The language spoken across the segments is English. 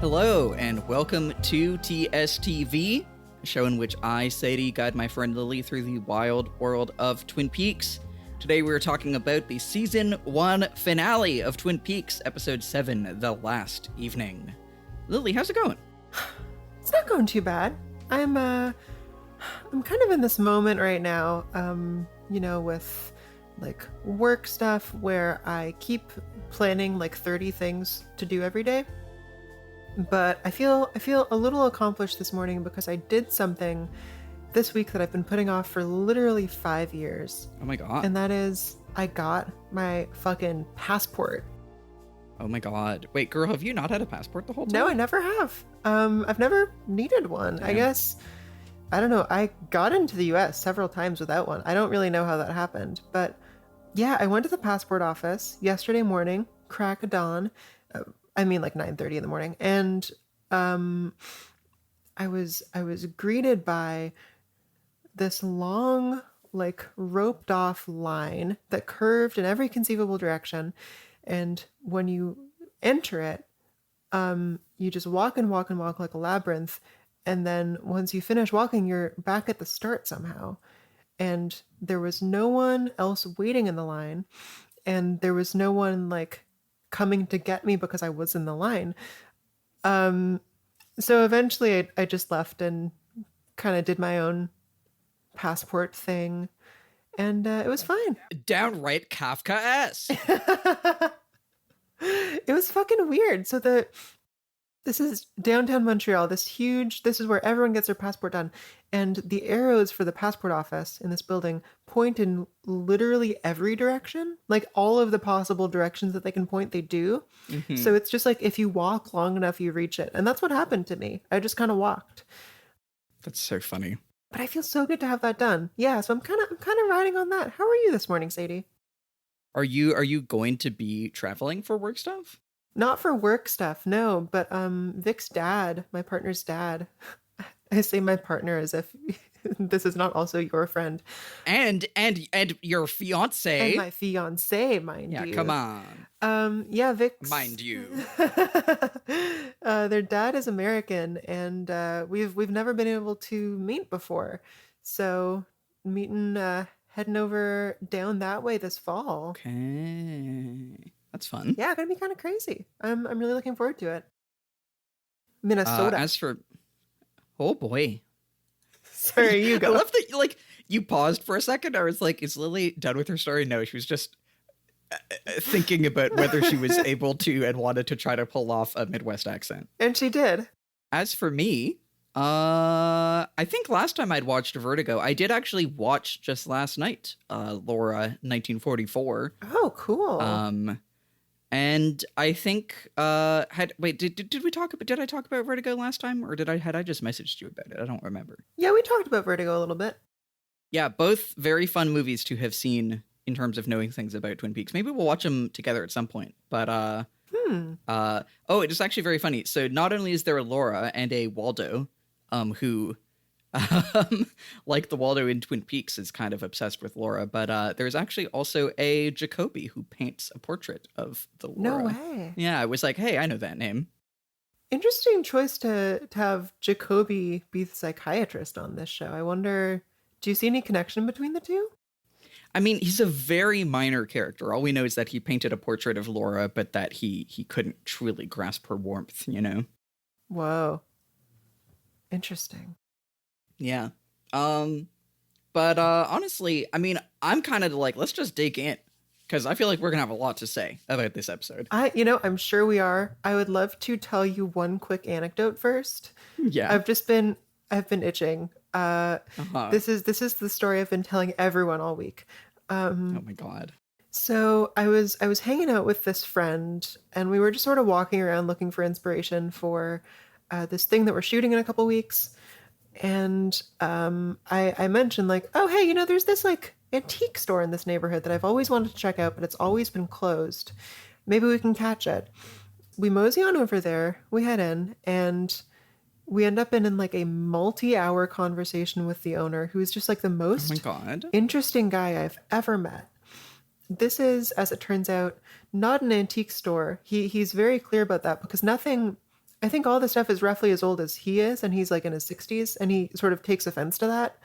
Hello, and welcome to TSTV, a show in which I, Sadie, guide my friend Lily through the wild world of Twin Peaks. Today we're talking about the Season 1 finale of Twin Peaks, Episode 7, The Last Evening. Lily, how's it going? It's not going too bad. I'm kind of in this moment right now, with like work stuff where I keep planning like 30 things to do every day. But I feel a little accomplished this morning because I did something this week that I've been putting off for literally 5 years. Oh my god. And that is, I got my fucking passport. Oh my god. Wait, girl, have you not had a passport the whole time? No, I never have. I've never needed one. Damn. I guess, I don't know. I got into the US several times without one. I don't really know how that happened. But yeah, I went to the passport office yesterday morning, crack of dawn. Like 9:30 in the morning. And I was greeted by this long, like roped off line that curved in every conceivable direction. And when you enter it, you just walk and walk and walk like a labyrinth. And then once you finish walking, you're back at the start somehow. And there was no one else waiting in the line. And there was no one like coming to get me because I was in the line. So eventually I just left and kind of did my own passport thing. And it was fine. Downright Kafka-esque. It was fucking weird. So this is downtown Montreal, this is where everyone gets their passport done. And the arrows for the passport office in this building point in literally every direction. Like all of the possible directions that they can point, they do. Mm-hmm. So it's just like if you walk long enough, you reach it. And that's what happened to me. I just kind of walked. That's so funny. But I feel so good to have that done. Yeah, so I'm kind of riding on that. How are you this morning, Sadie? Are you going to be traveling for work stuff? Not for work stuff, no. But Vic's dad, my partner's dad. I say my partner as if this is not also your friend. And your fiance. And my fiance, mind you. Yeah, come on. Yeah, Vic's. Mind you. Their dad is American, and we've never been able to meet before. So heading over down that way this fall. Okay. That's fun. Yeah, gonna be kind of crazy. I'm really looking forward to it. Minnesota. As for, oh boy. Sorry, you go. I love that you paused for a second. I was like, is Lily done with her story? No, she was just thinking about whether she was able to and wanted to try to pull off a Midwest accent. And she did. As for me, I think last time I'd watched Vertigo, I did actually watch just last night, Laura 1944. Oh, cool. And I think did I talk about Vertigo last time, or had I just messaged you about it? I don't remember. Yeah, we talked about Vertigo a little bit. Yeah, both very fun movies to have seen in terms of knowing things about Twin Peaks. Maybe we'll watch them together at some point. But it is actually very funny. So not only is there a Laura and a Waldo, who like the Waldo in Twin Peaks is kind of obsessed with Laura, but there's actually also a Jacoby who paints a portrait of the Laura. No way. Yeah, I was like, hey, I know that name. Interesting choice to have Jacoby be the psychiatrist on this show. I wonder, do you see any connection between the two? I mean, he's a very minor character. All we know is that he painted a portrait of Laura, but that he couldn't truly grasp her warmth, you know? Whoa. Interesting. Yeah. But honestly, I mean, I'm kind of like, let's just dig in, because I feel like we're going to have a lot to say about this episode. I'm sure we are. I would love to tell you one quick anecdote first. Yeah. I've been itching. This is the story I've been telling everyone all week. Oh my God. So I was hanging out with this friend, and we were just sort of walking around looking for inspiration for this thing that we're shooting in a couple weeks. And I mentioned like, oh, hey, there's this like antique store in this neighborhood that I've always wanted to check out, but it's always been closed. Maybe we can catch it. We mosey on over there. We head in, and we end up in like a multi-hour conversation with the owner, who is just like the most interesting guy I've ever met. This is, as it turns out, not an antique store. He's very clear about that, because nothing I think all the stuff is roughly as old as he is, and he's like in his 60s, and he sort of takes offense to that.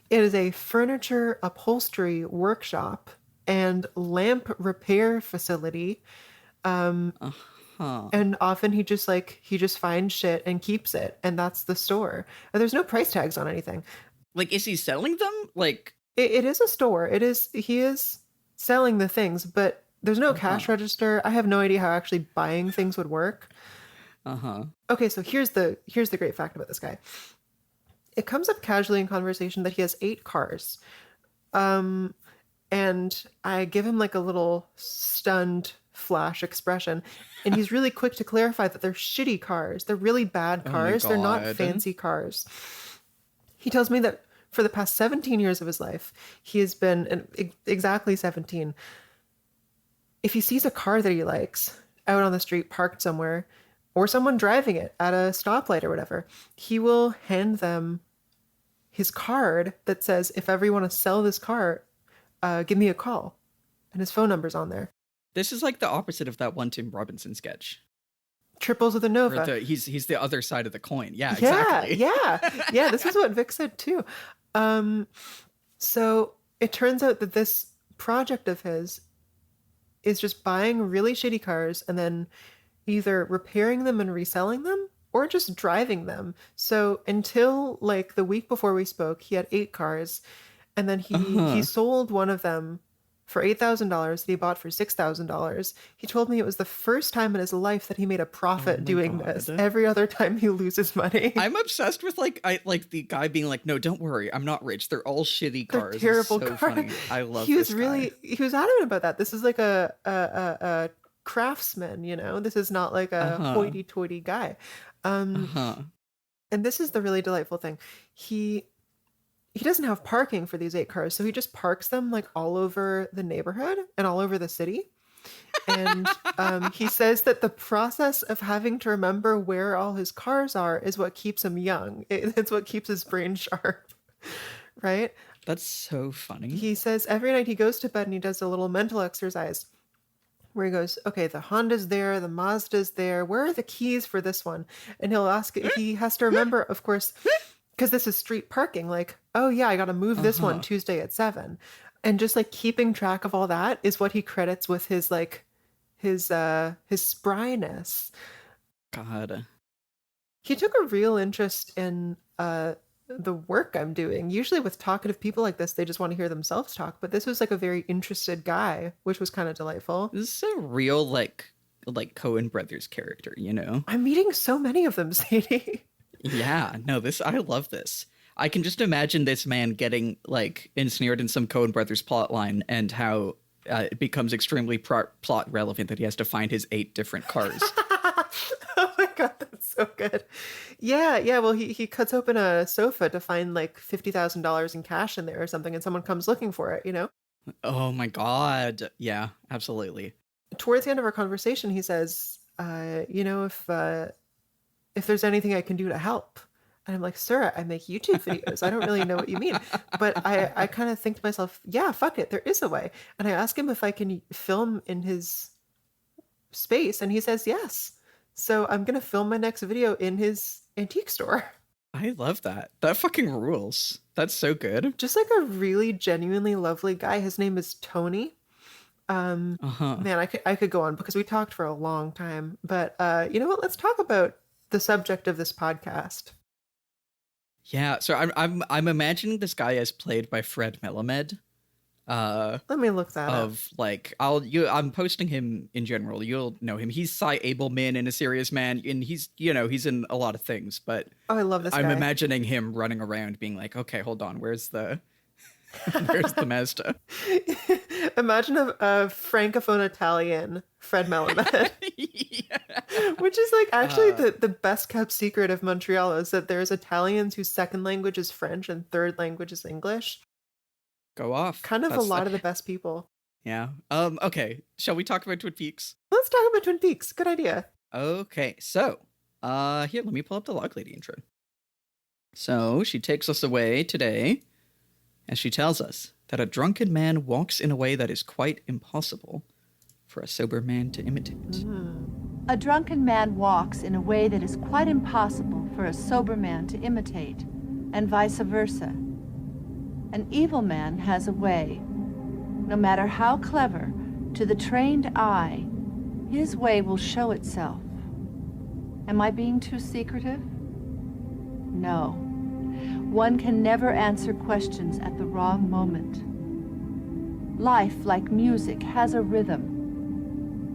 It is a furniture upholstery workshop and lamp repair facility. And often he just finds shit and keeps it, and that's the store. And there's no price tags on anything. Like, is he selling them? Like, it is a store. He is selling the things, but there's no cash register. I have no idea how actually buying things would work. Okay, so here's the great fact about this guy. It comes up casually in conversation that he has 8 cars. And I give him like a little stunned flash expression, and he's really quick to clarify that they're shitty cars. They're really bad cars. They're not fancy cars. He tells me that for the past 17 years of his life, he has been exactly 17. If he sees a car that he likes out on the street parked somewhere, or someone driving it at a stoplight or whatever, he will hand them his card that says, if ever you want to sell this car, give me a call. And his phone number's on there. This is like the opposite of that one Tim Robinson sketch. Triples with a Nova. He's the other side of the coin. Yeah, exactly. Yeah. This is what Vic said too. So it turns out that this project of his is just buying really shitty cars and then either repairing them and reselling them or just driving them. So until like the week before we spoke, he had 8 cars, and then he sold one of them for $8,000 that he bought for $6,000. He told me it was the first time in his life that he made a profit doing this. Every other time he loses money. I'm obsessed with like the guy being like, no, don't worry, I'm not rich. They're all shitty cars. They're terrible cars. Funny. I love. He was adamant about that. This is like a craftsman, you know. This is not like a hoity-toity guy. And this is the really delightful thing. He doesn't have parking for these 8 cars, so he just parks them like all over the neighborhood and all over the city. And he says that the process of having to remember where all his cars are is what keeps him young. It's what keeps his brain sharp, right? That's so funny. He says every night he goes to bed and he does a little mental exercise where he goes, okay, the Honda's there, the Mazda's there. Where are the keys for this one? And he has to remember, of course, because this is street parking, like, oh yeah, I got to move this one Tuesday at 7. And just like keeping track of all that is what he credits with his spryness. God. He took a real interest in the work I'm doing. Usually with talkative people like this, they just want to hear themselves talk. But this was like a very interested guy, which was kind of delightful. This is a real like Coen brothers character, you know? I'm meeting so many of them, Sadie. Yeah, no, I love this. I can just imagine this man getting like ensnared in some Coen brothers plot line and how it becomes extremely plot relevant that he has to find his 8 different cars. Oh my God, that's so good. Yeah. Well, he cuts open a sofa to find like $50,000 in cash in there or something, and someone comes looking for it, you know? Oh my God. Yeah, absolutely. Towards the end of our conversation, he says, if there's anything I can do to help. And I'm like, sir, I make YouTube videos. I don't really know what you mean. But I kind of think to myself, yeah, fuck it. There is a way. And I ask him if I can film in his space. And he says, yes. So I'm going to film my next video in his antique store. I love that. That fucking rules. That's so good. Just like a really genuinely lovely guy. His name is Tony. Man, I could go on because we talked for a long time. But you know what? Let's talk about the subject of this podcast. Yeah, so I'm imagining this guy as played by Fred Melamed. Let me look that up. I'm posting him in general. You'll know him. He's Cy Abelman in A Serious Man, and he's in a lot of things. But I love this guy. I'm imagining him running around, being like, "Okay, hold on, where's the Mazda?" Imagine a francophone Italian Fred Melamed. Yeah. Which is like actually the best kept secret of Montreal is that there's Italians whose second language is French and third language is English. Go off. Kind of a lot of the best people. Yeah. Okay. Shall we talk about Twin Peaks? Let's talk about Twin Peaks. Good idea. Okay. So, here, let me pull up the Log Lady intro. So, she takes us away today, and she tells us that a drunken man walks in a way that is quite impossible for a sober man to imitate. A drunken man walks in a way that is quite impossible for a sober man to imitate, and vice versa. An evil man has a way, no matter how clever, to the trained eye, his way will show itself. Am I being too secretive? No. One can never answer questions at the wrong moment. Life, like music, has a rhythm.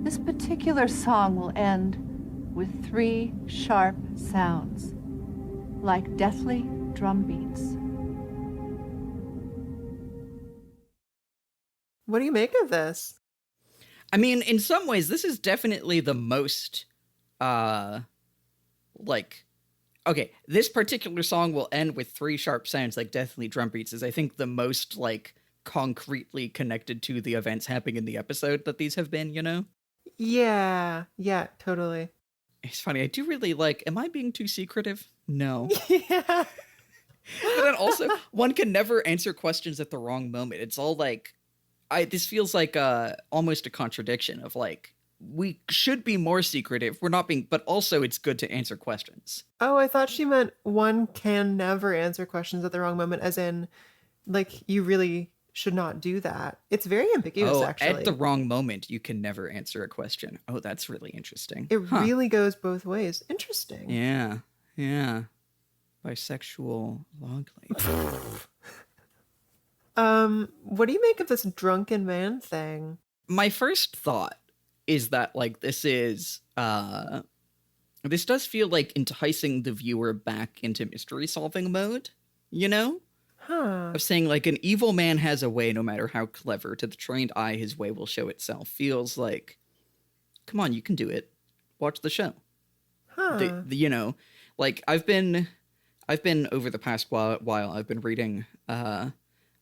This particular song will end with 3 sharp sounds, like deathly drum beats. What do you make of this? I mean, in some ways, this is definitely the most, okay, this particular song will end with 3 sharp sounds like deathly drum beats is, I think, the most, like, concretely connected to the events happening in the episode that these have been, you know? Yeah, totally. It's funny, I do really like, am I being too secretive? No. Yeah. But then also, one can never answer questions at the wrong moment. It's all like, this feels like almost a contradiction of like, we should be more secretive. We're not being, but also it's good to answer questions. Oh, I thought she meant one can never answer questions at the wrong moment, as in, like, you really should not do that. It's very ambiguous, actually. At the wrong moment, you can never answer a question. Oh, that's really interesting. It really goes both ways. Interesting. Yeah. Bisexual log lady. What do you make of this drunken man thing? My first thought is that, like, this does feel like enticing the viewer back into mystery solving mode, you know? Of saying, like, an evil man has a way, no matter how clever, to the trained eye, his way will show itself. Feels like, come on, you can do it. Watch the show. You know, like, I've been over the past while, I've been reading, on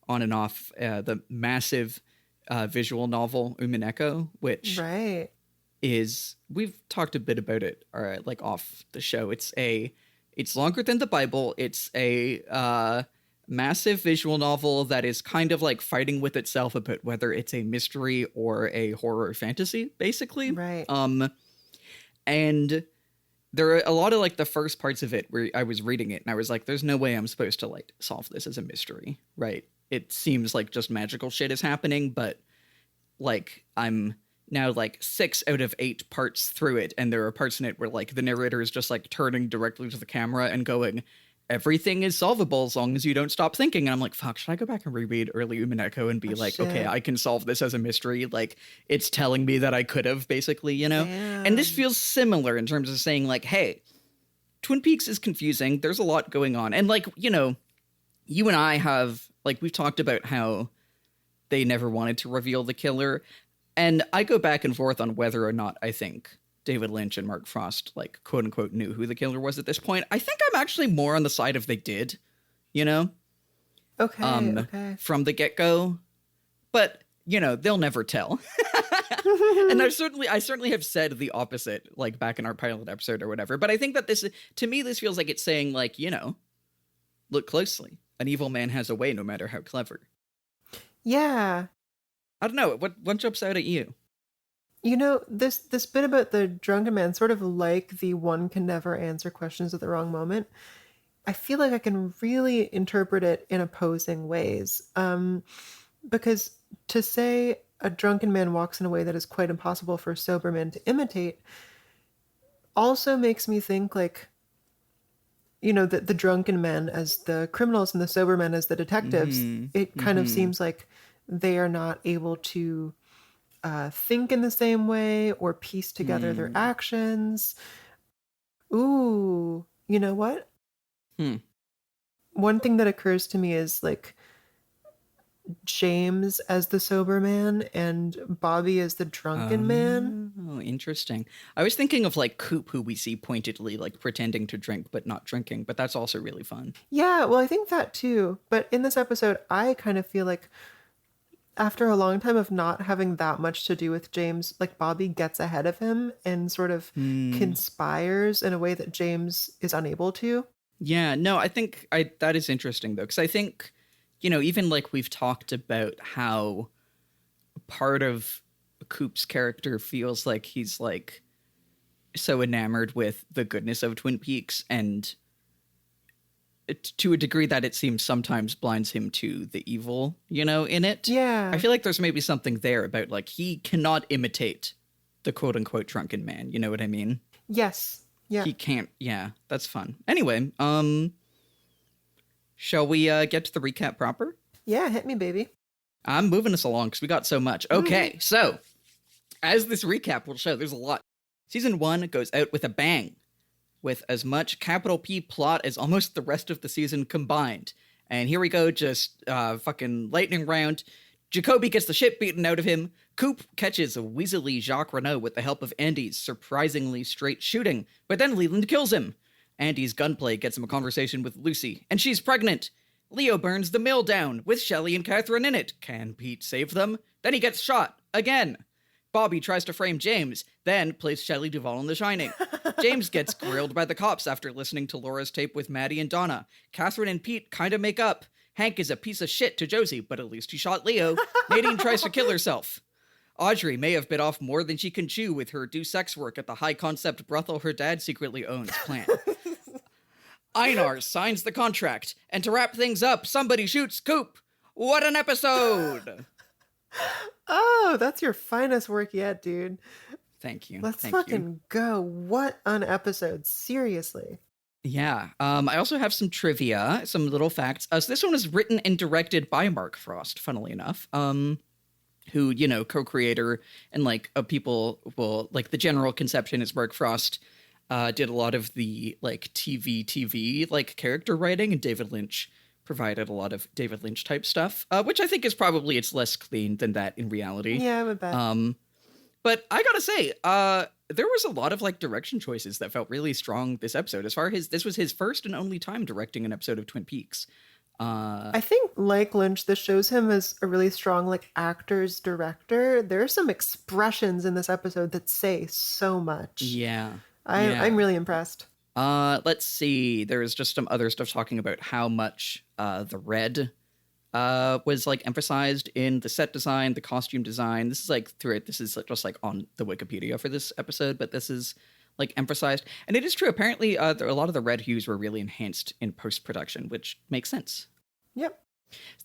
and off, the massive visual novel Umineko, which is, we've talked a bit about it, like, off the show. It's longer than the Bible. It's a massive visual novel that is kind of like fighting with itself about whether it's a mystery or a horror fantasy, basically. Right. And there are a lot of, like, the first parts of it where I was reading it and I was like, there's no way I'm supposed to, like, solve this as a mystery, right? It seems like just magical shit is happening, but, like, I'm now, like, 6 out of 8 parts through it, and there are parts in it where, like, the narrator is just, like, turning directly to the camera and going, everything is solvable as long as you don't stop thinking. And I'm like, fuck, should I go back and reread early Umineko and be okay, I can solve this as a mystery? Like, it's telling me that I could have, basically, you know? Damn. And this feels similar in terms of saying, like, hey, Twin Peaks is confusing. There's a lot going on. And, like, you know, you and I have, like, we've talked about how they never wanted to reveal the killer. And I go back and forth on whether or not I think David Lynch and Mark Frost, like, quote unquote, knew who the killer was at this point. I think I'm actually more on the side of they did, you know? Okay. From the get-go. But, you know, they'll never tell. And I certainly have said the opposite, like, back in our pilot episode or whatever. But I think that to me, this feels like it's saying, like, you know, look closely. An evil man has a way, no matter how clever. Yeah. I don't know. What jumps out at you? You know, this bit about the drunken man, sort of like the one can never answer questions at the wrong moment, I feel like I can really interpret it in opposing ways. Because to say a drunken man walks in a way that is quite impossible for a sober man to imitate also makes me think, like, you know, the drunken men as the criminals and the sober men as the detectives. It kind of seems like they are not able to think in the same way or piece together their actions. Ooh, you know what? One thing that occurs to me is, like, James as the sober man and Bobby as the drunken man. Oh, interesting. I was thinking of, like, Coop, who we see pointedly, like, pretending to drink but not drinking, but that's also really fun. Yeah, well, I think that too. But in this episode, I kind of feel like after a long time of not having that much to do with James, like, Bobby gets ahead of him and sort of conspires in a way that James is unable to. Yeah, no, I think that is interesting, though, because I think, you know, even, like, we've talked about how part of Coop's character feels like he's, like, so enamored with the goodness of Twin Peaks, and to a degree that it seems sometimes blinds him to the evil, in it. Yeah. I feel like there's maybe something there about, like, he cannot imitate the quote-unquote drunken man. You know what I mean? Yes. Yeah. He can't. Yeah, that's fun. Anyway, shall we get to the recap proper? Yeah, hit me, baby. I'm moving us along because we got so much. Okay, so as this recap will show, there's a lot. Season 1 goes out with a bang, with as much capital P plot as almost the rest of the season combined. And here we go, just fucking lightning round. Jacoby gets the shit beaten out of him. Coop catches a weaselly Jacques Renault with the help of Andy's surprisingly straight shooting, but then Leland kills him. Andy's gunplay gets him a conversation with Lucy, and she's pregnant. Leo burns the mill down with Shelly and Catherine in it. Can Pete save them? Then he gets shot again. Bobby tries to frame James, then plays Shelley Duvall in The Shining. James gets grilled by the cops after listening to Laura's tape with Maddy and Donna. Catherine and Pete kind of make up. Hank is a piece of shit to Josie, but at least he shot Leo. Nadine tries to kill herself. Audrey may have bit off more than she can chew with her do sex work at the high-concept brothel her dad secretly owns plan. Einar signs the contract, and to wrap things up, somebody shoots Coop. What an episode! Oh, that's your finest work yet, dude. Thank you. Let's Thank fucking you. go. What an episode. Seriously. Yeah. I also have some trivia, some little facts. So this one is written and directed by Mark Frost, funnily enough. Who, co-creator and people will, like, the general conception is Mark Frost did a lot of the TV like character writing, and David Lynch provided a lot of David Lynch type stuff, which I think is probably it's less clean than that in reality. Yeah, I would bet. But I gotta say, there was a lot of direction choices that felt really strong this episode. As far as this was his first and only time directing an episode of Twin Peaks. I think, like Lynch, this shows him as a really strong actor's director. There are some expressions in this episode that say so much. Yeah. I'm really impressed. Let's see. There's just some other stuff talking about how much the red was emphasized in the set design, the costume design. This is through it. This is just on the Wikipedia for this episode, but this is emphasized. And it is true. Apparently, a lot of the red hues were really enhanced in post-production, which makes sense. Yep.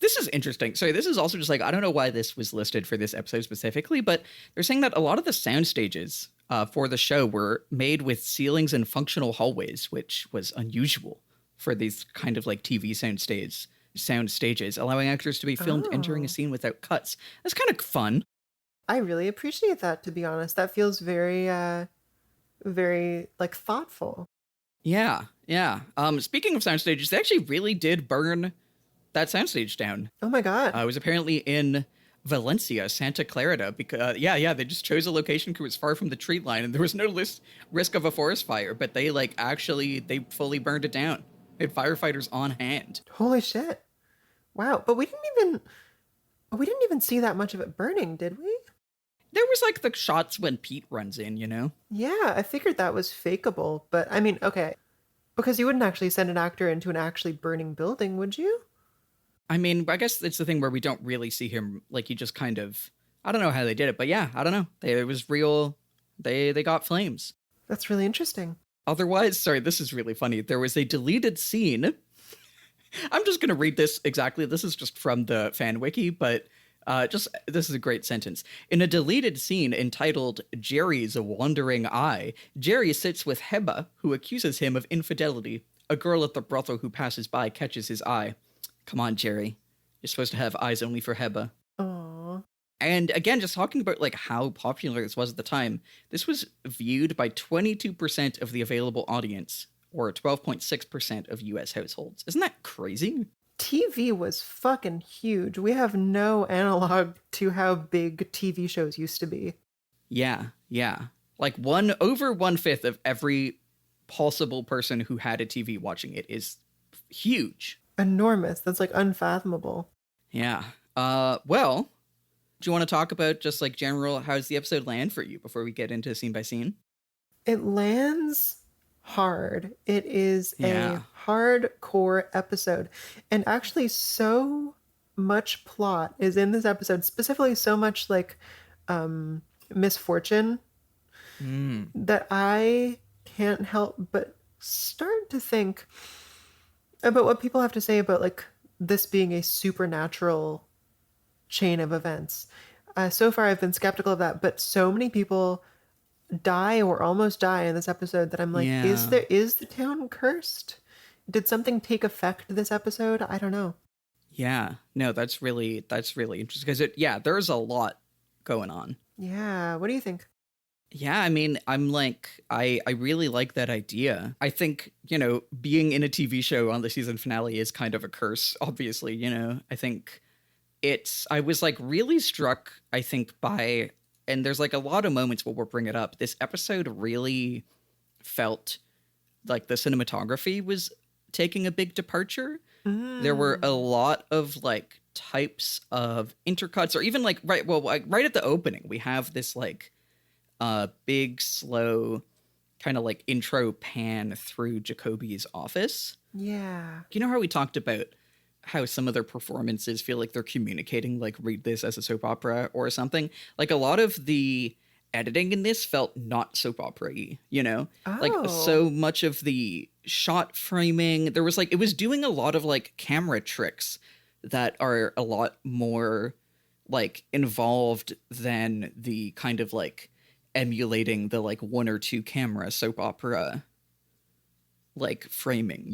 This is interesting. Sorry, this is also just I don't know why this was listed for this episode specifically, but they're saying that a lot of the sound stages for the show were made with ceilings and functional hallways, which was unusual for these kind of TV sound stages, allowing actors to be filmed entering a scene without cuts. That's kind of fun. I really appreciate that, to be honest. That feels very, very thoughtful. Yeah. Speaking of sound stages, they actually really did burn that soundstage down. Oh my God. It was apparently in Valencia, Santa Clarita, because they just chose a location because it was far from the tree line and there was no risk of a forest fire, but they they fully burned it down. They had firefighters on hand. Holy shit. Wow. But we didn't even see that much of it burning, did we? There was the shots when Pete runs in, Yeah, I figured that was fakeable, but I mean, okay. Because you wouldn't actually send an actor into an actually burning building, would you? I mean, I guess it's the thing where we don't really see him, he just kind of, I don't know how they did it, but yeah, I don't know. It was real, they got flames. That's really interesting. Otherwise, sorry, this is really funny. There was a deleted scene. I'm just going to read this exactly. This is just from the fan wiki, but this is a great sentence. In a deleted scene entitled Jerry's Wandering Eye, Jerry sits with Heba, who accuses him of infidelity. A girl at the brothel who passes by catches his eye. Come on, Jerry. You're supposed to have eyes only for Heba. Aww. And again, just talking about how popular this was at the time, this was viewed by 22% of the available audience, or 12.6% of US households. Isn't that crazy? TV was fucking huge. We have no analog to how big TV shows used to be. Yeah. Over 1/5 of every possible person who had a TV watching it is huge. Enormous. That's unfathomable. Yeah. Well, do you want to talk about just general, how's the episode land for you before we get into scene by scene? It lands hard. It is a hardcore episode. And actually so much plot is in this episode, specifically so much misfortune that I can't help but start to think about what people have to say about like this being a supernatural chain of events. So far, I've been skeptical of that, but so many people die or almost die in this episode that I'm like, Yeah. is the town cursed? Did something take effect this episode? I don't know. Yeah. No, that's really interesting because there's a lot going on. Yeah. What do you think? Yeah, I mean, I'm like, I really like that idea. I think, being in a TV show on the season finale is kind of a curse, obviously, I think I was like really struck, I think, by, and there's like a lot of moments where we'll bring it up. This episode really felt like the cinematography was taking a big departure. There were a lot of like types of intercuts, or even like, right at the opening, we have this like, big, slow kind of like intro pan through Jacoby's office. Yeah. You know how we talked about how some of their performances feel like they're communicating, like, read this as a soap opera or something? Like, a lot of the editing in this felt not soap opera-y, Like, so much of the shot framing, there was like, it was doing a lot of like camera tricks that are a lot more like involved than the kind of like emulating the like one or two camera soap opera like framing,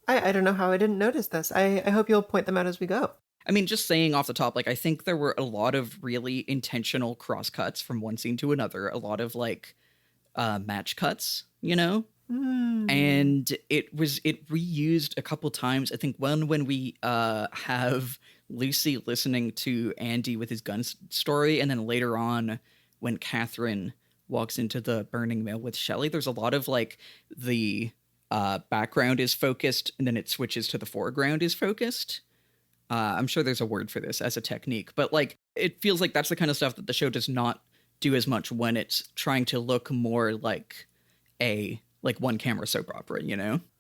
I don't know how I didn't notice this. I hope you'll point them out as we go. I mean, just saying off the top, like, I think there were a lot of really intentional cross cuts from one scene to another, a lot of like match cuts, and it reused a couple times. I think one when we have Lucy listening to Andy with his gun story, and then later on when Catherine walks into the burning mill with Shelly, there's a lot of like the background is focused and then it switches to the foreground is focused. I'm sure there's a word for this as a technique, but like it feels like that's the kind of stuff that the show does not do as much when it's trying to look more like a like one camera soap opera,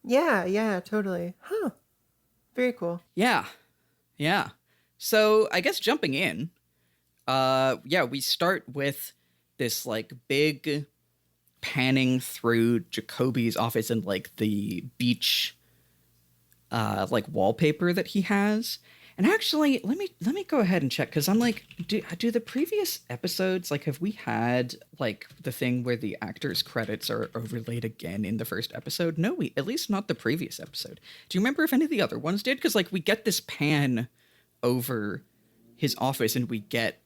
Yeah, totally. Huh. Very cool. Yeah. So I guess jumping in, we start with this like big panning through Jacoby's office and like the beach like wallpaper that he has. And actually, let me go ahead and check, because I'm like, do the previous episodes, like, have we had like the thing where the actors' credits are overlaid again in the first episode? No, at least not the previous episode. Do you remember if any of the other ones did? Because like we get this pan over his office and we get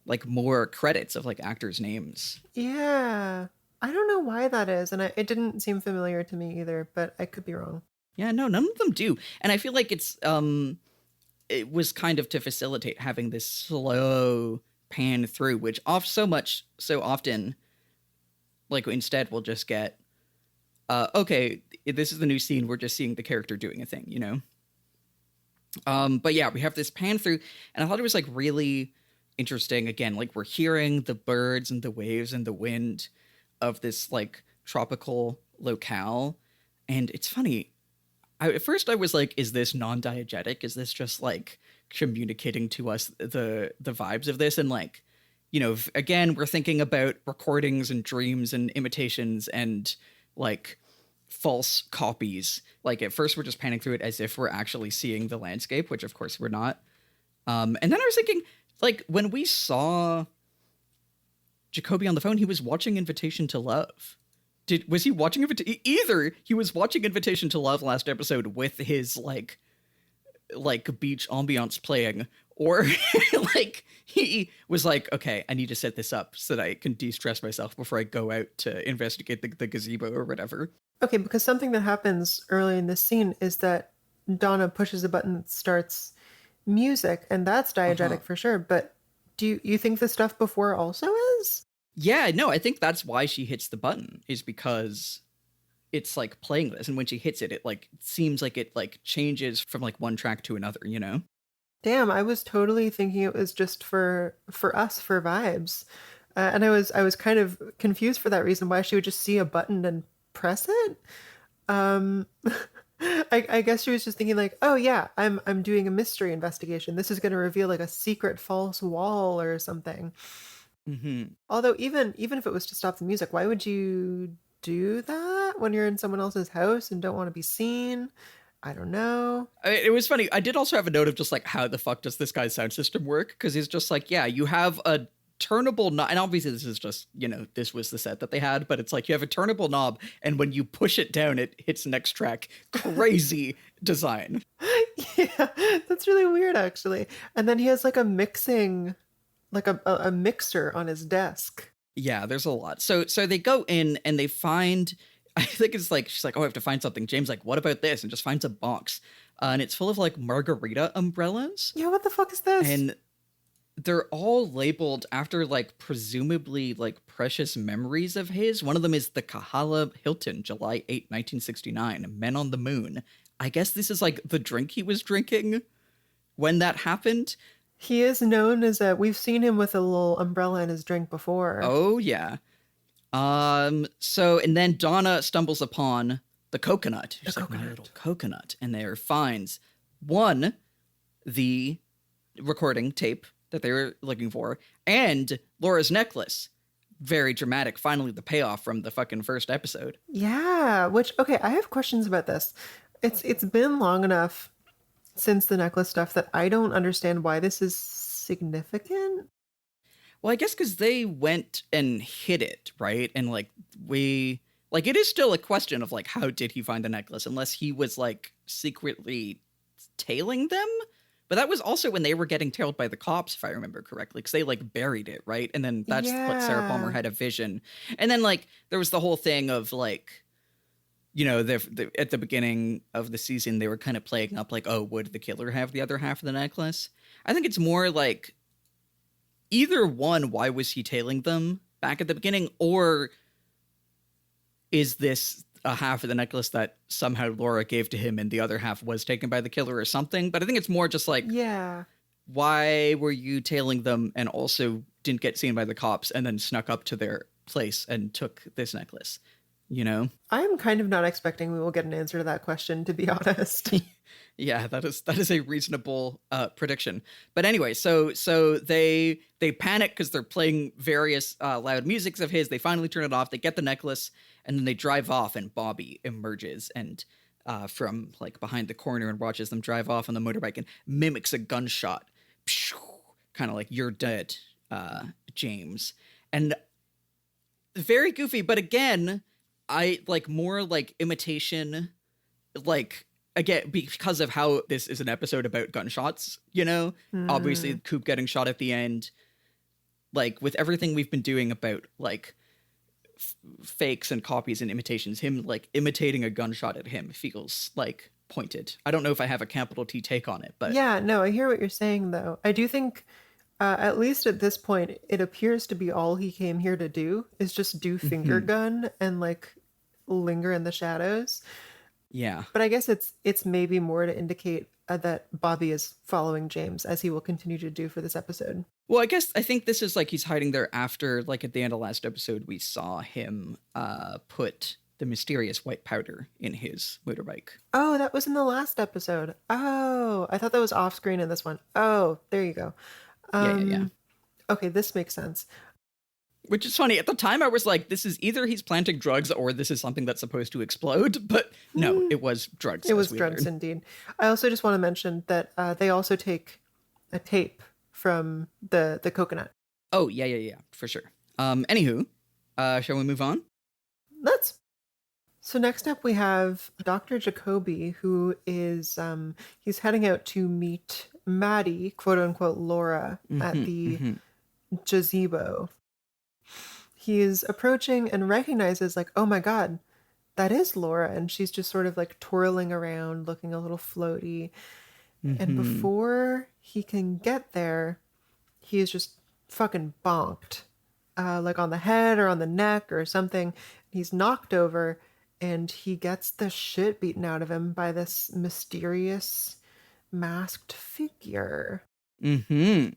like more credits of like actors' names. Yeah. I don't know why that is, and it didn't seem familiar to me either, but I could be wrong. Yeah, no, none of them do. And I feel like it was kind of to facilitate having this slow pan through, which so often, like, instead we'll just get, okay, this is the new scene, we're just seeing the character doing a thing, But yeah, we have this pan through, and I thought it was like really interesting. Again, like we're hearing the birds and the waves and the wind of this like tropical locale. And it's funny, at first I was like, is this non-diegetic? Is this just like communicating to us the vibes of this? And like, again, we're thinking about recordings and dreams and imitations and like false copies. Like at first we're just panning through it as if we're actually seeing the landscape, which of course we're not. And then I was thinking, like, when we saw Jacoby on the phone, he was watching Invitation to Love. Was he watching either he was watching Invitation to Love last episode with his like beach ambiance playing, or like he was like, okay, I need to set this up so that I can de-stress myself before I go out to investigate the gazebo or whatever. Okay, because something that happens early in this scene is that Donna pushes a button that starts music, and that's diegetic for sure. But do you think the stuff before also is? Yeah, no, I think that's why she hits the button, is because it's like playing this, and when she hits it, it like seems like it like changes from like one track to another, Damn, I was totally thinking it was just for us, for vibes, and I was kind of confused for that reason, why she would just see a button and press it. I guess she was just thinking like, oh yeah, I'm doing a mystery investigation. This is going to reveal like a secret false wall or something. Although even if it was to stop the music, why would you do that when you're in someone else's house and don't want to be seen? I don't know. It was funny. I did also have a note of just like, how the fuck does this guy's sound system work? Because he's just like, yeah, you have a turnable knob, and obviously this is just, this was the set that they had, but it's like you have a turnable knob, and when you push it down, it hits next track. Crazy design. Yeah, that's really weird, actually. And then he has like a mixing, like a mixer on his desk. Yeah, there's a lot. So they go in and they find, I think it's like, she's like, oh, I have to find something. James like, what about this? And just finds a box. And it's full of like margarita umbrellas. Yeah, what the fuck is this? And they're all labeled after like presumably like precious memories of his. One of them is the Kahala Hilton, July 8, 1969, Men on the Moon. I guess this is like the drink he was drinking when that happened. He is known as we've seen him with a little umbrella in his drink before. Oh, yeah. So, and then Donna stumbles upon the coconut. She's like, my little coconut. And there finds one, the recording tape that they were looking for, and Laura's necklace. Very dramatic. Finally, the payoff from the fucking first episode. Yeah, which, okay, I have questions about this. It's been long enough since the necklace stuff that I don't understand why this is significant. Well, I guess because they went and hid it, right? And like it is still a question of like, how did he find the necklace? Unless he was like secretly tailing them. But that was also when they were getting tailed by the cops, if I remember correctly, because they like buried it, right? And then that's what Sarah Palmer had a vision. And then like there was the whole thing of like, at the beginning of the season, they were kind of playing up like, oh, would the killer have the other half of the necklace? I think it's more like either one, why was he tailing them back at the beginning? Or is this a half of the necklace that somehow Laura gave to him and the other half was taken by the killer or something? But I think it's more just like, yeah, why were you tailing them and also didn't get seen by the cops and then snuck up to their place and took this necklace? I'm kind of not expecting we will get an answer to that question, to be honest. Yeah, that is a reasonable prediction. But anyway, so they panic because they're playing various loud musics of his. They finally turn it off. They get the necklace, and then they drive off. And Bobby emerges and from like behind the corner and watches them drive off on the motorbike and mimics a gunshot, kind of like "You're dead, James." And very goofy, but again, I like more like imitation, like. Again, because of how this is an episode about gunshots, obviously Coop getting shot at the end, like with everything we've been doing about like fakes and copies and imitations, him like imitating a gunshot at him feels like pointed. I don't know if I have a capital T take on it, but yeah, no, I hear what you're saying though. I do think at least at this point, it appears to be all he came here to do is just do finger gun and like linger in the shadows. Yeah. But I guess it's maybe more to indicate that Bobby is following James, as he will continue to do for this episode. Well, I think this is like he's hiding there after, like at the end of last episode, we saw him put the mysterious white powder in his motorbike. Oh, that was in the last episode. Oh, I thought that was off screen in this one. Oh, there you go. Yeah. Okay, this makes sense. Which is funny. At the time, I was like, this is either he's planting drugs or this is something that's supposed to explode. But no, it was drugs. It was drugs, indeed. I also just want to mention that they also take a tape from the coconut. Oh, yeah, for sure. Anywho, shall we move on? Let's. So next up, we have Dr. Jacoby, who is, he's heading out to meet Maddy, quote unquote, Laura, at the gazebo. He is approaching and recognizes like, oh my God, that is Laura. And she's just sort of like twirling around, looking a little floaty. And before he can get there, he is just fucking bonked, like on the head or on the neck or something. He's knocked over and he gets the shit beaten out of him by this mysterious masked figure. Man,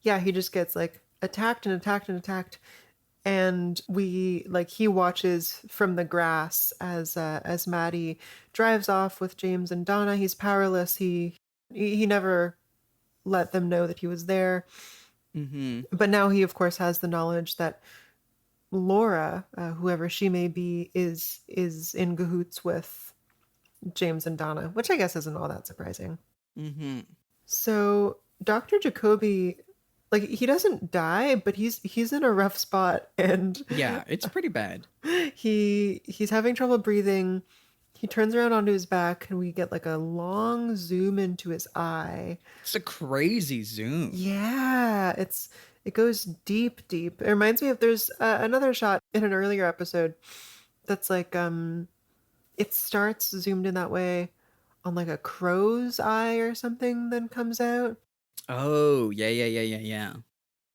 yeah, he just gets like attacked and attacked and attacked, and he watches from the grass as Maddy drives off with James and Donna. He's powerless. He never let them know that he was there, Mm-hmm. But now he, of course, has the knowledge that Laura, whoever she may be, is in cahoots with James and Donna, which I guess isn't all that surprising. Mm-hmm. So Dr. Jacoby, like, he doesn't die, but he's in a rough spot, and Yeah, it's pretty bad. he's having trouble breathing. He turns around onto his back, and we get like a long zoom into his eye. It's a crazy zoom. Yeah, it goes deep, deep. It reminds me of there's another shot in an earlier episode that's like it starts zoomed in that way on like a crow's eye or something, then comes out. Oh, yeah.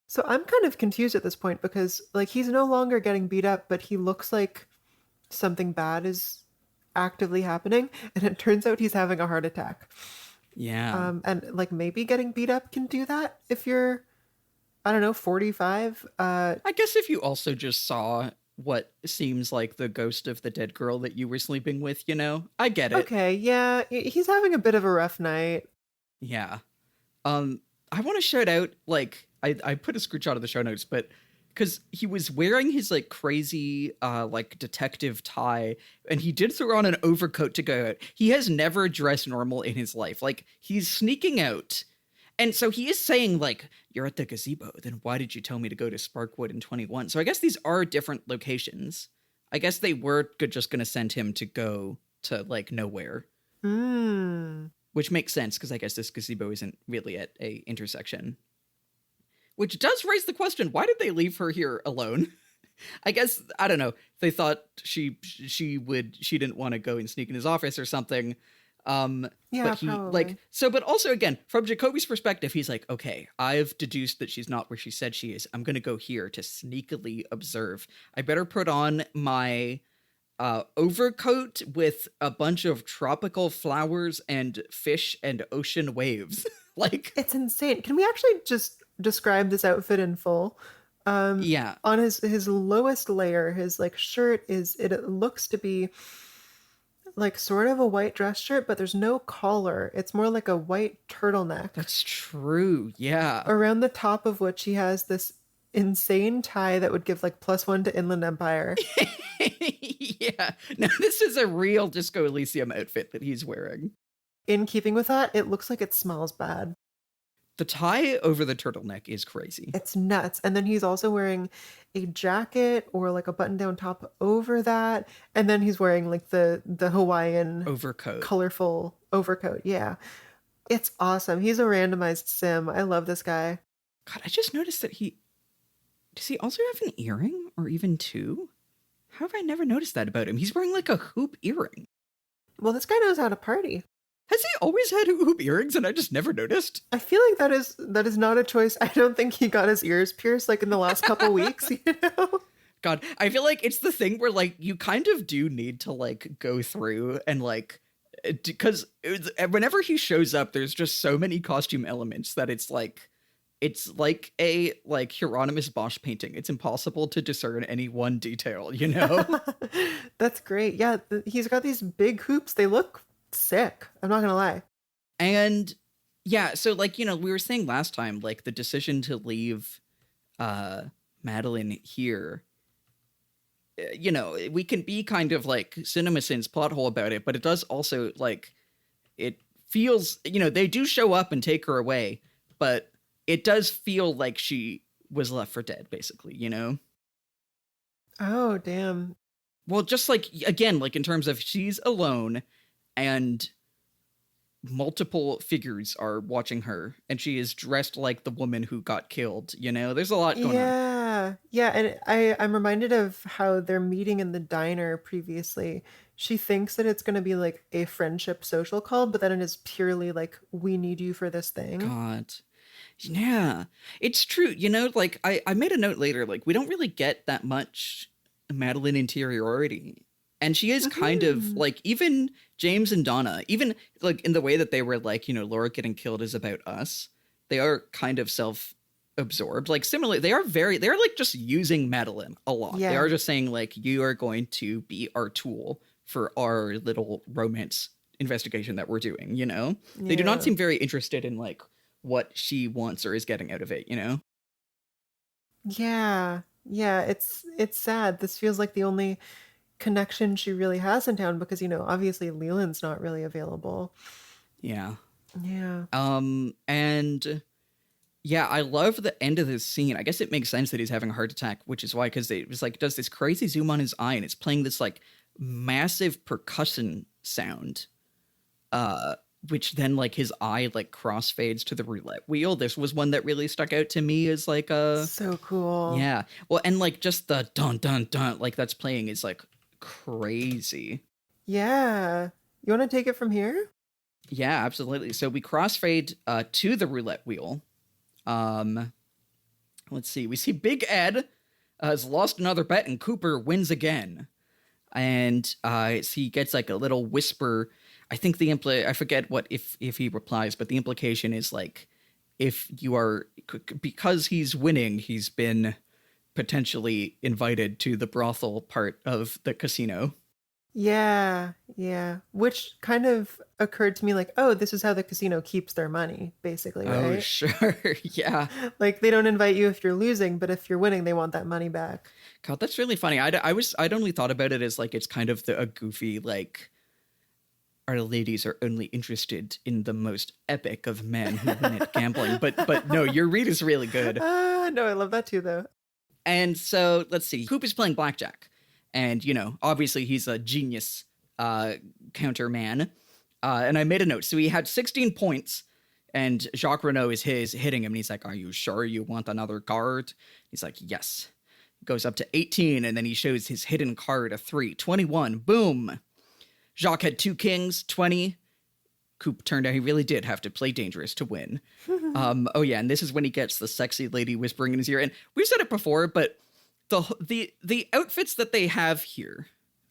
So I'm kind of confused at this point because like he's no longer getting beat up, but he looks like something bad is actively happening, and it turns out he's having a heart attack. Yeah. And like maybe getting beat up can do that if you're, I don't know, 45. I guess if you also just saw what seems like the ghost of the dead girl that you were sleeping with, I get it. Okay, yeah, he's having a bit of a rough night. Yeah. I want to shout out, like, I put a screenshot of the show notes, but because he was wearing his like crazy like detective tie, and he did throw on an overcoat to go out. He has never dressed normal in his life. Like, he's sneaking out. And so he is saying, like, you're at the gazebo, then why did you tell me to go to Sparkwood in 21? So I guess these are different locations. I guess they were just going to send him to go to, like, nowhere. Which makes sense, because I guess this gazebo isn't really at a intersection. Which does raise the question, why did they leave her here alone? I guess, I don't know, they thought she didn't want to go and sneak in his office or something. Yeah, but he probably. but also again, from Jacoby's perspective, he's like, okay, I've deduced that she's not where she said she is. I'm going to go here to sneakily observe. I better put on my overcoat with a bunch of tropical flowers and fish and ocean waves. Like, It's insane. Can we actually just describe this outfit in full? yeah, On his lowest layer, his like shirt it looks to be like sort of a white dress shirt, but there's no collar. It's more like a white turtleneck. that's true. Yeah. Around the top of which he has this insane tie that would give like +1 to Inland Empire. Yeah. No, this is a real Disco Elysium outfit that he's wearing. In keeping with that, it looks like it smells bad. The tie over the turtleneck is crazy. It's nuts. And then he's also wearing a jacket or like a button-down top over that. And then he's wearing like the Hawaiian Overcoat. colorful overcoat. Yeah. It's awesome. He's a randomized sim. I love this guy. God, I just noticed that does he also have an earring or even two? How have I never noticed that about him? He's wearing like a hoop earring. Well, this guy knows how to party. Has he always had hoop earrings and I just never noticed? I feel like that is not a choice. I don't think he got his ears pierced like in the last couple weeks, God, I feel like it's the thing where like you kind of do need to like go through and like, because whenever he shows up, there's just so many costume elements that it's like a like Hieronymus Bosch painting. It's impossible to discern any one detail, That's great. Yeah, he's got these big hoops. They look sick. I'm not gonna lie. And yeah, so like, we were saying last time, like the decision to leave Madeline here, we can be kind of like CinemaSins plot hole about it, but it does also like, it feels, they do show up and take her away, but it does feel like she was left for dead, basically, Oh, damn. Well, just like, again, like in terms of she's alone and multiple figures are watching her and she is dressed like the woman who got killed, there's a lot going on. Yeah, and I'm reminded of how they're meeting in the diner previously. She thinks that it's going to be like a friendship social call, but then it is purely like, we need you for this thing. God. Yeah, it's true. Like I made a note later, like we don't really get that much Madeline interiority. And she is kind of like, even James and Donna, even like in the way that they were like, Laura getting killed is about us. They are kind of self-absorbed. Like similarly, they're like just using Madeline a lot. Yeah. They are just saying like, you are going to be our tool for our little romance investigation that we're doing, They do not seem very interested in like what she wants or is getting out of it, Yeah. Yeah, it's sad. This feels like the only connection she really has in town because, obviously Leland's not really available. Yeah. Yeah. And yeah, I love the end of this scene. I guess it makes sense that he's having a heart attack, which is why, because it was like, does this crazy zoom on his eye and it's playing this like massive percussion sound, which then like his eye like crossfades to the roulette wheel. This was one that really stuck out to me as like a, So cool. yeah. Well, and like just the dun dun dun, like that's playing is like crazy. Yeah. You want to take it from here? Yeah, absolutely. So we crossfade to the roulette wheel. Let's see. We see Big Ed has lost another bet and Cooper wins again. And he gets like a little whisper. I think I forget what if he replies, but the implication is like, if you are, because he's winning, he's been potentially invited to the brothel part of the casino. Yeah. Yeah. Which kind of occurred to me like, oh, this is how the casino keeps their money, basically, right? Oh, sure. Yeah. Like they don't invite you if you're losing, but if you're winning, they want that money back. God, that's really funny. I'd only thought about it as like, it's kind of a goofy, like, our ladies are only interested in the most epic of men who win at gambling. But no, your read is really good. No, I love that too, though. And so let's see. Coop is playing blackjack. And, obviously he's a genius counter man. And I made a note. So he had 16 points. And Jacques Renault is hitting him. And he's like, are you sure you want another card? He's like, yes. Goes up to 18. And then he shows his hidden card, a 3. 21. Boom. Jacques had 2 kings, 20. Coop turned out he really did have to play dangerous to win. Oh yeah, and this is when he gets the sexy lady whispering in his ear. And we've said it before, but the outfits that they have here,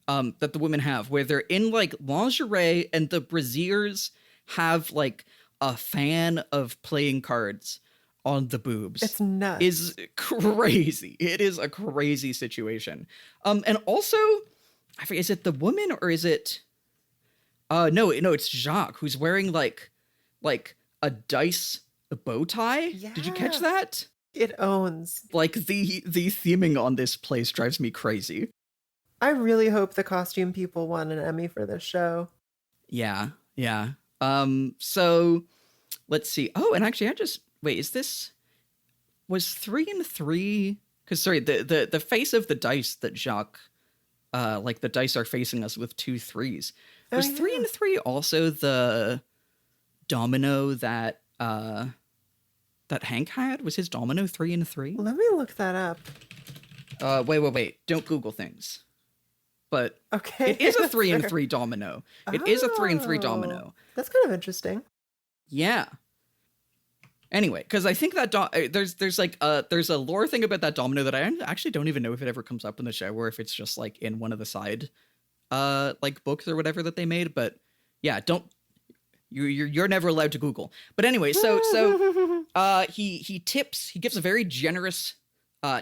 that the women have, where they're in like lingerie and the brassiers have like a fan of playing cards on the boobs. It's nuts. Is crazy. It is a crazy situation. And also, I forget, is it the woman or is it? No, it's Jacques who's wearing like a dice bow tie. Yeah. Did you catch that? It owns. Like the theming on this place drives me crazy. I really hope the costume people won an Emmy for this show. Yeah. So let's see. Oh, and actually was 3 and 3? Because sorry, the face of the dice that Jacques, like the dice are facing us with 2 3s. Was 3 and 3 also the domino that Hank had? Was his domino 3 and 3? Let me look that up. Wait. Don't Google things. But okay, it is a 3 and 3 domino. It is a 3 and 3 domino. That's kind of interesting. Yeah. Anyway, because I think that there's a lore thing about that domino that I actually don't even know if it ever comes up in the show or if it's just like in one of the side like books or whatever that they made. But yeah, you're never allowed to Google. But anyway, so he gives a very generous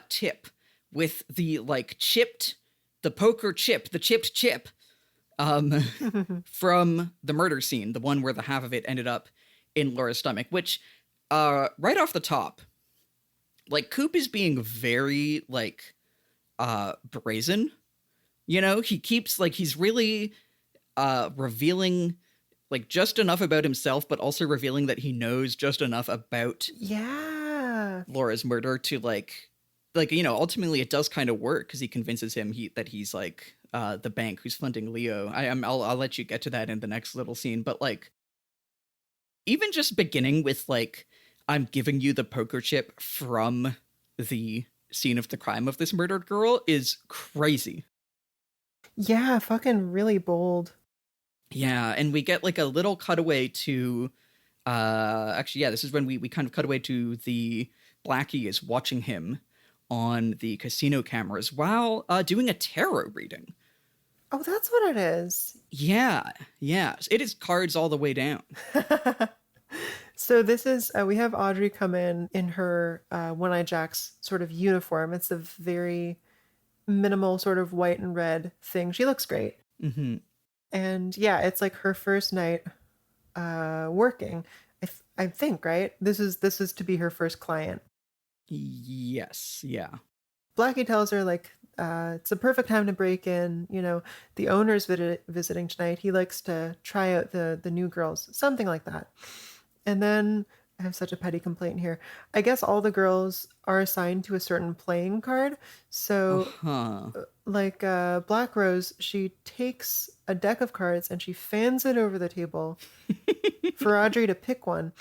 tip with the like chipped chip from the murder scene, the one where the half of it ended up in Laura's stomach, which right off the top, like Coop is being very like brazen. He keeps like he's really revealing like just enough about himself, but also revealing that he knows just enough about Laura's murder to like ultimately it does kind of work because he convinces him that he's like the bank who's funding Leo. I'll let you get to that in the next little scene, but like even just beginning with like, I'm giving you the poker chip from the scene of the crime of this murdered girl is crazy. Yeah, fucking really bold. Yeah, and we get like a little cutaway to actually, yeah, this is when we kind of cut away to the Blackie is watching him on the casino cameras while doing a tarot reading. Oh, that's what it is. Yeah. It is cards all the way down. So this is, we have Audrey come in her One-Eye Jack's sort of uniform. It's a very minimal sort of white and red thing. She looks great. Mm-hmm. And yeah, it's like her first night working. I think, right? This is to be her first client. Yes. Yeah. Blackie tells her, like, it's a perfect time to break in. The owner's visiting tonight. He likes to try out the new girls, something like that. And then I have such a petty complaint here. I guess all the girls are assigned to a certain playing card. So, like Black Rose, she takes a deck of cards and she fans it over the table for Audrey to pick one.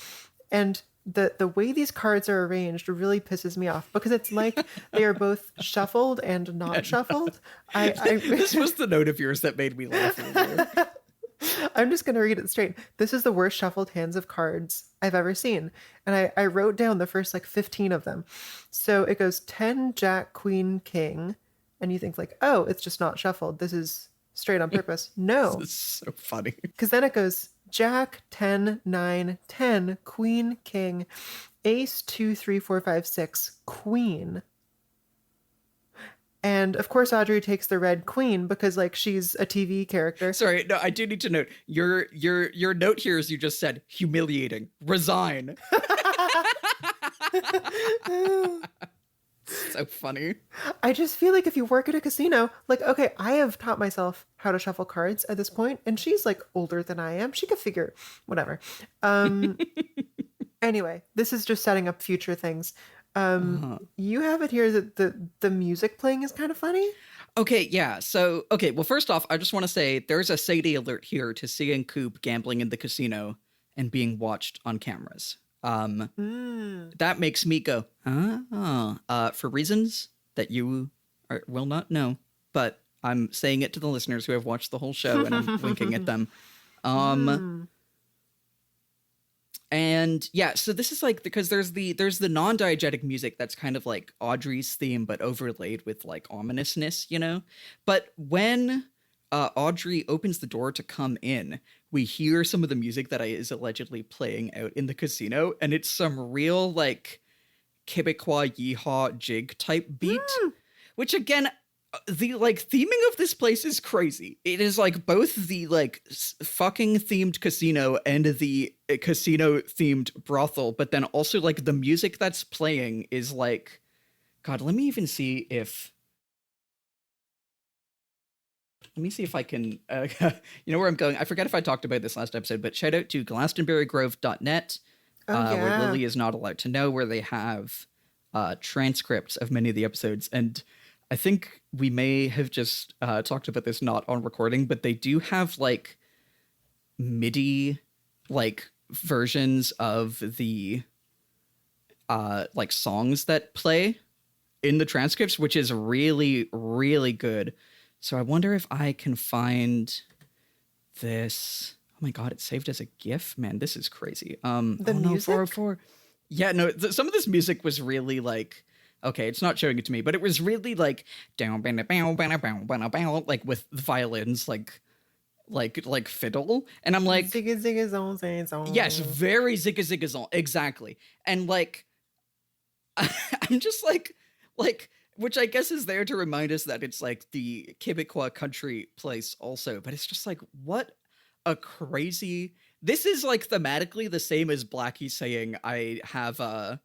And the way these cards are arranged really pisses me off because it's like they are both shuffled and not shuffled. This was the note of yours that made me laugh earlier. I'm just going to read it straight. This is the worst shuffled hands of cards I've ever seen. And I wrote down the first 15 of them. So it goes 10, Jack, Queen, King. And you think oh, it's just not shuffled. This is straight on purpose. No. This is so funny. Because then it goes Jack, 10, 9, 10, Queen, King, Ace, 2, 3, 4, 5, 6, Queen. And of course, Audrey takes the red queen because she's a TV character. Sorry, no, I do need to note your note here is you just said humiliating. Resign. So funny. I just feel like if you work at a casino, okay, I have taught myself how to shuffle cards at this point, and she's older than I am. She could figure whatever. Anyway, this is just setting up future things. You have it here that the music playing is kind of funny. Okay, yeah. So, well, first off, I just want to say there's a Sadie alert here to seeing Coop gambling in the casino and being watched on cameras. That makes me go, for reasons that you will not know, but I'm saying it to the listeners who have watched the whole show and I'm winking at them. And yeah, so this is because there's the non-diegetic music that's kind of like Audrey's theme, but overlaid with ominousness, But when Audrey opens the door to come in, we hear some of the music that is allegedly playing out in the casino, and it's some real Quebecois yeehaw jig type beat, which again, the theming of this place is crazy. It is both the fucking themed casino and the casino themed brothel, but then also the music that's playing is God, let me see if I can, you know where I'm going. I forget if I talked about this last episode, but shout out to glastonburygrove.net, where Lily is not allowed to know, where they have transcripts of many of the episodes. And I think we may have just talked about this not on recording, but they do have MIDI versions of the songs that play in the transcripts, which is really, really good. So I wonder if I can find this. Oh my God, it's saved as a GIF. Man, this is crazy. The music? 404. Yeah, no, some of this music was really okay, it's not showing it to me, but it was really down, with the violins, like fiddle. And I'm zigga zigga zone zone zone. Yes, very zigga zigga zone. Exactly. And I'm just which I guess is there to remind us that it's the Quebecois country place also, but it's just what a crazy. This is thematically the same as Blackie saying I have a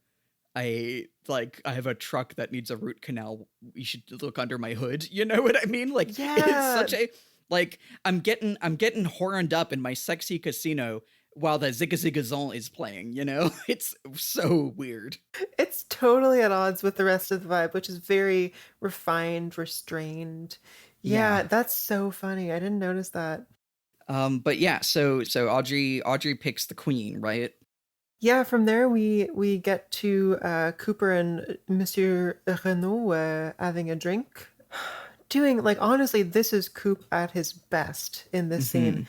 truck that needs a root canal. You should look under my hood. You know what I mean? Yeah. It's such a I'm getting horned up in my sexy casino while the Zigga Zigga Zon is playing, It's so weird. It's totally at odds with the rest of the vibe, which is very refined, restrained. Yeah, that's so funny. I didn't notice that. But yeah, so Audrey picks the queen, right? Yeah, from there we get to Cooper and Monsieur Renault having a drink. Doing, honestly, this is Coop at his best in this scene.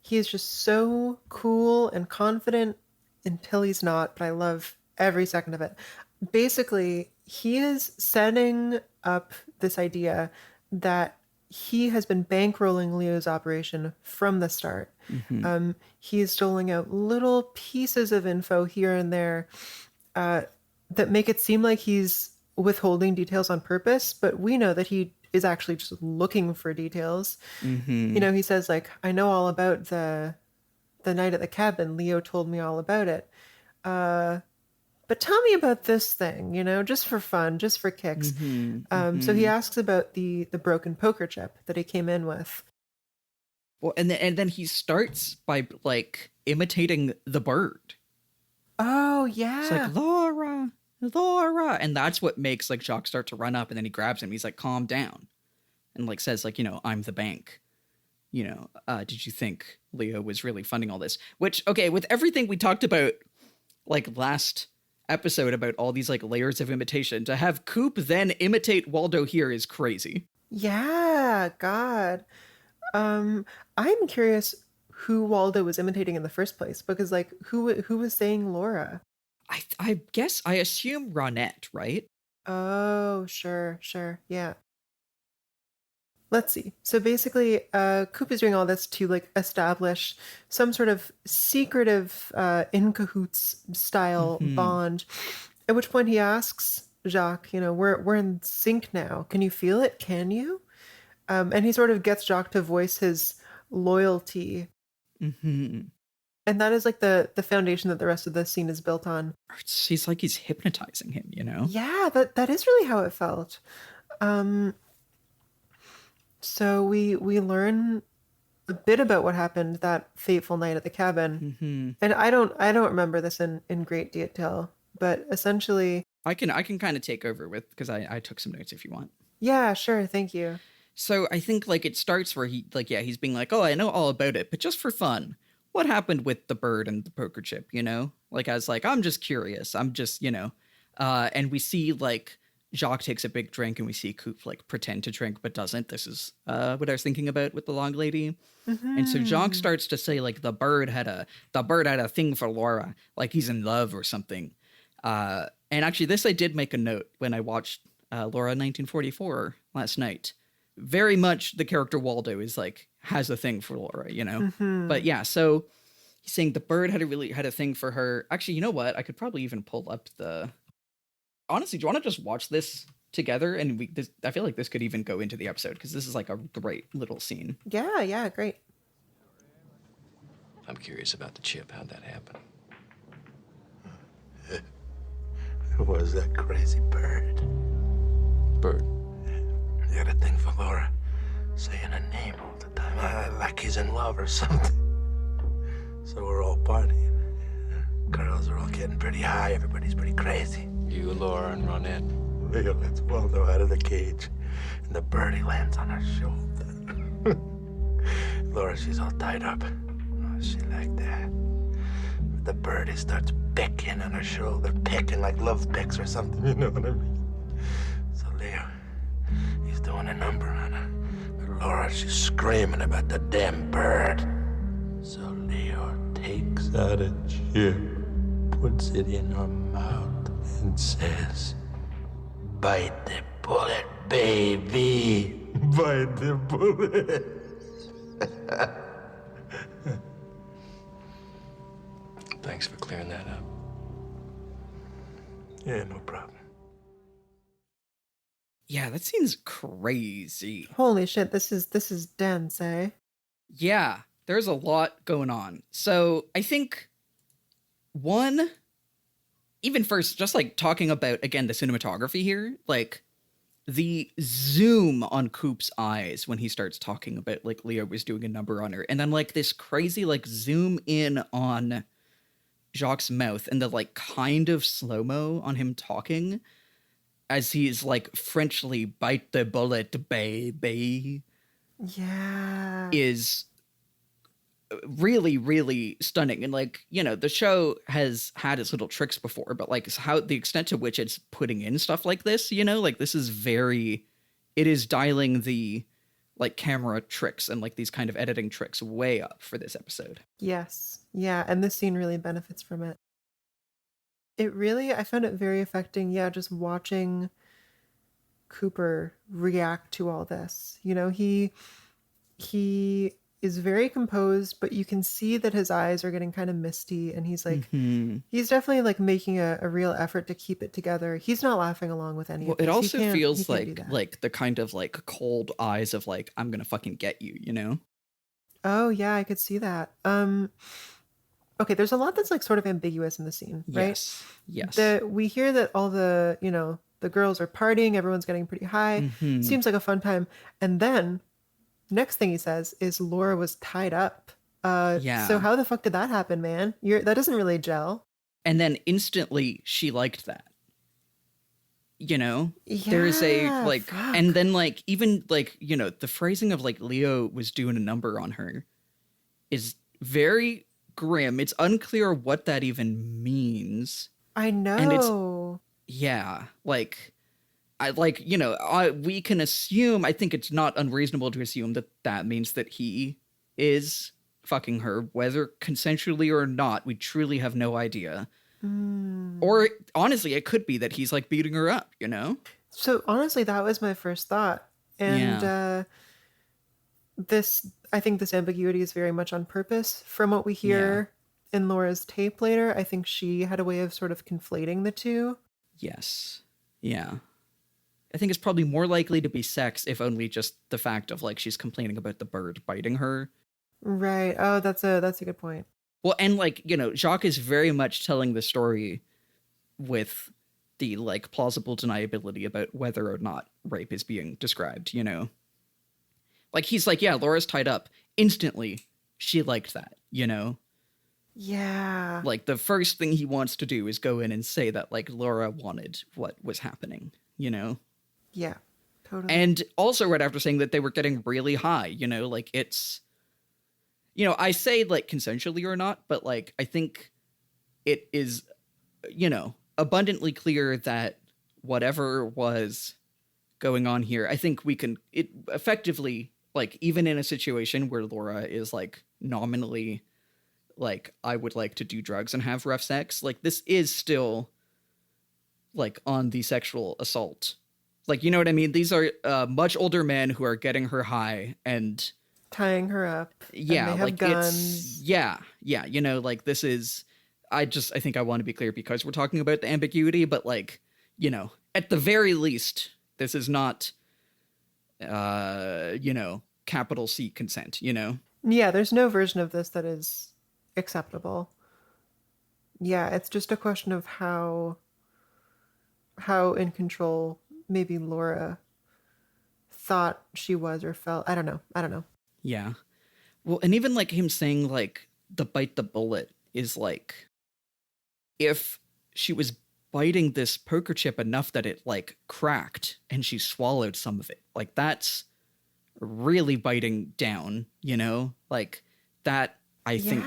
He is just so cool and confident until he's not, but I love every second of it. Basically, he is setting up this idea that he has been bankrolling Leo's operation from the start. He is doling out little pieces of info here and there that make it seem like he's withholding details on purpose, but we know that he is actually just looking for details. He says I know all about the night at the cabin. Leo told me all about it. But but tell me about this thing, just for fun, just for kicks. So he asks about the broken poker chip that he came in with. Well, and then he starts by like imitating the bird. Oh yeah. It's like Laura, and that's what makes like Jacques start to run up, and then he grabs him. He's like, calm down, and like says like, I'm the bank. Did you think Leo was really funding all this? Which, okay, with everything we talked about, like last episode about all these like layers of imitation, to have Coop then imitate Waldo here is crazy. Yeah, God. I'm curious who Waldo was imitating in the first place, because like who was saying Laura? I guess I assume Ronette, right? Oh, sure, yeah. Let's see. So basically, Coop is doing all this to like establish some sort of secretive in cahoots style bond. At which point he asks Jacques, we're in sync now. Can you feel it? Can you? And he sort of gets Jacques to voice his loyalty. And that is like the foundation that the rest of the scene is built on. He's like he's hypnotizing him, Yeah, that is really how it felt. So we learn a bit about what happened that fateful night at the cabin, and I don't remember this in great detail, but essentially, I can kind of take over with because I took some notes if you want. Yeah, sure, thank you. So I think like it starts where he's being like, oh, I know all about it, but just for fun, what happened with the bird and the poker chip? Like I was like, I'm just curious. I'm just and we see like Jacques takes a big drink, and we see Coop like pretend to drink but doesn't. This is what I was thinking about with the long lady. And so Jacques starts to say like the bird had a thing for Laura, like he's in love or something. And actually, this I did make a note when I watched Laura 1944 last night. Very much the character Waldo is like has a thing for Laura, But yeah, so he's saying the bird had a thing for her. Actually, you know what? I could probably even pull up the. Honestly, do you want to just watch this together? And I feel like this could even go into the episode because this is like a great little scene. Yeah, great. I'm curious about the chip. How'd that happen? Who was that crazy bird? Bird. He had a thing for Laura, saying her name all the time, like he's in love or something. So we're all partying. Girls are all getting pretty high. Everybody's pretty crazy. You, Laura, and Ronette. Leo lets Waldo out of the cage, and the birdie lands on her shoulder. Laura, she's all tied up. Oh, she like that. The birdie starts picking on her shoulder, picking like love picks or something, you know what I mean? So Leo, he's doing a number on her. But Laura, she's screaming about the damn bird. So Leo takes out a chip, puts it in her mouth, and says, "Bite the bullet, baby. Bite the bullet." Thanks for clearing that up. Yeah, no problem. Yeah, that seems crazy. Holy shit, this is dense, eh? Yeah, there's a lot going on. So I think even first, just like talking about, again, the cinematography here, like the zoom on Coop's eyes when he starts talking about like Leo was doing a number on her. And then like this crazy like zoom in on Jacques' mouth and the like kind of slow-mo on him talking as he's like Frenchly bite the bullet, baby. Yeah. Is really, really stunning. And like, the show has had its little tricks before, but like how the extent to which it's putting in stuff like this, like this is it is dialing the like camera tricks and like these kind of editing tricks way up for this episode. Yes. Yeah. And this scene really benefits from it. I found it very affecting. Yeah. Just watching Cooper react to all this. He is very composed, but you can see that his eyes are getting kind of misty, and he's like, he's definitely like making a real effort to keep it together. He's not laughing along with any of this. It also feels like the kind of like cold eyes of like, I'm gonna fucking get you, Oh yeah, I could see that. okay, there's a lot that's like sort of ambiguous in the scene, right? Yes. We hear that all the, the girls are partying, everyone's getting pretty high. Mhm. Seems like a fun time. And then next thing he says is Laura was tied up. Yeah. So how the fuck did that happen, man? That doesn't really gel. And then instantly she liked that. Yeah, There's a fuck. and then even the phrasing of Leo was doing a number on her is very grim. It's unclear what that even means. I know. And it's we can assume, I think it's not unreasonable to assume that means that he is fucking her, whether consensually or not. We truly have no idea. Or honestly, it could be that he's beating her up, So honestly, that was my first thought. And I think this ambiguity is very much on purpose. From what we hear in Laura's tape later, I think she had a way of sort of conflating the two. Yes. Yeah. I think it's probably more likely to be sex, if only just the fact of she's complaining about the bird biting her. Right. Oh, that's a good point. Well, and Jacques is very much telling the story with the plausible deniability about whether or not rape is being described, he's yeah, Laura's tied up. Instantly, she liked that, Yeah. The first thing he wants to do is go in and say that Laura wanted what was happening, Yeah, totally. And also right after saying that they were getting really high, it's, I say consensually or not, but I think it is, abundantly clear that whatever was going on here, I think it effectively, even in a situation where Laura is nominally I would like to do drugs and have rough sex, this is still on the sexual assault. You know what I mean? These are much older men who are getting her high and tying her up. Yeah, and they have guns. This is, I think I want to be clear because we're talking about the ambiguity, but at the very least, this is not, capital C consent, Yeah, there's no version of this that is acceptable. Yeah, it's just a question of how in control maybe Laura thought she was or felt. I don't know. Yeah. Well, and even him saying the bite the bullet is if she was biting this poker chip enough that it cracked and she swallowed some of it, that's really biting down, that I think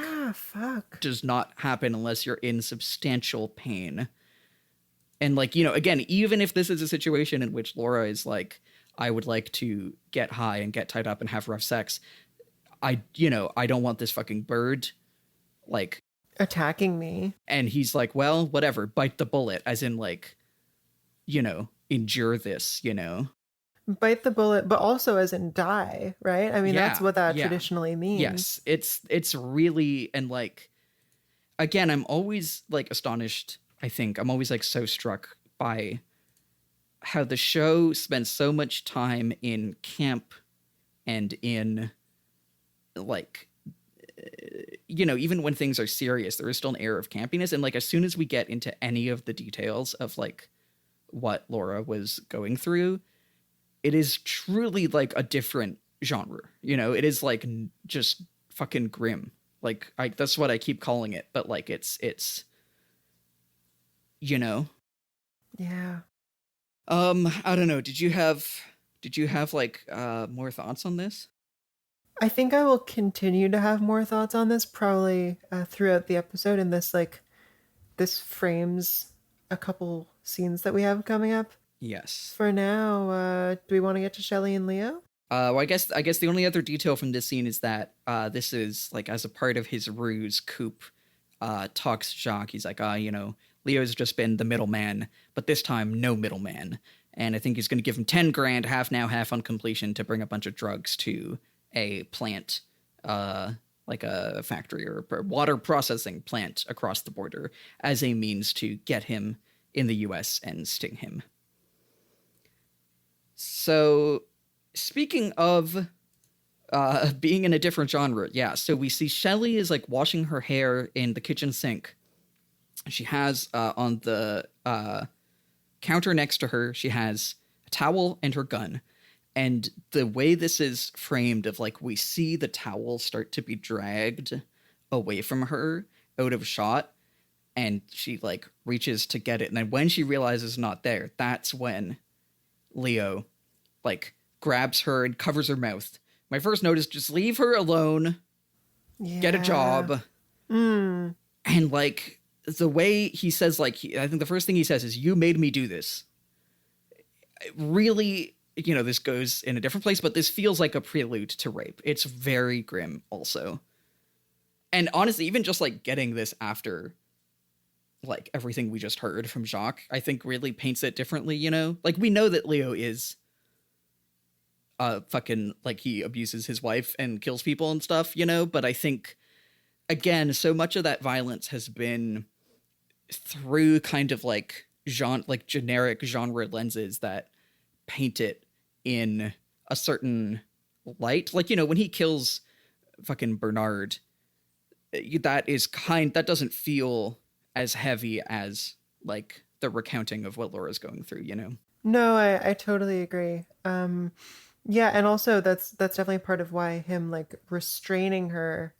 does not happen unless you're in substantial pain. And again, even if this is a situation in which Laura is I would like to get high and get tied up and have rough sex, I don't want this fucking bird attacking me. And he's well, whatever, bite the bullet, as in endure this, Bite the bullet, but also as in die, right? I mean, that's what that traditionally means. Yes, it's really, and again, I'm always astonished. I think I'm always so struck by how the show spends so much time in camp and in even when things are serious, there is still an air of campiness. And as soon as we get into any of the details of what Laura was going through, it is truly a different genre. It is just fucking grim. That's what I keep calling it. But it's Yeah. I don't know. Did you have more thoughts on this? I think I will continue to have more thoughts on this probably throughout the episode, and this frames a couple scenes that we have coming up. Yes. For now, do we want to get to Shelly and Leo? Well, I guess the only other detail from this scene is that this is as a part of his ruse, Coop talks to Jacques. He's Leo's just been the middleman, but this time no middleman. And I think he's going to give him 10 grand, half now, half on completion, to bring a bunch of drugs to a plant, a factory or a water processing plant across the border, as a means to get him in the US and sting him. So, speaking of Being in a different genre. Yeah. So we see Shelly is like washing her hair in the kitchen sink. She has on the counter next to her, she has a towel and her gun. And the way this is framed of like, we see the towel start to be dragged away from her out of shot. And she like reaches to get it. And then when she realizes it's not there, that's when Leo like grabs her and covers her mouth. My first note is just leave her alone. Yeah. Get a job. And like the way he says, like, I think the first thing he says is, you made me do this. Really, you know, this goes in a different place, but this feels like a prelude to rape. It's very grim also. And honestly, even just like getting this after like everything we just heard from Jacques, I think really paints it differently, you know? Like we know that Leo is fucking like he abuses his wife and kills people and stuff, you know? But I think again, so much of that violence has been through kind of like generic genre lenses that paint it in a certain light. Like, you know, when he kills fucking Bernard, that doesn't feel as heavy as like the recounting of what Laura's going through, you know? No, I totally agree. Yeah, and also that's definitely part of why him like restraining her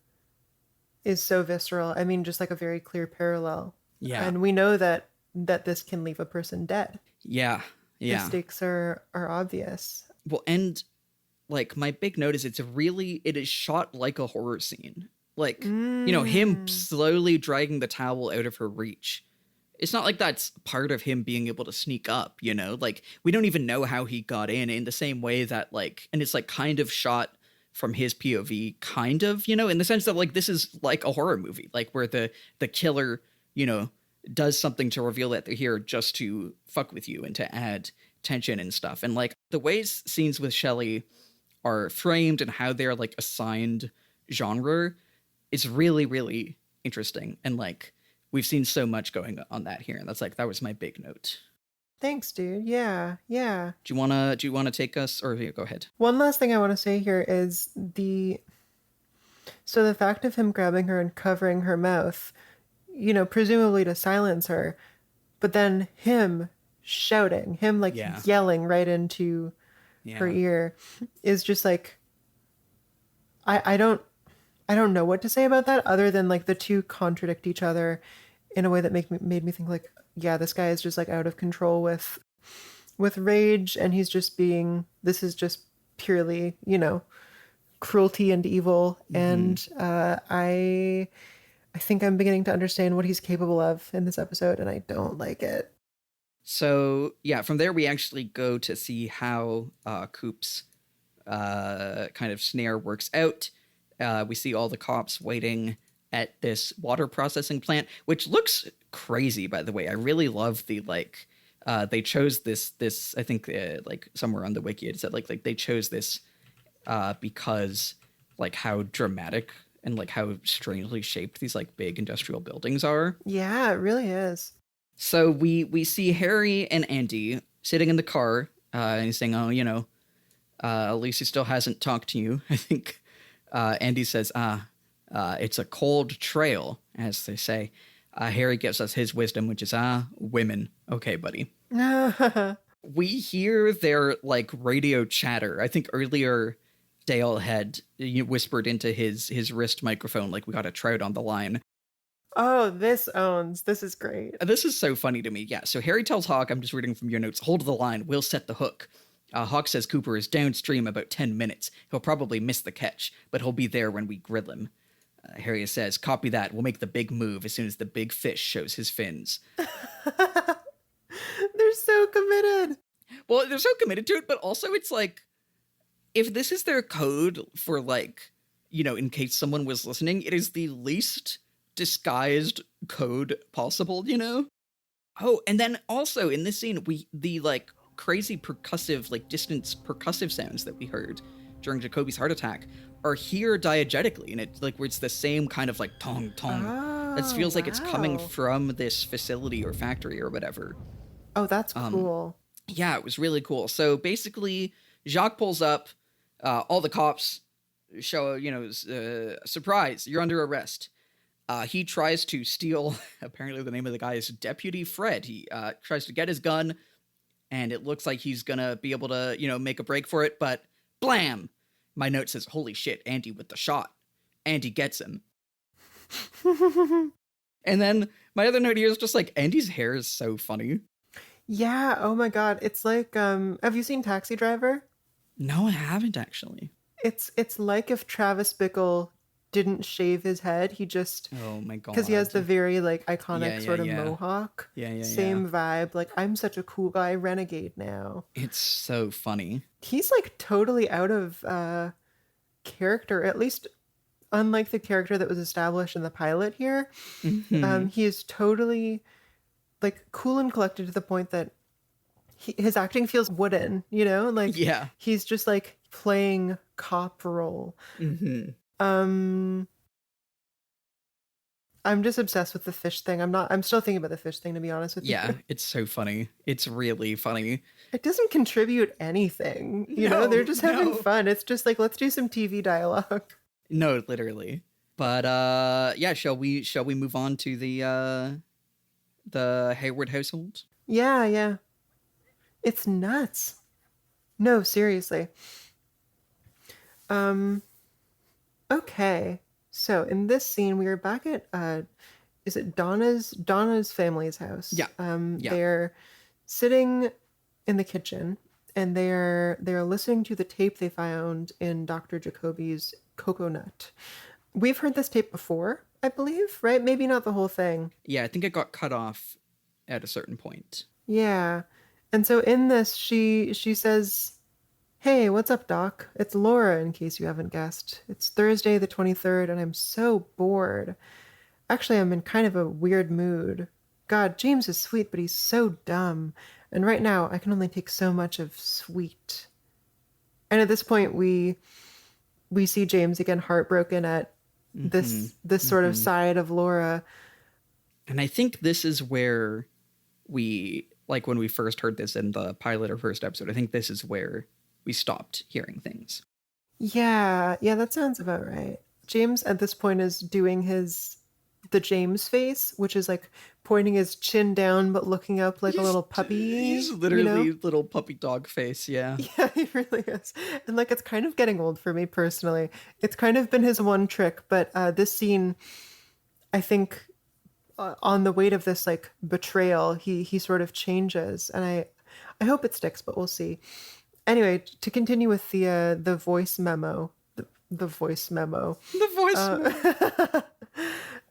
is so visceral. I mean, just like a very clear parallel. Yeah. And we know that this can leave a person dead. Yeah. Yeah. The stakes are obvious. Well, and like my big note is it is shot like a horror scene. Like, you know, him slowly dragging the towel out of her reach. It's not like that's part of him being able to sneak up, you know? Like, we don't even know how he got in the same way that, like, and it's, like, kind of shot from his POV, kind of, you know? In the sense that, like, this is, like, a horror movie. Like, where the killer, you know, does something to reveal that they're here just to fuck with you and to add tension and stuff. And, like, the ways scenes with Shelly are framed and how they're, like, assigned genre is really, really interesting. And, like, we've seen so much going on that here, and that was my big note. Thanks, dude. Yeah. Do you wanna take us, or yeah, go ahead? One last thing I want to say here is the fact of him grabbing her and covering her mouth, you know, presumably to silence her, but then him shouting, him like yelling right into her ear is just like, I don't know what to say about that other than like the two contradict each other in a way that made me think like, yeah, this guy is just like out of control with rage, and this is just purely, you know, cruelty and evil. And I think I'm beginning to understand what he's capable of in this episode, and I don't like it. So yeah, from there we actually go to see how Coop's kind of snare works out. We see all the cops waiting at this water processing plant, which looks crazy, by the way. I really love the, like, they chose this, I think, like, somewhere on the wiki, it said, like they chose this because, like, how dramatic and, like, how strangely shaped these, like, big industrial buildings are. Yeah, it really is. So we see Harry and Andy sitting in the car, and he's saying, oh, you know, at least he still hasn't talked to you. I think Andy says, it's a cold trail, as they say. Harry gives us his wisdom, which is, women. Okay, buddy. We hear their, like, radio chatter. I think earlier Dale had whispered into his wrist microphone, like, we got a trout on the line. Oh, this is great. This is so funny to me. Yeah, so Harry tells Hawk, I'm just reading from your notes, hold the line, we'll set the hook. Hawk says Cooper is downstream about 10 minutes. He'll probably miss the catch, but he'll be there when we grill him. Harry says, copy that. We'll make the big move as soon as the big fish shows his fins. They're so committed. Well, they're so committed to it, but also it's like, if this is their code for, like, you know, in case someone was listening, it is the least disguised code possible, you know? Oh, and then also in this scene, the like crazy percussive, like distance percussive sounds that we heard during Jacoby's heart attack are here diegetically, and it's like where it's the same kind of like tong tong. It feels like it's coming from this facility or factory or whatever. Oh, that's cool. Yeah, it was really cool. So basically, Jacques pulls up, all the cops surprise, you're under arrest. He tries to steal, apparently the name of the guy is Deputy Fred. He tries to get his gun, and it looks like he's gonna be able to, make a break for it, but blam! My note says, holy shit, Andy with the shot. Andy gets him. And then my other note here is just like, Andy's hair is so funny. Yeah, oh my god. It's like, have you seen Taxi Driver? No, I haven't actually. It's like if Travis Bickle didn't shave his head. He just, oh my god, because he has the very like iconic sort of yeah. mohawk. Yeah. Same vibe. Like, I'm such a cool guy, renegade now. It's so funny. He's like totally out of character, at least unlike the character that was established in the pilot here. Mm-hmm. He is totally like cool and collected to the point that his acting feels wooden, like Yeah. he's just like playing cop role. Mm-hmm. I'm just obsessed with the fish thing. I'm still thinking about the fish thing, to be honest with you. Yeah, it's so funny. It's really funny. It doesn't contribute anything. No, they're just having no. fun. It's just like, let's do some TV dialogue. No, literally. But shall we move on to the Hayward household? Yeah. It's nuts. No, seriously. Okay. So in this scene, we are back at is it Donna's family's house? Yeah. They're sitting in the kitchen and they're listening to the tape they found in Dr. Jacoby's coconut. We've heard this tape before, I believe, right? Maybe not the whole thing. Yeah, I think it got cut off at a certain point. Yeah. And so in this, she says, "Hey, what's up, Doc? It's Laura, in case you haven't guessed. It's Thursday the 23rd, and I'm so bored. Actually, I'm in kind of a weird mood. God, James is sweet, but he's so dumb. And right now, I can only take so much of sweet." And at this point, we see James again heartbroken at this sort of side of Laura. And I think this is where we, like when we first heard this in the pilot or first episode, I think this is where we stopped hearing things. Yeah, that sounds about right. James at this point is doing the James face, which is like pointing his chin down but looking up like a little puppy. He's literally little puppy dog face, yeah. Yeah, he really is. And like, it's kind of getting old for me personally. It's kind of been his one trick, but this scene, I think, on the weight of this like betrayal, he sort of changes, and I hope it sticks, but we'll see. Anyway, to continue with the voice memo, the voice memo. The voice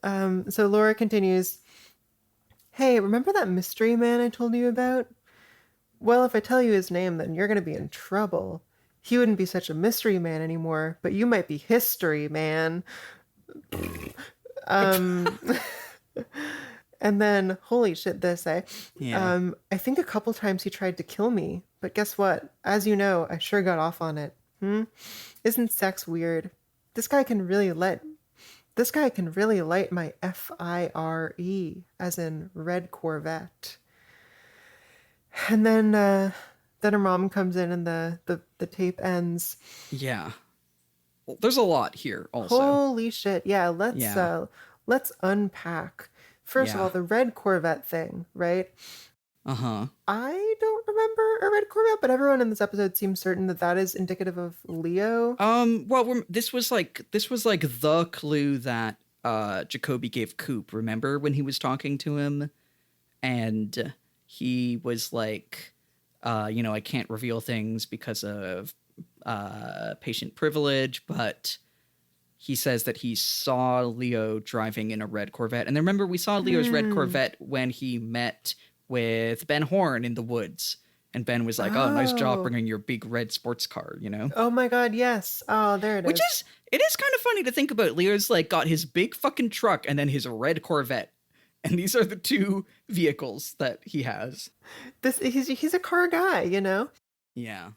memo. So Laura continues, "Hey, remember that mystery man I told you about? Well, if I tell you his name, then you're going to be in trouble. He wouldn't be such a mystery man anymore, but you might be history man." And then, holy shit, this, eh? Yeah. I think a couple times he tried to kill me, but guess what? As you know, I sure got off on it. Isn't sex weird? This guy can really light my FIRE, as in red Corvette. And then her mom comes in and the tape ends. Yeah. Well, there's a lot here also. Holy shit. Yeah, let's unpack. First of all, the red Corvette thing, right? Uh-huh. I don't remember a red Corvette, but everyone in this episode seems certain that is indicative of Leo. Well, this was like the clue that Jacoby gave Coop. Remember when he was talking to him, and he was like, I can't reveal things because of patient privilege, but he says that he saw Leo driving in a red Corvette. And then remember, we saw Leo's red Corvette when he met with Ben Horn in the woods. And Ben was like, "Oh, nice job bringing your big red sports car, Oh my God, yes. Oh, there it is. It is kind of funny to think about. Leo's like got his big fucking truck and then his red Corvette. And these are the two vehicles that he has. He's a car guy, Yeah.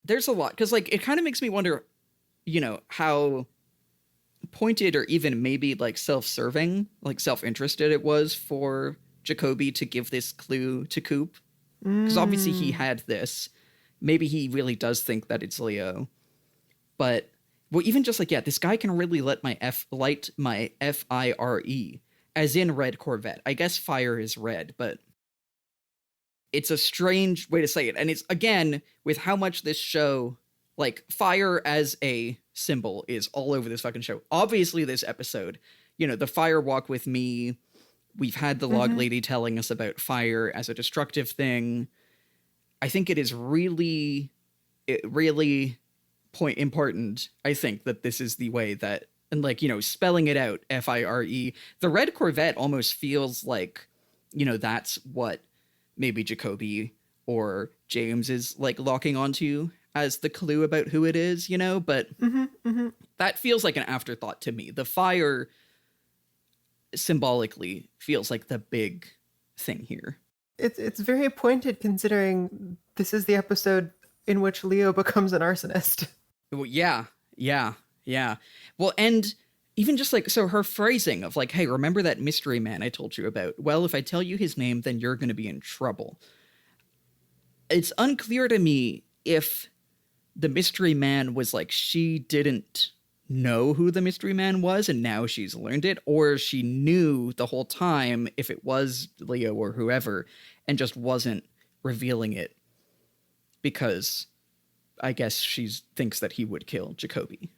There's a lot. Because like, it kind of makes me wonder, how pointed or even maybe like self-serving, like self-interested it was for Jacoby to give this clue to Coop. Because obviously he had this. Maybe he really does think that it's Leo. But Well, even just like, yeah, this guy can really light my F-I-R-E, as in red Corvette. I guess fire is red, but it's a strange way to say it. And it's, again, with how much this show, like, fire as a symbol is all over this fucking show. Obviously, this episode, you know, the fire walk with me. We've had the log lady telling us about fire as a destructive thing. I think it is really important, I think, that this is the way that, and like, you know, spelling it out, F-I-R-E. The red Corvette almost feels like, you know, that's what maybe Jacoby or James is like locking onto as the clue about who it is, you know, but that feels like an afterthought to me. The fire symbolically feels like the big thing here. It's very pointed considering this is the episode in which Leo becomes an arsonist. Well, yeah. Well, and even just like, so her phrasing of like, hey, remember that mystery man I told you about? Well, if I tell you his name, then you're going to be in trouble. It's unclear to me if the mystery man was like, she didn't know who the mystery man was and now she's learned it, or she knew the whole time if it was Leo or whoever and just wasn't revealing it because I guess she thinks that he would kill Jacoby,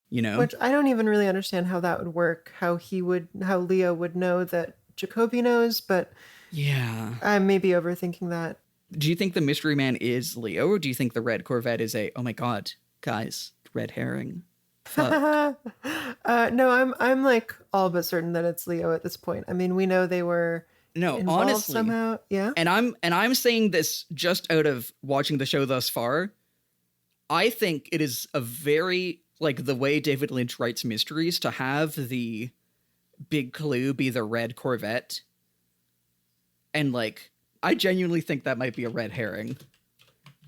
you know? Which I don't even really understand how that would work, how Leo would know that Jacoby knows, but yeah, I may be overthinking that. Do you think the mystery man is Leo, or do you think the red Corvette is a, oh my god, guys, red herring? No, I'm like all but certain that it's Leo at this point. I mean, we know they were involved honestly somehow. Yeah. And I'm saying this just out of watching the show thus far. I think it is a very, like, the way David Lynch writes mysteries, to have the big clue be the red Corvette. And like, I genuinely think that might be a red herring.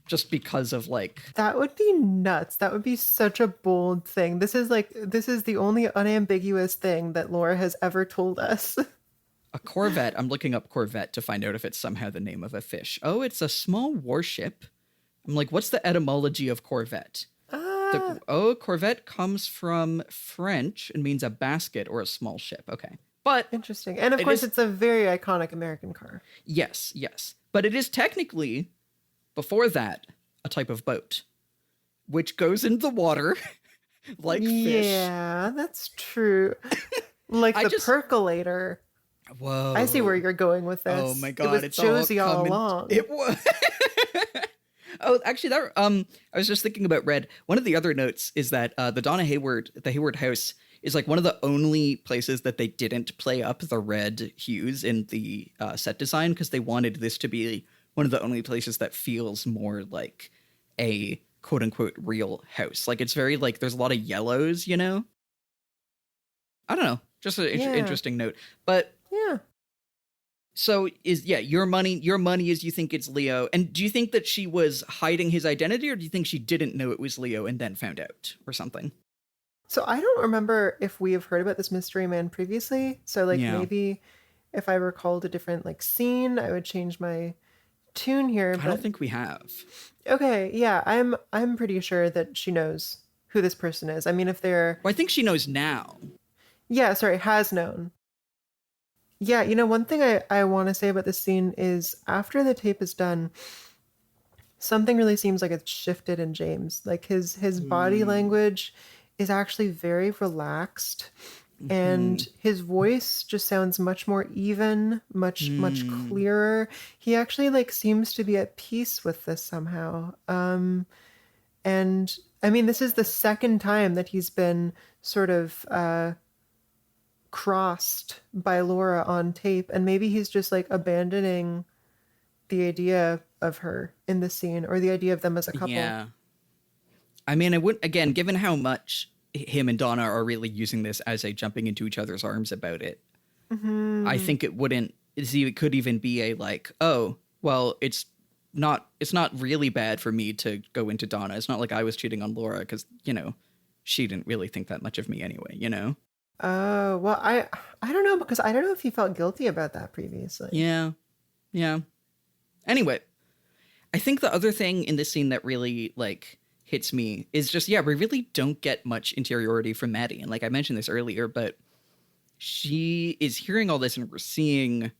Just because of like... That would be nuts. That would be such a bold thing. This is the only unambiguous thing that Laura has ever told us. A corvette. I'm looking up corvette to find out if it's somehow the name of a fish. Oh, it's a small warship. I'm like, what's the etymology of corvette? Corvette comes from French and means a basket or a small ship. Okay. But interesting. And of course, it's a very iconic American car. Yes. But it is technically... before that, a type of boat, which goes into the water like fish. Yeah, that's true. Like percolator. Whoa. I see where you're going with this. Oh my god, it's Josie all along. It was. Oh, actually, that I was just thinking about red. One of the other notes is that the Hayward house is like one of the only places that they didn't play up the red hues in the set design, because they wanted this to be one of the only places that feels more like a quote unquote real house. Like, it's very like, there's a lot of yellows, you know? I don't know. Just an interesting note. But yeah. So your money is, you think it's Leo. And do you think that she was hiding his identity, or do you think she didn't know it was Leo and then found out or something? So I don't remember if we have heard about this mystery man previously. So like maybe if I recalled a different like scene, I would change my tune here. I don't think we have. Okay, yeah, I'm pretty sure that she knows who this person is. I mean, if they're... Well, I think she knows now. Yeah, sorry, has known. Yeah, you know, one thing I want to say about this scene is after the tape is done, something really seems like it's shifted in James. Like his body language is actually very relaxed. And his voice just sounds much more even, much clearer. He actually like seems to be at peace with this somehow. And I mean, this is the second time that he's been sort of crossed by Laura on tape, and maybe he's just like abandoning the idea of her in the scene, or the idea of them as a couple. Yeah. I mean, I wouldn't, again, given how much him and Donna are really using this as a jumping into each other's arms about it, I think it could even be a like, oh, well, it's not really bad for me to go into Donna. It's not like I was cheating on Laura, because, you know, she didn't really think that much of me anyway, you know? Oh, well, I don't know, because I don't know if he felt guilty about that previously. Yeah. Anyway, I think the other thing in this scene that really like hits me is just, yeah, we really don't get much interiority from Maddy. And like I mentioned this earlier, but she is hearing all this and we're seeing,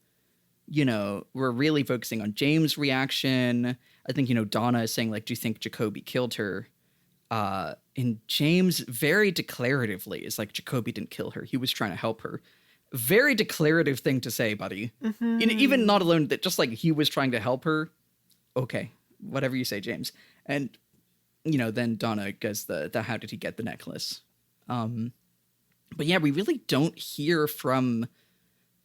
you know, we're really focusing on James' reaction. I think, you know, Donna is saying, like, do you think Jacoby killed her? And James very declaratively is like, Jacoby didn't kill her. He was trying to help her. Very declarative thing to say, buddy. Mm-hmm. Even not alone that just like he was trying to help her. Okay, whatever you say, James. And, you know, then Donna gets the how did he get the necklace? But yeah, we really don't hear from,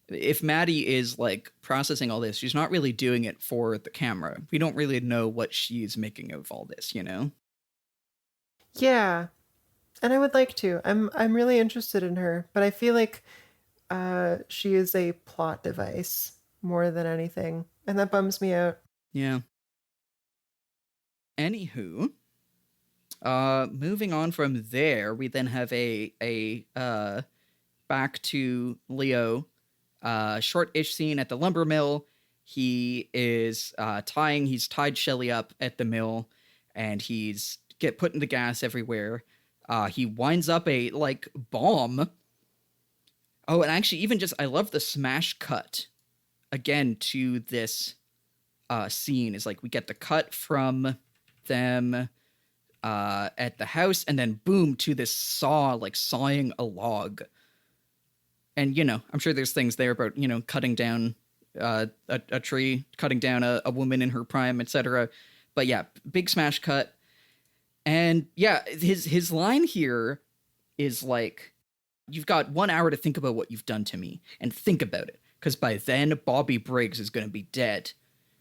if Maddy is like processing all this, she's not really doing it for the camera. We don't really know what she's making of all this, you know? Yeah. And I would like to. I'm really interested in her, but I feel like she is a plot device more than anything. And that bums me out. Yeah. Anywho, moving on from there, we then have a back to Leo, short-ish scene at the lumber mill. He is he's tied Shelly up at the mill, and he's putting the gas everywhere. He winds up a like bomb. Oh, and actually, even just I love the smash cut again to this scene. Is like we get the cut from them at the house, and then boom to this saw, like sawing a log. And you know, I'm sure there's things there about, you know, cutting down a tree, cutting down a woman in her prime, etc. But yeah, big smash cut. And yeah, his line here is like, you've got 1 hour to think about what you've done to me, and think about it, because by then Bobby Briggs is going to be dead.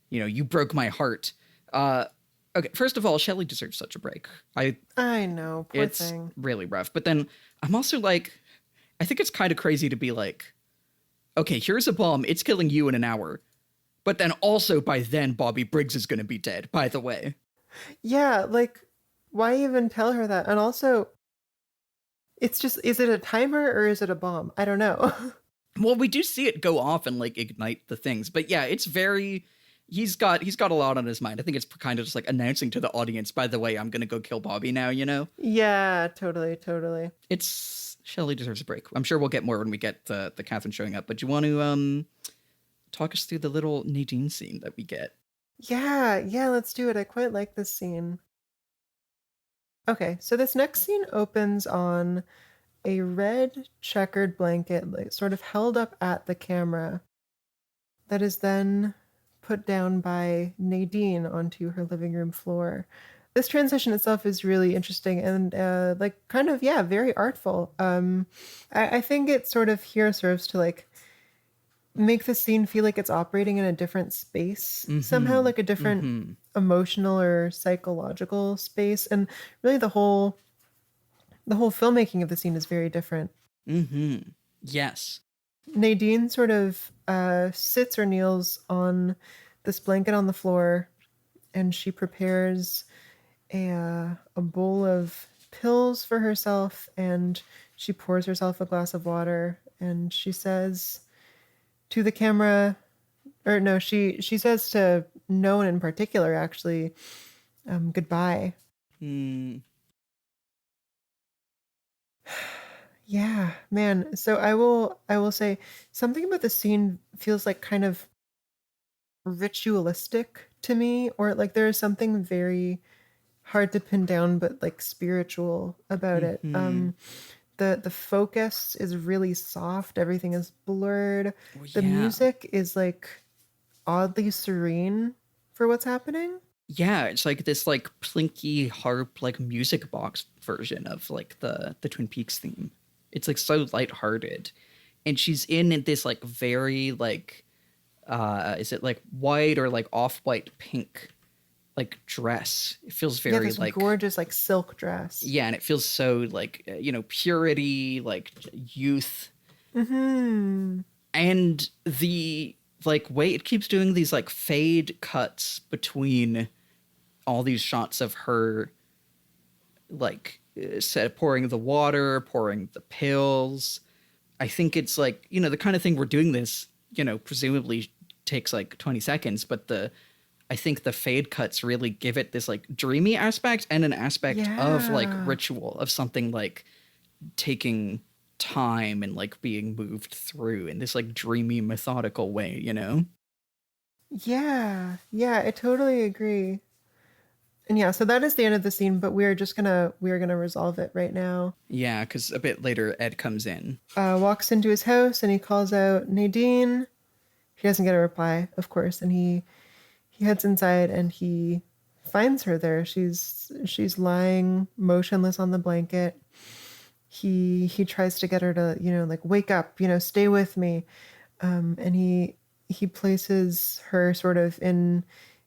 You know, you broke my heart. Okay, first of all, Shelly deserves such a break. I know, poor it's thing. really rough. But then I'm also like, I think it's kind of crazy to be like, okay, here's a bomb. It's killing you in an hour. But then also by then, Bobby Briggs is going to be dead, by the way. Yeah, like, why even tell her that? And also, it's just, is it a timer or is it a bomb? I don't know. Well, we do see it go off and like ignite the things. But yeah, it's very, he's got a lot on his mind. I think it's kind of just like announcing to the audience, by the way, I'm going to go kill Bobby now, you know? Yeah, totally. It's, Shelly deserves a break. I'm sure we'll get more when we get the Catherine showing up. But do you want to talk us through the little Nadine scene that we get? Yeah, let's do it. I quite like this scene. Okay, so this next scene opens on a red checkered blanket, like sort of held up at the camera, that is then put down by Nadine onto her living room floor. This transition itself is really interesting and like kind of, yeah, very artful. I think it sort of here serves to like make the scene feel like it's operating in a different space, somehow, like a different emotional or psychological space. And really the whole filmmaking of the scene is very different. Yes. Nadine sort of sits or kneels on this blanket on the floor, and she prepares a bowl of pills for herself, and she pours herself a glass of water, and she says to the camera, or no, she says to no one in particular, actually, goodbye. Yeah, man. So I will say something about the scene feels like kind of ritualistic to me, or like there is something very hard to pin down but like spiritual about it. The focus is really soft, everything is blurred. The music is like oddly serene for what's happening. Yeah, it's like this like plinky harp like music box version of like the Twin Peaks theme. It's like so lighthearted, and she's in this like very like is it like white or like off-white pink like dress. It feels very this like gorgeous like silk dress. Yeah, and it feels so like you know, purity, like youth. And the like way it keeps doing these like fade cuts between all these shots of her like pouring the water, pouring the pills. I think it's like, you know, the kind of thing we're doing this, you know, presumably takes like 20 seconds, but the I think the fade cuts really give it this like dreamy aspect and an aspect of like Yeah. ritual, of something like taking time and like being moved through in this like dreamy, methodical way, you know? Yeah, I totally agree. And yeah, so that is the end of the scene, but we're gonna resolve it right now. Yeah, because a bit later Ed comes in. Walks into his house and he calls out Nadine. He doesn't get a reply, of course, and he heads inside and he finds her there. She's lying motionless on the blanket. He tries to get her to, like, wake up, stay with me. And he places her sort of in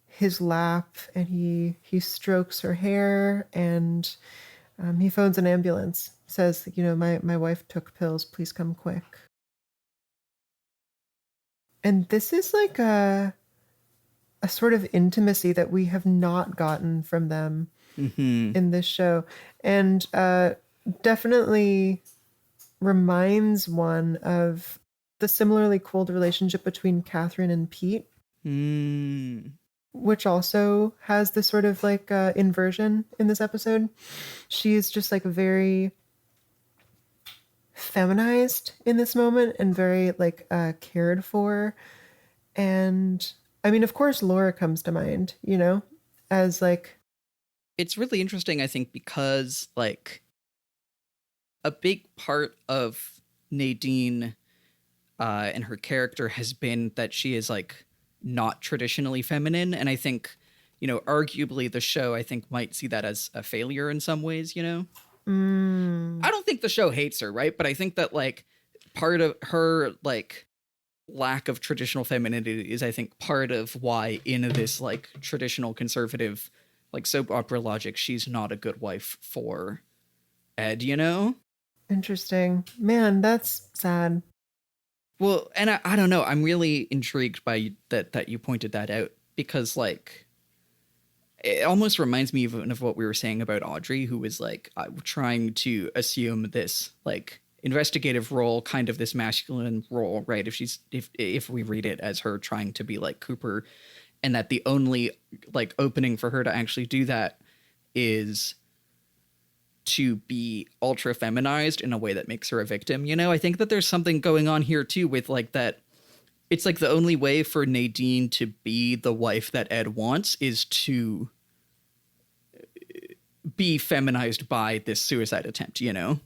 his lap and he strokes her hair and he phones an ambulance, says, my wife took pills, please come quick. And this is like a sort of intimacy that we have not gotten from them in this show. And definitely reminds one of the similarly cold relationship between Catherine and Pete, which also has this sort of like inversion in this episode. She's just like very feminized in this moment and very like cared for. And I mean, of course, Laura comes to mind, as like... It's really interesting, I think, because like a big part of Nadine and her character has been that she is like not traditionally feminine. And I think, arguably the show, I think, might see that as a failure in some ways, I don't think the show hates her, right? But I think that like part of her like lack of traditional femininity is, I think, part of why in this like traditional conservative like soap opera logic, she's not a good wife for Ed, Interesting. Man, that's sad. Well, and I don't know. I'm really intrigued by that you pointed that out, because like it almost reminds me even of what we were saying about Audrey, who was like trying to assume this like investigative role, kind of this masculine role, right? If we read it as her trying to be like Cooper, and that the only like opening for her to actually do that is to be ultra feminized in a way that makes her a victim. I think that there's something going on here too with like that. It's like the only way for Nadine to be the wife that Ed wants is to be feminized by this suicide attempt, Yeah,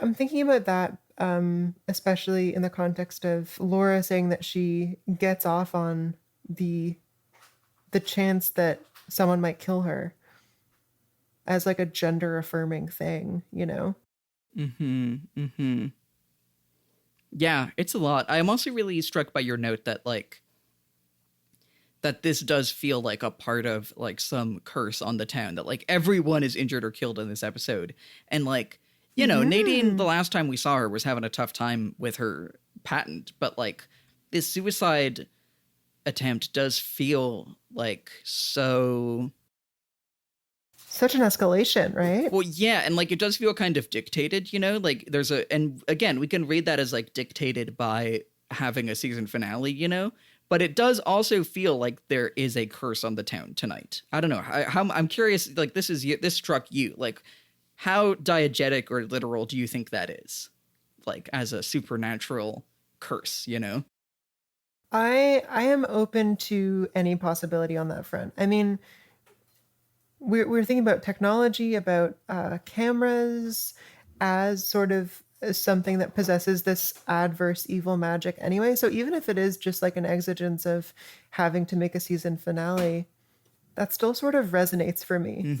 I'm thinking about that, especially in the context of Laura saying that she gets off on the chance that someone might kill her as like a gender affirming thing, Yeah, it's a lot. I'm also really struck by your note that like that this does feel like a part of like some curse on the town, that like everyone is injured or killed in this episode. And like, Nadine, the last time we saw her, was having a tough time with her patent, but like this suicide attempt does feel like such an escalation, right? Well, yeah, and like it does feel kind of dictated, like and again, we can read that as like dictated by having a season finale, but it does also feel like there is a curse on the town tonight. I don't know. I'm curious, like this struck you, like how diegetic or literal do you think that is? Like as a supernatural curse, I am open to any possibility on that front. I mean, we're thinking about technology, about cameras as sort of something that possesses this adverse evil magic anyway. So even if it is just like an exigence of having to make a season finale, that still sort of resonates for me.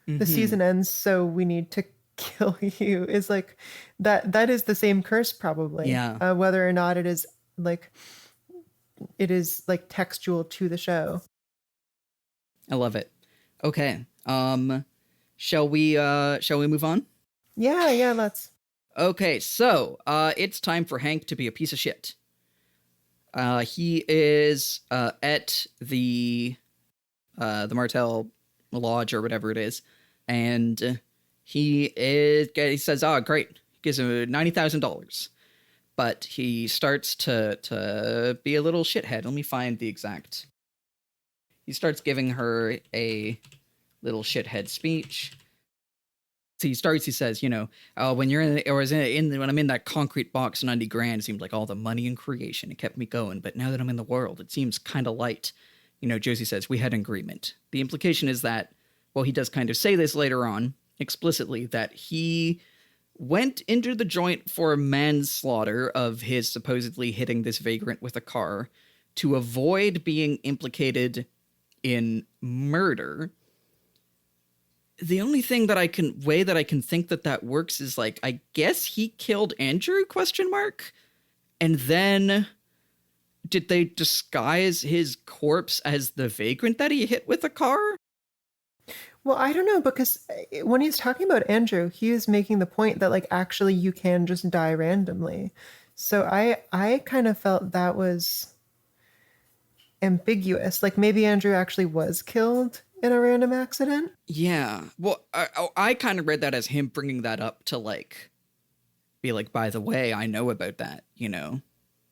The season ends, so we need to kill you is like that is the same curse probably. Yeah. Whether or not it is like textual to the show. I love it. Okay. Shall we move on? Yeah, let's. Okay, so it's time for Hank to be a piece of shit. He is at the Martell Lodge or whatever it is, and he says, "Oh, great!" He gives him $90,000, but he starts to be a little shithead. Let me find the exact he starts giving her a little shithead speech. So he says, when you're when I'm in that concrete box, 90 grand seemed like all the money in creation. It kept me going. But now that I'm in the world, it seems kind of light. Josie says, we had an agreement. The implication is that, well, he does kind of say this later on explicitly, that he went into the joint for manslaughter of his supposedly hitting this vagrant with a car to avoid being implicated in murder. The only thing that I can think that works is like, I guess he killed Andrew ? And then did they disguise his corpse as the vagrant that he hit with a car? Well, I don't know, because when he's talking about Andrew, he is making the point that like actually you can just die randomly. So I kind of felt that was ambiguous. Like maybe Andrew actually was killed in a random accident. Yeah. Well, I kind of read that as him bringing that up to like be like, by the way, I know about that,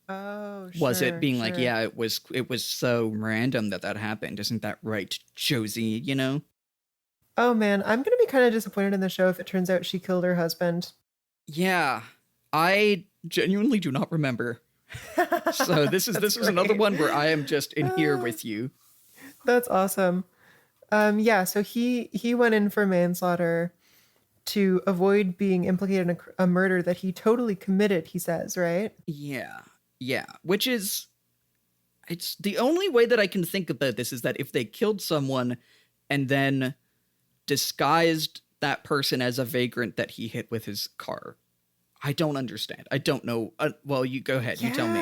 Oh, sure. Was it being sure. like, yeah, it was so random that happened. Isn't that right, Josie, Oh man, I'm going to be kind of disappointed in the show if it turns out she killed her husband. Yeah. I genuinely do not remember. So this is another one where I am just in here with you. That's awesome. Yeah, so he went in for manslaughter to avoid being implicated in a murder that he totally committed, he says, right? Yeah. Which is, it's the only way that I can think about this is that if they killed someone and then disguised that person as a vagrant that he hit with his car. I don't understand. I don't know. Well, you go ahead. You tell me.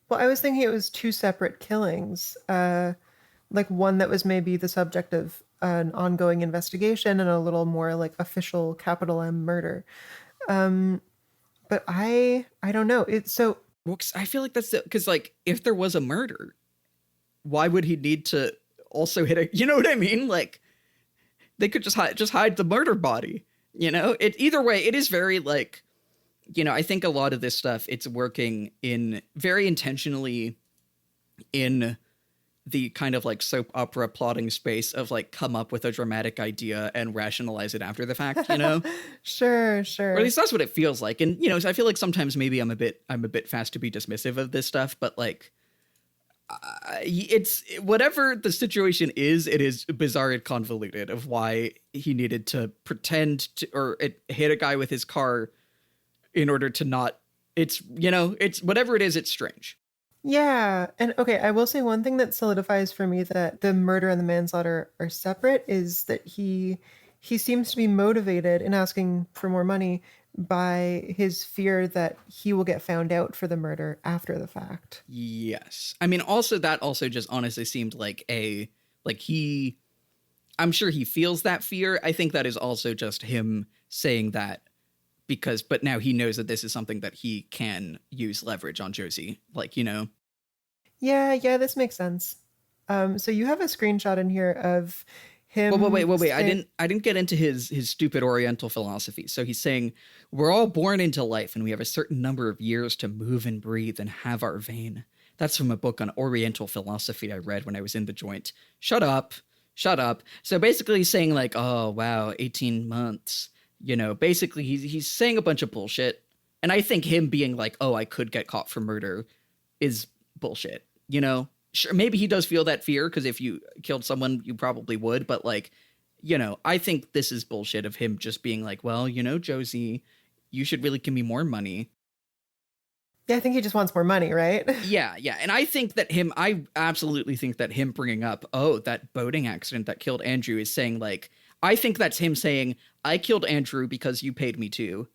Well, I was thinking it was two separate killings. Like one that was maybe the subject of an ongoing investigation and a little more like official capital M murder. But I don't know. It's so... Well, I feel like that's because like if there was a murder, why would he need to also hit a... You know what I mean? Like they could just hide the murder body. It either way. It is very like... I think a lot of this stuff, it's working in very intentionally in the kind of like soap opera plotting space of like come up with a dramatic idea and rationalize it after the fact, Sure. Or at least that's what it feels like. And, I feel like sometimes maybe I'm a bit fast to be dismissive of this stuff, but like it's whatever the situation is, it is bizarre and convoluted of why he needed to pretend to, or hit a guy with his car in order to not, it's whatever it is, it's strange. Yeah. And okay, I will say one thing that solidifies for me that the murder and the manslaughter are separate is that he seems to be motivated in asking for more money by his fear that he will get found out for the murder after the fact. Yes. I mean, also that also just honestly seemed like I'm sure he feels that fear. I think that is also just him saying that but now he knows that this is something that he can use leverage on Josie. Like, Yeah, this makes sense. So you have a screenshot in here of him. Well, wait. I didn't get into his stupid Oriental philosophy. So he's saying we're all born into life and we have a certain number of years to move and breathe and have our vein. That's from a book on Oriental philosophy I read when I was in the joint. Shut up. So basically he's saying like, oh, wow, 18 months. Basically he's saying a bunch of bullshit. And I think him being like, oh, I could get caught for murder is bullshit. Sure, maybe he does feel that fear because if you killed someone, you probably would. But like, I think this is bullshit of him just being like, well, Josie, you should really give me more money. Yeah, I think he just wants more money, right? Yeah. And I absolutely think that him bringing up, oh, that boating accident that killed Andrew is saying like, I think that's him saying, I killed Andrew because you paid me to.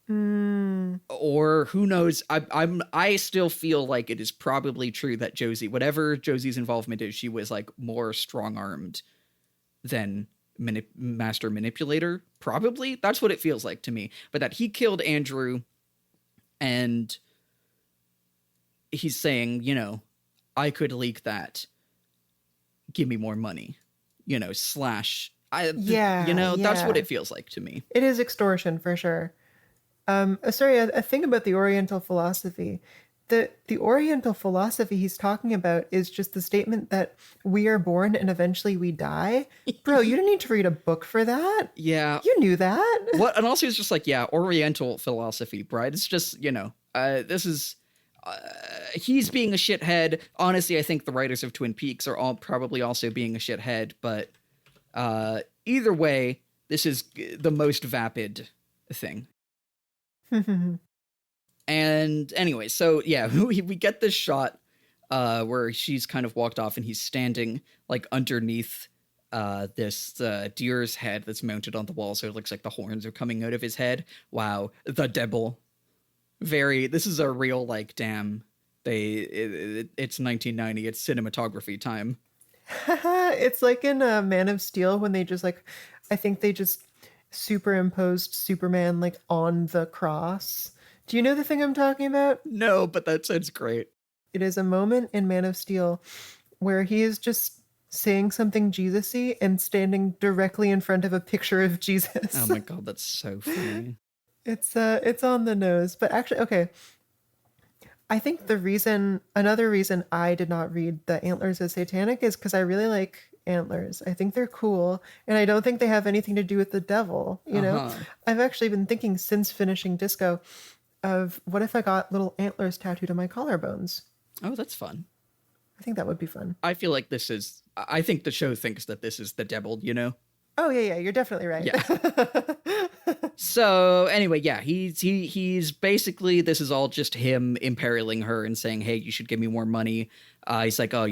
Or who knows? I still feel like it is probably true that Josie, whatever Josie's involvement is, she was like more strong-armed than master manipulator. Probably. That's what it feels like to me. But that he killed Andrew and he's saying, I could leak that. Give me more money. Slash... that's what it feels like to me. It is extortion for sure. Sorry, a thing about the Oriental philosophy. the Oriental philosophy he's talking about is just the statement that we are born and eventually we die. Bro, you don't need to read a book for that. Yeah. You knew that. What? And also it's just like, yeah, Oriental philosophy, right? It's just, this is, he's being a shithead. Honestly, I think the writers of Twin Peaks are all probably also being a shithead, but either way, this is the most vapid thing. And anyway, so yeah, we get this shot where she's kind of walked off and he's standing like underneath this deer's head that's mounted on the wall, so it looks like the horns are coming out of his head. Wow, the devil. This is a real, like, damn, it's 1990, it's cinematography time. It's like in Man of Steel when they just I think they just superimposed Superman like on the cross. Do you know the thing I'm talking about? No, but that sounds great. It is a moment in Man of Steel where he is just saying something Jesus-y and standing directly in front of a picture of Jesus. Oh my god, that's so funny. It's on the nose, but actually, okay. I think another reason I did not read the Antlers as satanic is because I really like antlers. I think they're cool, and I don't think they have anything to do with the devil, you know? I've actually been thinking since finishing Disco of what if I got little antlers tattooed on my collarbones? Oh, that's fun. I think that would be fun. I feel like I think the show thinks that this is the devil, you know? Oh, yeah, you're definitely right. Yeah. So anyway, yeah, he's basically, this is all just him imperiling her and saying, hey, you should give me more money. He's like, oh,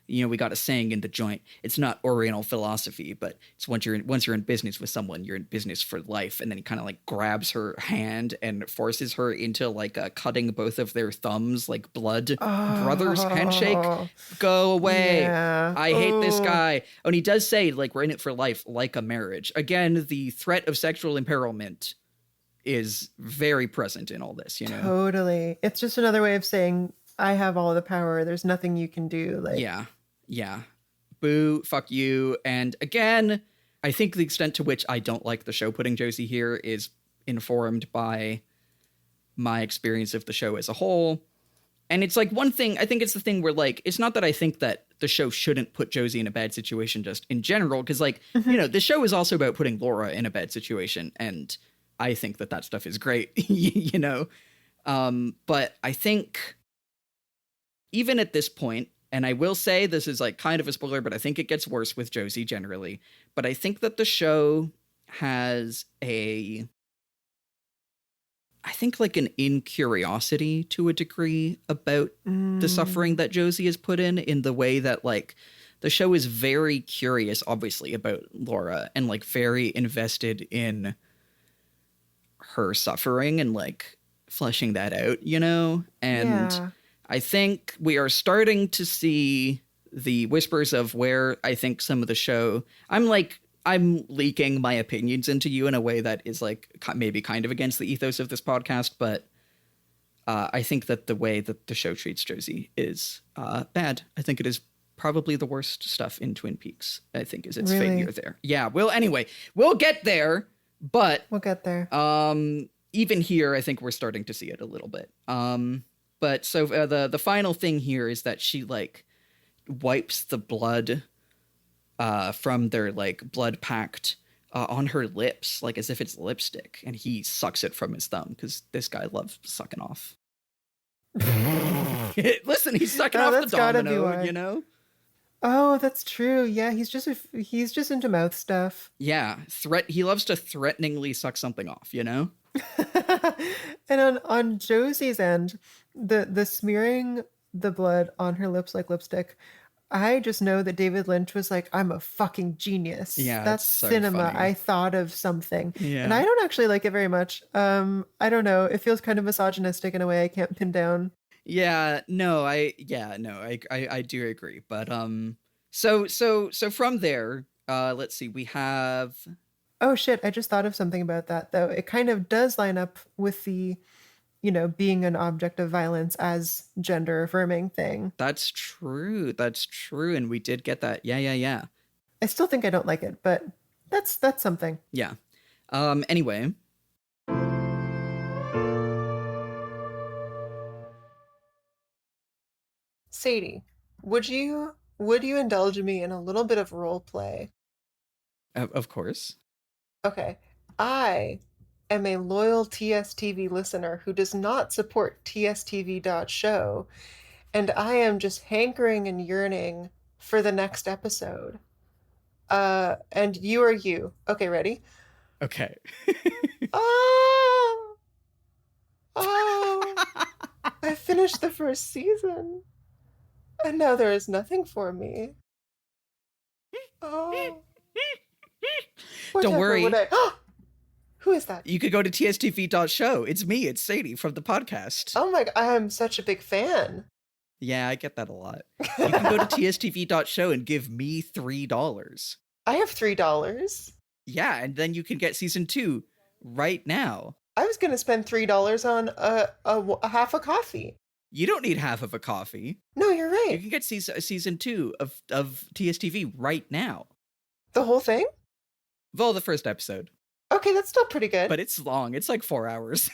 we got a saying in the joint. It's not Oriental philosophy, but it's once you're in business with someone, you're in business for life. And then he kind of like grabs her hand and forces her into like cutting both of their thumbs, like blood brothers handshake. Go away. Yeah. I hate this guy. Oh, and he does say like we're in it for life, like a marriage. Again, the threat of sexual imperilment is very present in all this, you know? Totally. It's just another way of saying I have all the power. There's nothing you can do. Like, yeah. Boo, fuck you. And again, I think the extent to which I don't like the show putting Josie here is informed by my experience of the show as a whole. And it's like one thing, I think it's the thing where like, it's not that I think that the show shouldn't put Josie in a bad situation just in general, because like, the show is also about putting Laura in a bad situation. And I think that stuff is great, you know? But I think even at this point, and I will say this is like kind of a spoiler, but I think it gets worse with Josie generally. But I think that the show has like an incuriosity to a degree about the suffering that Josie has put in the way that like the show is very curious, obviously, about Laura and like very invested in her suffering and like fleshing that out, you know? And yeah. I think we are starting to see the whispers of where I think some of the show, I'm leaking my opinions into you in a way that is like maybe kind of against the ethos of this podcast, but I think that the way that the show treats Josie is bad. I think it is probably the worst stuff in Twin Peaks, I think, is its failure there. Yeah, well, anyway, we'll get there, but... We'll get there. Even here, I think we're starting to see it a little bit. But so the final thing here is that she like wipes the blood from their like blood pact on her lips, like as if it's lipstick, and he sucks it from his thumb because this guy loves sucking off. Listen, he's sucking off the domino, you know? Oh, that's true. Yeah, he's just into mouth stuff. Yeah, he loves to threateningly suck something off, you know? And on Josie's end, the smearing the blood on her lips like lipstick, I just know that David Lynch was like, I'm a fucking genius. Yeah, that's so cinema. funny. I thought of something. Yeah. And I don't actually like it very much. I don't know. It feels kind of misogynistic in a way I can't pin down. I do agree. But so from there, let's see, we have... Oh shit, I just thought of something about that though. It kind of does line up with the, being an object of violence as gender affirming thing. That's true. And we did get that. Yeah. I still think I don't like it, but that's something. Yeah. Anyway. Sadie, would you indulge me in a little bit of role play? Of course. Okay. I am a loyal TSTV listener who does not support tstv.show, and I am just hankering and yearning for the next episode. And you are you. Okay, ready? Okay. Oh! Oh! I finished the first season, and now there is nothing for me. Oh. Don't worry. Would I... Who is that? You could go to tstv.show. It's me. It's Sadie from the podcast. Oh my, I am such a big fan. Yeah, I get that a lot. You can go to tstv.show and give me $3. I have $3. Yeah, and then you can get season 2 right now. I was going to spend $3 on a half a coffee. You don't need half of a coffee. No, you're right. You can get season 2 of TSTV right now. The whole thing? Well, the first episode. Okay, that's still pretty good. But it's long. It's like 4 hours.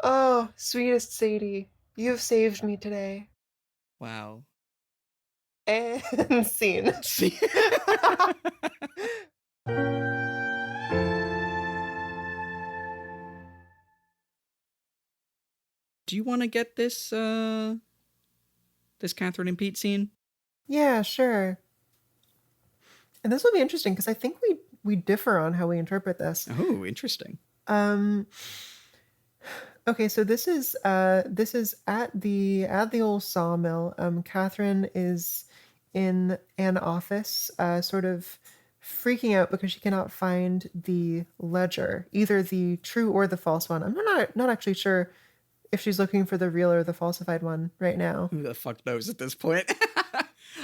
Oh, sweetest Sadie, you have saved me today. Wow. And scene. See? Do you want to get this Catherine and Pete scene? Yeah, sure. And this will be interesting because I think we differ on how we interpret this. Oh, interesting. Okay, so this is at the old sawmill. Catherine is in an office, sort of freaking out because she cannot find the ledger, either the true or the false one. I'm not actually sure if she's looking for the real or the falsified one right now. Who the fuck knows at this point?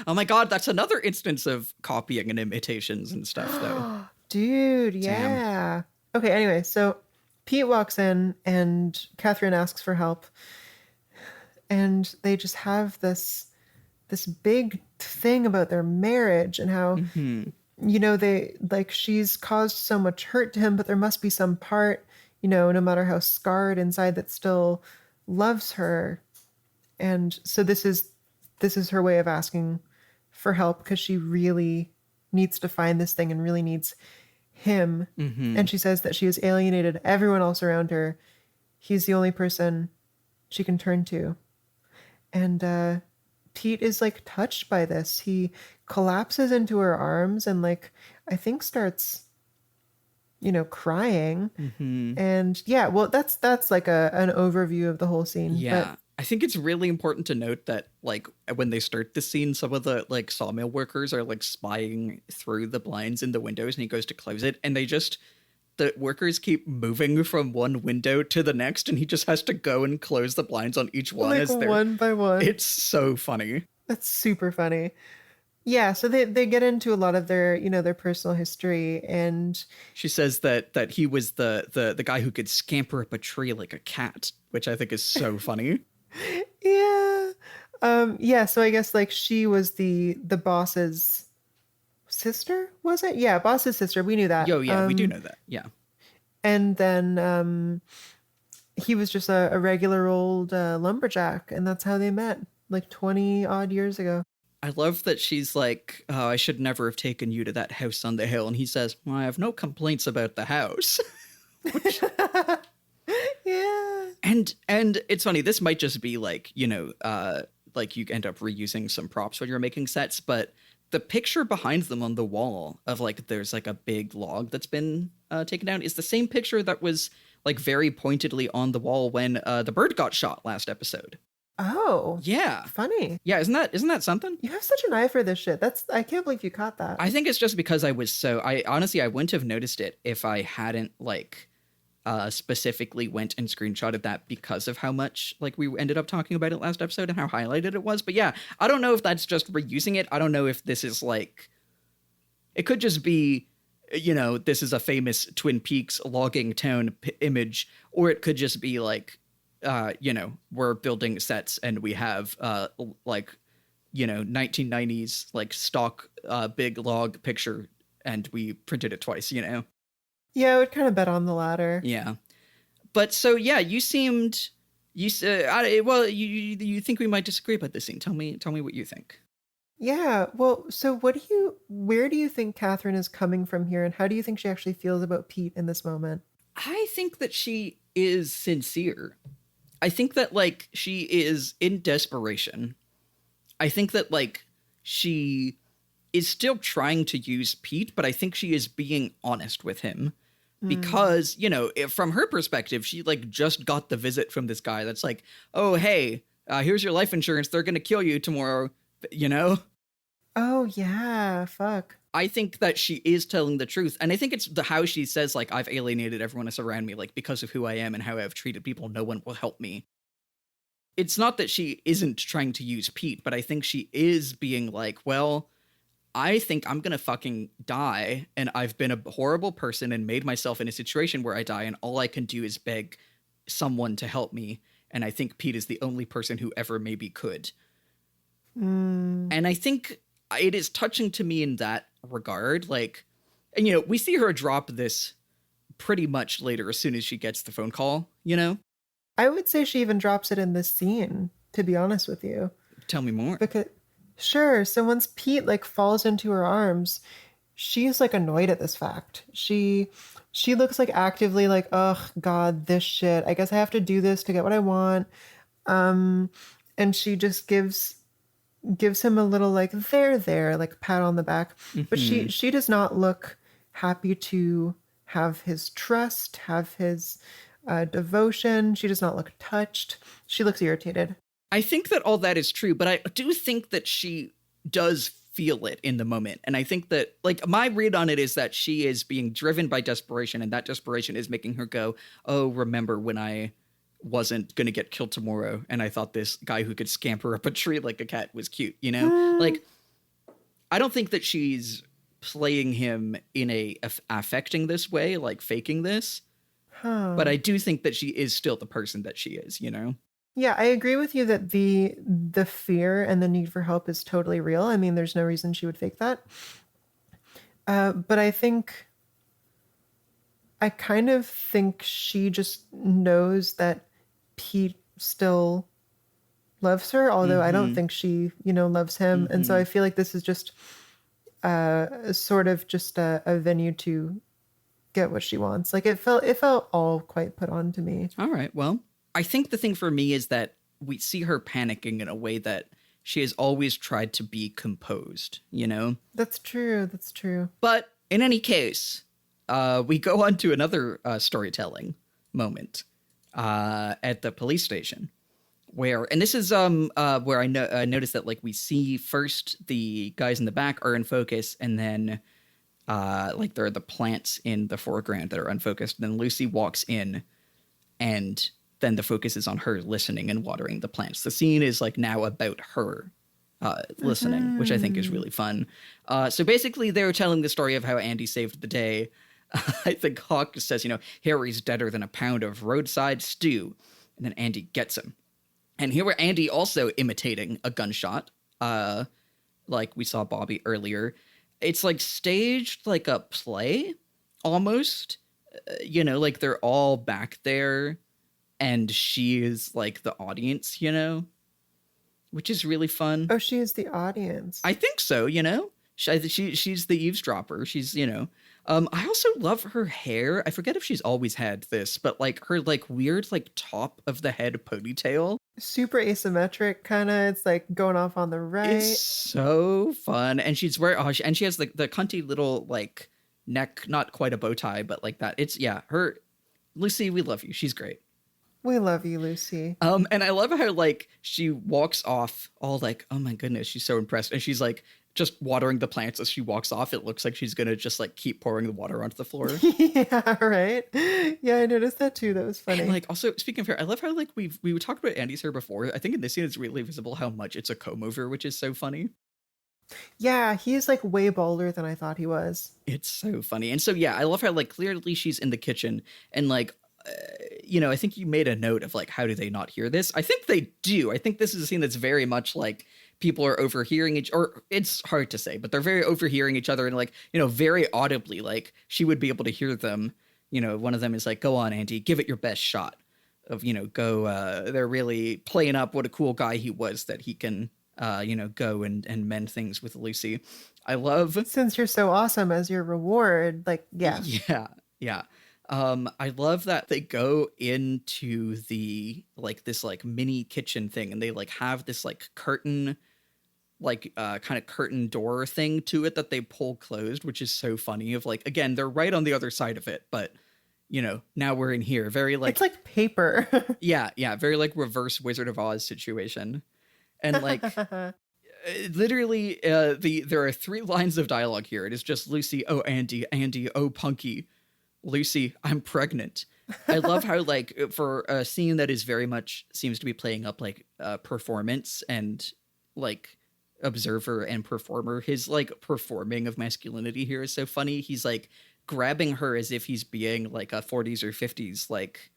Oh my god, that's another instance of copying and imitations and stuff, though. Dude, yeah. Damn. Okay, anyway, so Pete walks in and Catherine asks for help. And they just have this big thing about their marriage and how, they, like, she's caused so much hurt to him, but there must be some part, no matter how scarred inside, that still loves her. And so this is her way of asking for help because she really needs to find this thing and really needs him. And she says that she has alienated everyone else around her. He's the only person she can turn to. And Pete is like touched by this. He collapses into her arms and like I think starts crying. And yeah, well that's like an overview of the whole scene. Yeah. But I think it's really important to note that, like, when they start the scene, some of the, like, sawmill workers are, like, spying through the blinds in the windows, and he goes to close it, and the workers keep moving from one window to the next, and he just has to go and close the blinds on each one. Like one by one. It's so funny. That's super funny. Yeah, so they get into a lot of their, their personal history, and she says that he was the guy who could scamper up a tree like a cat, which I think is so funny. Yeah. Yeah, so I guess like she was the boss's sister, was it? Yeah, boss's sister. We knew that. Yo, yeah, we do know that. Yeah. And then he was just a regular old lumberjack, and that's how they met, like 20 odd years ago. I love that she's like, oh, I should never have taken you to that house on the hill. And he says, well, I have no complaints about the house. Which... Yeah. And it's funny, this might just be like, like you end up reusing some props when you're making sets, but the picture behind them on the wall of like, there's like a big log that's been taken down is the same picture that was like very pointedly on the wall when the bird got shot last episode. Oh. Yeah. Funny. Yeah, isn't that something? You have such an eye for this shit. I can't believe you caught that. I think it's just because I honestly wouldn't have noticed it if I hadn't like specifically went and screenshotted that because of how much like we ended up talking about it last episode and how highlighted it was. But yeah, I don't know if that's just reusing it. I don't know if this is like, it could just be, this is a famous Twin Peaks logging town image, or it could just be like, we're building sets and we have 1990s like stock big log picture and we printed it twice, Yeah, I would kind of bet on the latter. Yeah. But so, yeah, you seemed You think we might disagree about this scene? Tell me what you think. Yeah. Well, so where do you think Catherine is coming from here, and how do you think she actually feels about Pete in this moment? I think that she is sincere. I think that, like, she is in desperation. I think that, like, she is still trying to use Pete, but I think she is being honest with him. Because, you know, from her perspective, she, like, just got the visit from this guy that's like, oh, hey, here's your life insurance. They're going to kill you tomorrow, you know? Oh, yeah. Fuck. I think that she is telling the truth. And I think it's how she says, like, I've alienated everyone that's around me, like, because of who I am and how I've treated people. No one will help me. It's not that she isn't trying to use Pete, but I think she is being like, well, I think I'm going to fucking die, and I've been a horrible person and made myself in a situation where I die, and all I can do is beg someone to help me, and I think Pete is the only person who ever maybe could. And I think it is touching to me in that regard, like, and, you know, we see her drop this pretty much later as soon as she gets the phone call, you know? I would say she even drops it in this scene, to be honest with you. Tell me more. Because sure, so once Pete like falls into her arms, she's like annoyed at this fact. She looks like actively like, oh God, this shit. I guess I have to do this to get what I want. And she just gives him a little like there, like pat on the back. But she does not look happy to have his trust, have his devotion. She does not look touched. She looks irritated. I think that all that is true, but I do think that she does feel it in the moment. And I think that, like, my read on it is that she is being driven by desperation, and that desperation is making her go, oh, remember when I wasn't going to get killed tomorrow, and I thought this guy who could scamper up a tree like a cat was cute, you know? Like, I don't think that she's playing him in a affecting this way, like faking this. But I do think that she is still the person that she is, you know? Yeah, I agree with you that the fear and the need for help is totally real. I mean, there's no reason she would fake that. But I kind of think she just knows that Pete still loves her, although I don't think she, loves him. And so I feel like this is just sort of just a venue to get what she wants. Like it felt all quite put on to me. All right, well, I think the thing for me is that we see her panicking in a way that she has always tried to be composed, you know? That's true. But in any case, we go on to another storytelling moment at the police station where, and this is where I noticed that, like, we see first the guys in the back are in focus, and then like there are the plants in the foreground that are unfocused. And then Lucy walks in, and then the focus is on her listening and watering the plants. The scene is like now about her listening, which I think is really fun. So basically they're telling the story of how Andy saved the day. I think Hawk says, Harry's deader than a pound of roadside stew. And then Andy gets him. And here we're Andy also imitating a gunshot, like we saw Bobby earlier. It's like staged like a play almost, like they're all back there and she is like the audience, which is really fun. Oh, she is the audience. I think so, she's the eavesdropper. She's, I also love her hair. I forget if she's always had this, but like her like weird like top of the head ponytail. Super asymmetric kind of. It's like going off on the right. It's so fun. And she's wearing, and she has like the cunty little like neck, not quite a bow tie, but like that. It's, her, Lucy, we love you. She's great. We love you, Lucy. And I love how like she walks off all like, oh my goodness, she's so impressed. And she's like just watering the plants as she walks off. It looks like she's going to just like keep pouring the water onto the floor. Yeah, right. Yeah, I noticed that too. That was funny. And like also speaking of hair, I love how like we talked about Andy's hair before. I think in this scene it's really visible how much it's a comb over, which is so funny. Yeah, he's like way bolder than I thought he was. It's so funny. And so, yeah, I love how like clearly she's in the kitchen and like, I think you made a note of like, how do they not hear this? I think they do. I think this is a scene that's very much like people are overhearing or it's hard to say, but they're very overhearing each other and like, very audibly, like she would be able to hear them. One of them is like, go on, Andy, give it your best shot. they're really playing up what a cool guy he was, that he can, go and mend things with Lucy. I love... Since you're so awesome, as your reward, like, yeah. Yeah. I love that they go into the, like, this, like, mini kitchen thing, and they, like, have this, like, curtain, like, kind of curtain door thing to it that they pull closed, which is so funny. Of, like, again, they're right on the other side of it, but, now we're in here. Very, like... It's like paper. Yeah, very, like, reverse Wizard of Oz situation. And, like... Literally, there are 3 lines of dialogue here. It is just Lucy, oh, Andy, oh, Punky. Lucy, I'm pregnant. I love how, like, for a scene that is very much seems to be playing up, like, performance and, like, observer and performer, his, like, performing of masculinity here is so funny. He's, like, grabbing her as if he's being, like, a 40s or 50s, like,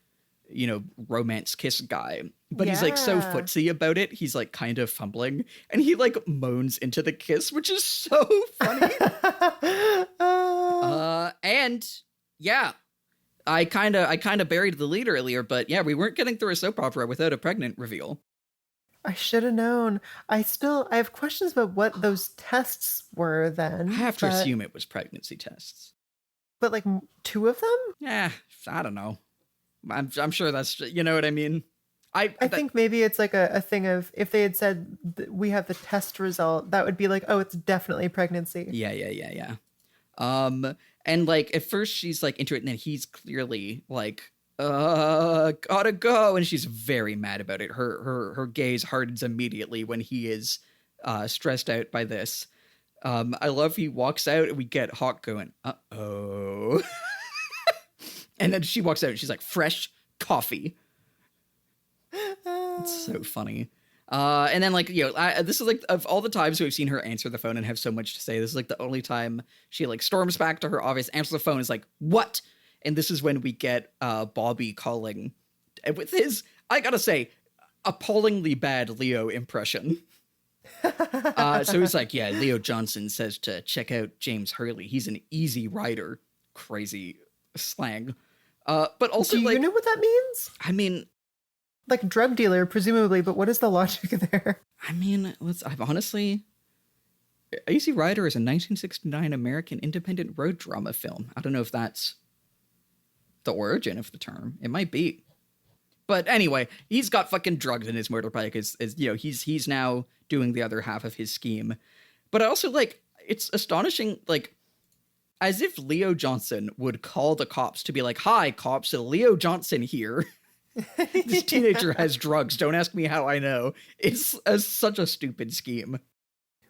romance kiss guy. But he's, like, so footsie about it, he's, like, kind of fumbling. And he, like, moans into the kiss, which is so funny. And... yeah, I kind of buried the lead earlier, but yeah, we weren't getting through a soap opera without a pregnant reveal. I should have known. I have questions about what those tests were then. I have to assume it was pregnancy tests. But like 2 of them? Yeah, I don't know. I'm sure that's, you know what I mean? I think maybe it's like a thing of, if they had said we have the test result, that would be like, oh, it's definitely pregnancy. Yeah. And, like, at first she's, like, into it, and then he's clearly, like, gotta go, and she's very mad about it. Her gaze hardens immediately when he is stressed out by this. I love he walks out, and we get Hawk going, uh-oh. And then she walks out, and she's like, fresh coffee. It's so funny. And then, like, this is, like, of all the times we've seen her answer the phone and have so much to say, this is, like, the only time she, like, storms back to her office, answers the phone, is like, what? And this is when we get Bobby calling with his, I gotta say, appallingly bad Leo impression. So he's like, yeah, Leo Johnson says to check out James Hurley. He's an easy rider. Crazy slang. But also, do you know what that means? I mean... like drug dealer, presumably, but what is the logic there? I mean, I've honestly... Easy Rider is a 1969 American independent road drama film. I don't know if that's the origin of the term. It might be. But anyway, he's got fucking drugs in his motorbike. He's now doing the other half of his scheme. But I also, like, it's astonishing, like, as if Leo Johnson would call the cops to be like, hi, cops, Leo Johnson here. This teenager has drugs. Don't ask me how I know. It's such a stupid scheme.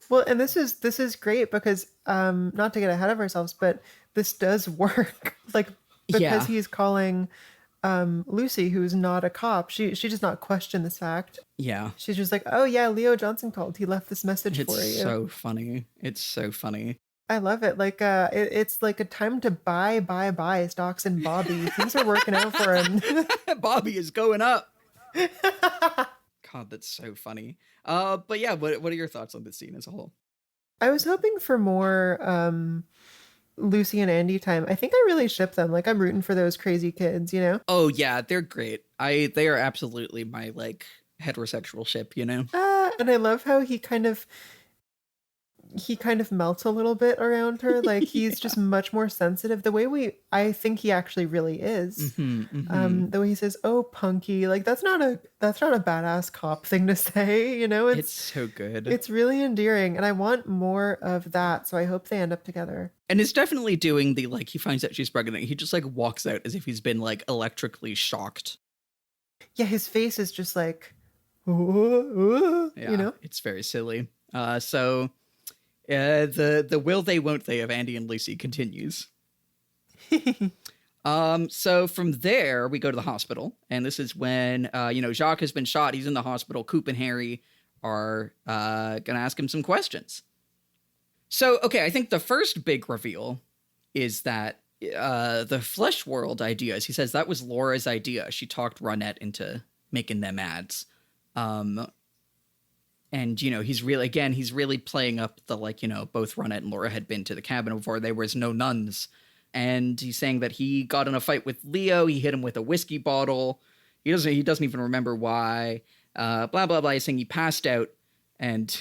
Well, and this is great because, not to get ahead of ourselves, but this does work. Like, because he's calling Lucy, who's not a cop. She does not question this fact. Yeah. She's just like, oh yeah, Leo Johnson called. He left this message for you. It's so funny. It's so funny. I love it. Like, it's like a time to buy stocks in Bobby. Things are working out for him. Bobby is going up. God, that's so funny. But yeah, what are your thoughts on this scene as a whole? I was hoping for more Lucy and Andy time. I think I really ship them. Like, I'm rooting for those crazy kids, you know? Oh yeah, they're great. They are absolutely my, like, heterosexual ship, you know? And I love how he kind of melts a little bit around her. Like, he's just much more sensitive. The way I think he actually really is. The way he says, oh, Punky, like, that's not a badass cop thing to say, you know? It's so good. It's really endearing, and I want more of that, so I hope they end up together. And it's definitely doing the, like, he finds out she's pregnant, he just, like, walks out as if he's been, like, electrically shocked. Yeah, his face is just like, you know? It's very silly. So... the will they won't they of Andy and Lucy continues. So from there we go to the hospital, and this is when Jacques has been shot. He's in the hospital. Coop and Harry are gonna ask him some questions. So okay, I think the first big reveal is that the Flesh World ideas, he says that was Laura's idea. She talked Ronette into making them ads. And, he's really playing up the, like, both Ronette and Laura had been to the cabin before. There was no nuns. And he's saying that he got in a fight with Leo. He hit him with a whiskey bottle. He doesn't even remember why. Blah blah blah. He's saying he passed out, and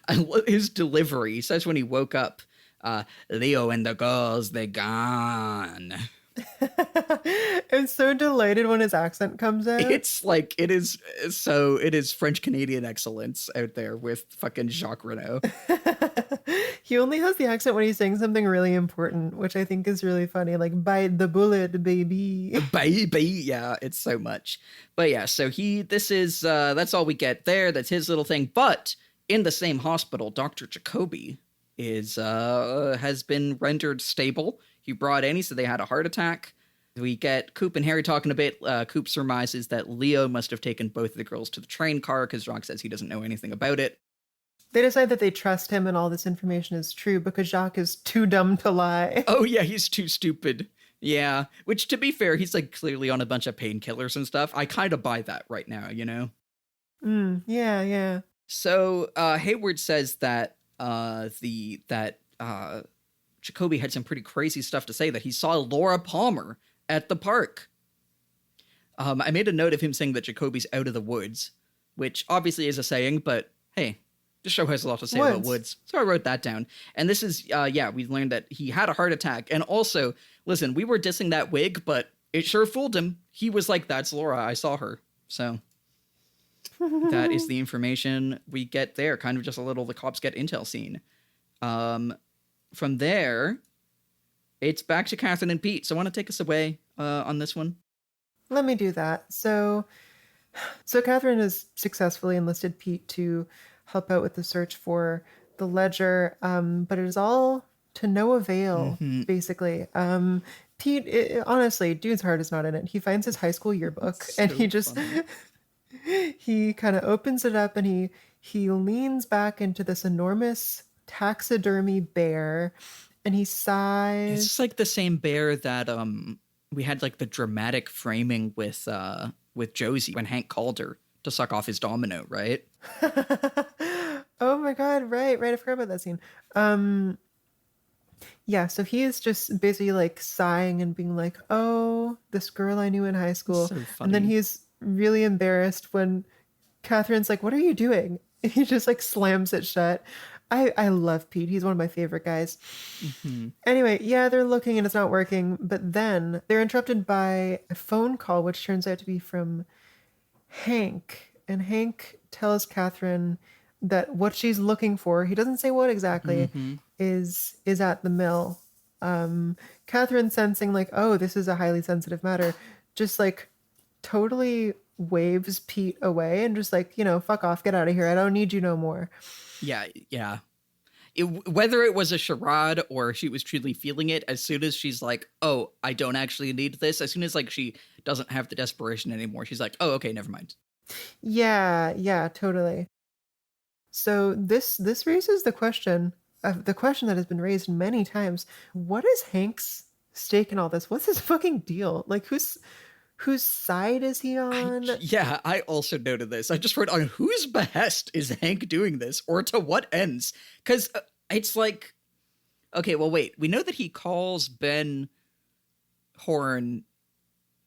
I love his delivery. He says when he woke up, Leo and the girls, they're gone. I'm so delighted when his accent comes out. It's like, it is French Canadian excellence out there with fucking Jacques Renault. He only has the accent when he's saying something really important, which I think is really funny. Like, bite the bullet, baby. Baby, yeah, it's so much. But yeah, so that's all we get there. That's his little thing. But in the same hospital, Dr. Jacoby has been rendered stable. He brought in, he said they had a heart attack. We get Coop and Harry talking a bit. Coop surmises that Leo must have taken both of the girls to the train car because Jacques says he doesn't know anything about it. They decide that they trust him and all this information is true because Jacques is too dumb to lie. Oh yeah, he's too stupid. Yeah, which to be fair, he's like clearly on a bunch of painkillers and stuff. I kind of buy that right now, you know? Yeah. So Hayward says that Jacoby had some pretty crazy stuff to say, that he saw Laura Palmer at the park. I made a note of him saying that Jacoby's out of the woods, which obviously is a saying, but hey, this show has a lot to say about woods. So I wrote that down. And this is, we learned that he had a heart attack. And also, listen, we were dissing that wig, but it sure fooled him. He was like, that's Laura, I saw her. So that is the information we get there. Kind of just a little, the cops get intel scene. From there, it's back to Catherine and Pete. So want to take us away on this one? Let me do that. So Catherine has successfully enlisted Pete to help out with the search for the ledger, but it is all to no avail, basically. Pete, honestly, dude's heart is not in it. He finds his high school yearbook and he just, he kind of opens it up and he leans back into this enormous taxidermy bear and he sighs. It's like the same bear that we had like the dramatic framing with Josie when Hank called her to suck off his domino, right? Oh my god, right, I forgot about that scene. Yeah, so he is just basically like sighing and being like, oh, this girl I knew in high school. So and then he's really embarrassed when Catherine's like, what are you doing? He just like slams it shut. I love Pete. He's one of my favorite guys. Anyway, yeah, they're looking and it's not working. But then they're interrupted by a phone call, which turns out to be from Hank. And Hank tells Catherine that what she's looking for, he doesn't say what exactly, is at the mill. Catherine, sensing like, oh, this is a highly sensitive matter, just like totally waves Pete away and just like, fuck off, get out of here. I don't need you no more. Yeah. Whether it was a charade or she was truly feeling it, as soon as she's like, oh, I don't actually need this, as soon as like she doesn't have the desperation anymore, she's like, oh, okay, never mind. Yeah, totally. So this raises the question that has been raised many times. What is Hank's stake in all this? What's his fucking deal? Like, whose side is he on? I also noted this. I just wrote, on whose behest is Hank doing this, or to what ends? Because it's like, okay, well, wait. We know that he calls Ben Horn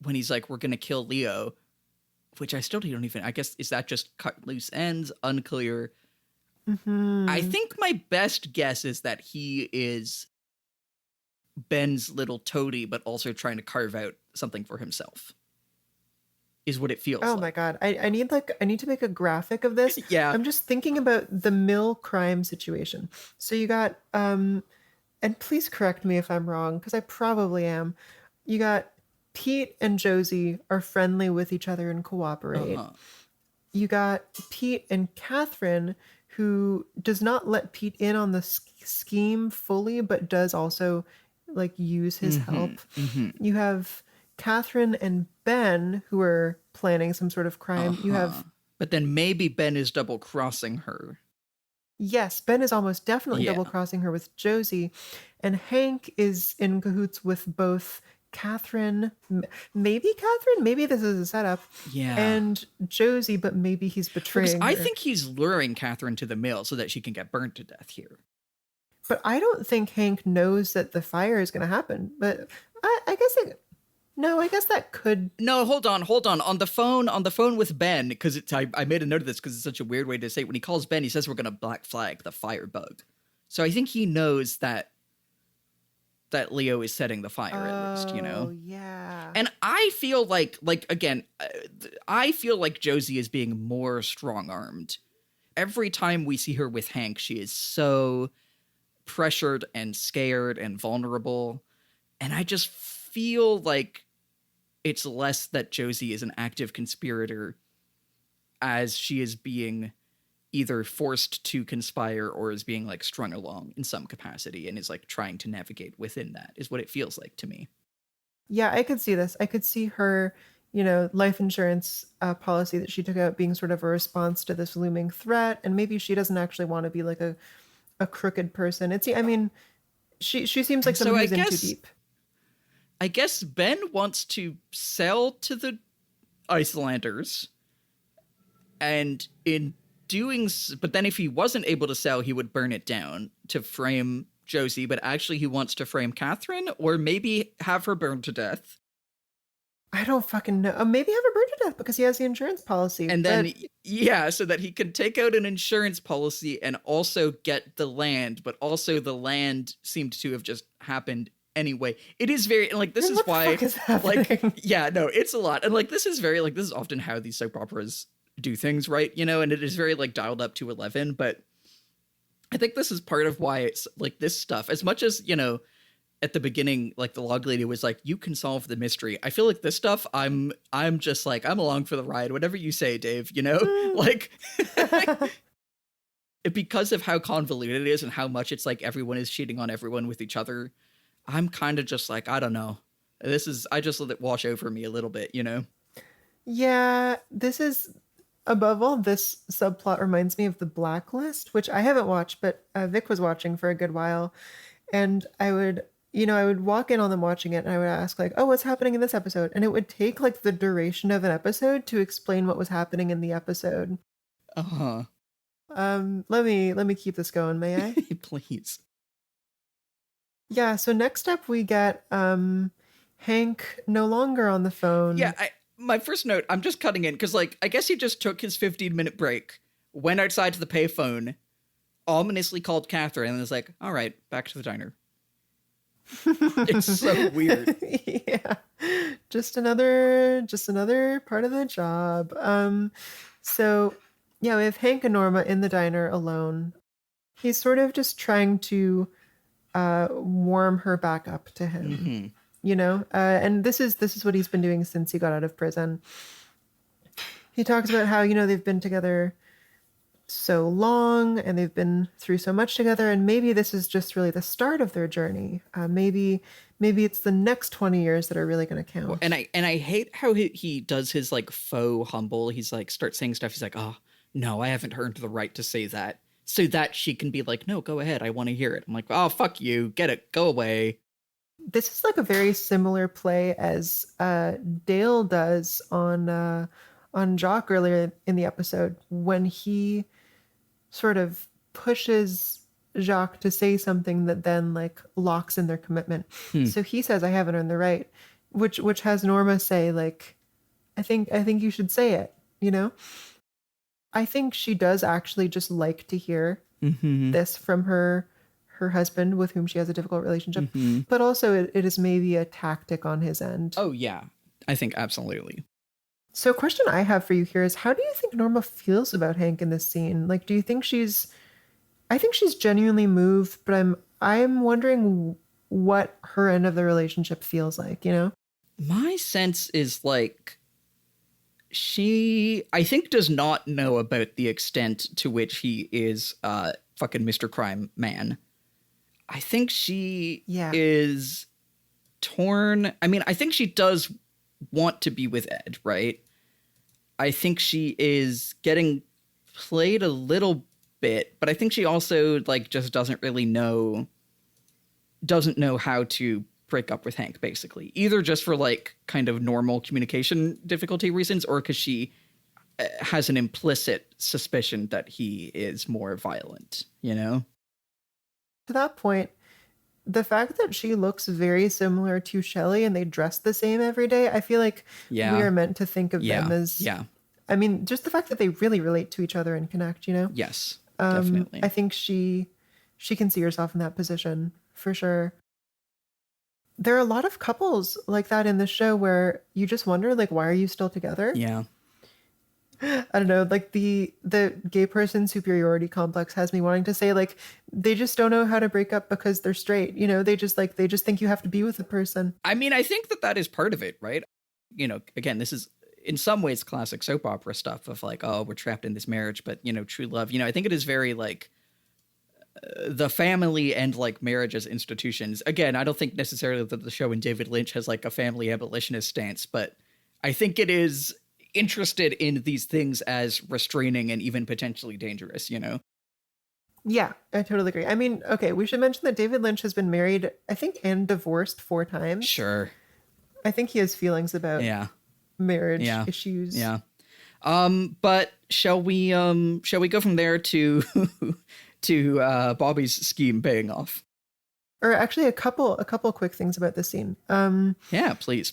when he's like, we're going to kill Leo, which I still don't even, I guess, is that just cut loose ends? Unclear. I think my best guess is that he is Ben's little toady, but also trying to carve out something for himself. Is what it feels like. Oh my god. I need to make a graphic of this. Yeah. I'm just thinking about the mill crime situation. So you got and please correct me if I'm wrong, because I probably am. You got Pete and Josie are friendly with each other and cooperate. You got Pete and Catherine, who does not let Pete in on the scheme fully, but does also like use his help. You have Catherine and Ben, who are planning some sort of crime. You have, but then maybe Ben is double crossing her. Yes, Ben is almost definitely double crossing her with Josie, and Hank is in cahoots with both Catherine, maybe this is a setup, and Josie, but maybe he's betraying her. I think he's luring Catherine to the mill so that she can get burned to death here. But I don't think Hank knows that the fire is going to happen. But I guess No, I guess that could. No, hold on. On the phone with Ben, because I made a note of this because it's such a weird way to say it. When he calls Ben, he says we're going to black flag the firebug. So I think he knows that Leo is setting the fire, at least, you know? Oh, yeah. And I feel like again, I feel like Josie is being more strong-armed. Every time we see her with Hank, she is so pressured and scared and vulnerable. And I just feel like it's less that Josie is an active conspirator as she is being either forced to conspire or is being like strung along in some capacity and is like trying to navigate within that, is what it feels like to me. Yeah, I could see this. I could see her, life insurance policy that she took out being sort of a response to this looming threat. And maybe she doesn't actually want to be like a crooked person. She seems like someone who's in too deep. I guess Ben wants to sell to the Icelanders, and in doing, but then if he wasn't able to sell, he would burn it down to frame Josie, but actually he wants to frame Catherine, or maybe have her burned to death. I don't fucking know. Maybe have her burned to death because he has the insurance policy. And then, so that he can take out an insurance policy and also get the land, but also the land seemed to have just happened anyway. It is very, like, this is why, what the fuck is happening? It's a lot. And, like, this is often how these soap operas do things, right? And it is very, like, dialed up to 11, but I think this is part of why it's, like, this stuff, as much as, at the beginning, like, the log lady was like, you can solve the mystery. I feel like this stuff, I'm just like, I'm along for the ride. Whatever you say, Dave, like, because of how convoluted it is and how much it's like everyone is cheating on everyone with each other, I'm kind of just like, I don't know. I just let it wash over me a little bit, Yeah, this is, above all, this subplot reminds me of The Blacklist, which I haven't watched, but Vic was watching for a good while. And I would walk in on them watching it and I would ask like, oh, what's happening in this episode? And it would take like the duration of an episode to explain what was happening in the episode. Uh-huh. Let me keep this going, may I? Please. Yeah, so next up we get Hank no longer on the phone. Yeah, my first note, I'm just cutting in because, like, I guess he just took his 15-minute break, went outside to the payphone, ominously called Catherine, and was like, all right, back to the diner. It's so weird. Yeah. Just another part of the job. So yeah, we have Hank and Norma in the diner alone. He's sort of just trying to warm her back up to him. Mm-hmm. And this is what he's been doing since he got out of prison. He talks about how, they've been together so long and they've been through so much together, and maybe this is just really the start of their journey. Maybe it's the next 20 years that are really going to count. Well, and I hate how he does his like faux humble. He's like starts saying stuff. He's like, oh no, I haven't earned the right to say that, so that she can be like, no, go ahead, I want to hear it. I'm like, oh, fuck you, get it, go away. This is like a very similar play as Dale does on Jacques earlier in the episode, when he sort of pushes Jacques to say something that then like locks in their commitment. So he says, I haven't earned the right, which has Norma say like, I think you should say it, I think she does actually just like to hear this from her husband, with whom she has a difficult relationship, but also it is maybe a tactic on his end. Oh yeah, I think absolutely. So a question I have for you here is, how do you think Norma feels about Hank in this scene? Like, do you think I think she's genuinely moved, but I'm wondering what her end of the relationship feels like, My sense is like she, I think, does not know about the extent to which he is fucking Mr. Crime Man. I think she is torn. I mean, I think she does want to be with Ed, right? I think she is getting played a little bit, but I think she also like just doesn't know how to break up with Hank, basically. Either just for like kind of normal communication difficulty reasons, or because she has an implicit suspicion that he is more violent, To that point, the fact that she looks very similar to Shelly and they dress the same every day, I feel like we are meant to think of them as, I mean, just the fact that they really relate to each other and connect, you know? Yes, definitely. I think she can see herself in that position for sure. There are a lot of couples like that in the show where you just wonder, like, why are you still together? Yeah. I don't know, like the gay person superiority complex has me wanting to say, like, they just don't know how to break up because they're straight, you know? They just think you have to be with the person. I mean, I think that is part of it, right? You know, again, this is in some ways classic soap opera stuff of like, oh, we're trapped in this marriage, but, you know, true love, you know, I think it is very like the family and like marriage as institutions. Again, I don't think necessarily that the show in David Lynch has like a family abolitionist stance, but I think it is interested in these things as restraining and even potentially dangerous, you know? Yeah, I totally agree. I mean, okay, we should mention that David Lynch has been married, I think, and divorced 4 times. Sure. I think he has feelings about marriage issues. Yeah. But shall we go from there to to Bobby's scheme paying off? Or actually a couple quick things about this scene. Yeah, please.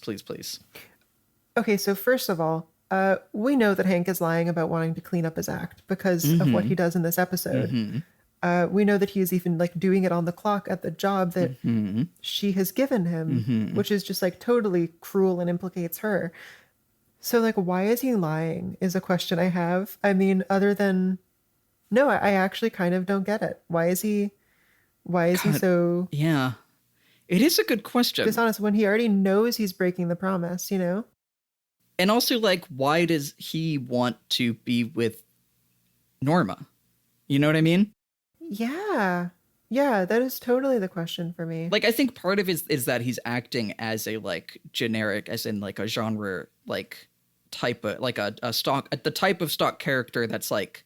Okay, so first of all, we know that Hank is lying about wanting to clean up his act because of what he does in this episode. We know that he is even like doing it on the clock at the job that she has given him, which is just like totally cruel and implicates her. So like, why is he lying is a question I have. I mean, other than, no, I actually kind of don't get it. Why is he so... Yeah, it is a good question. Dishonest when he already knows he's breaking the promise, you know? And also, like, why does he want to be with Norma? You know what I mean? Yeah. Yeah, that is totally the question for me. Like, I think part of it is that he's acting as a, like, generic, as in, like, a genre, like, type of, like, the type of stock character that's, like,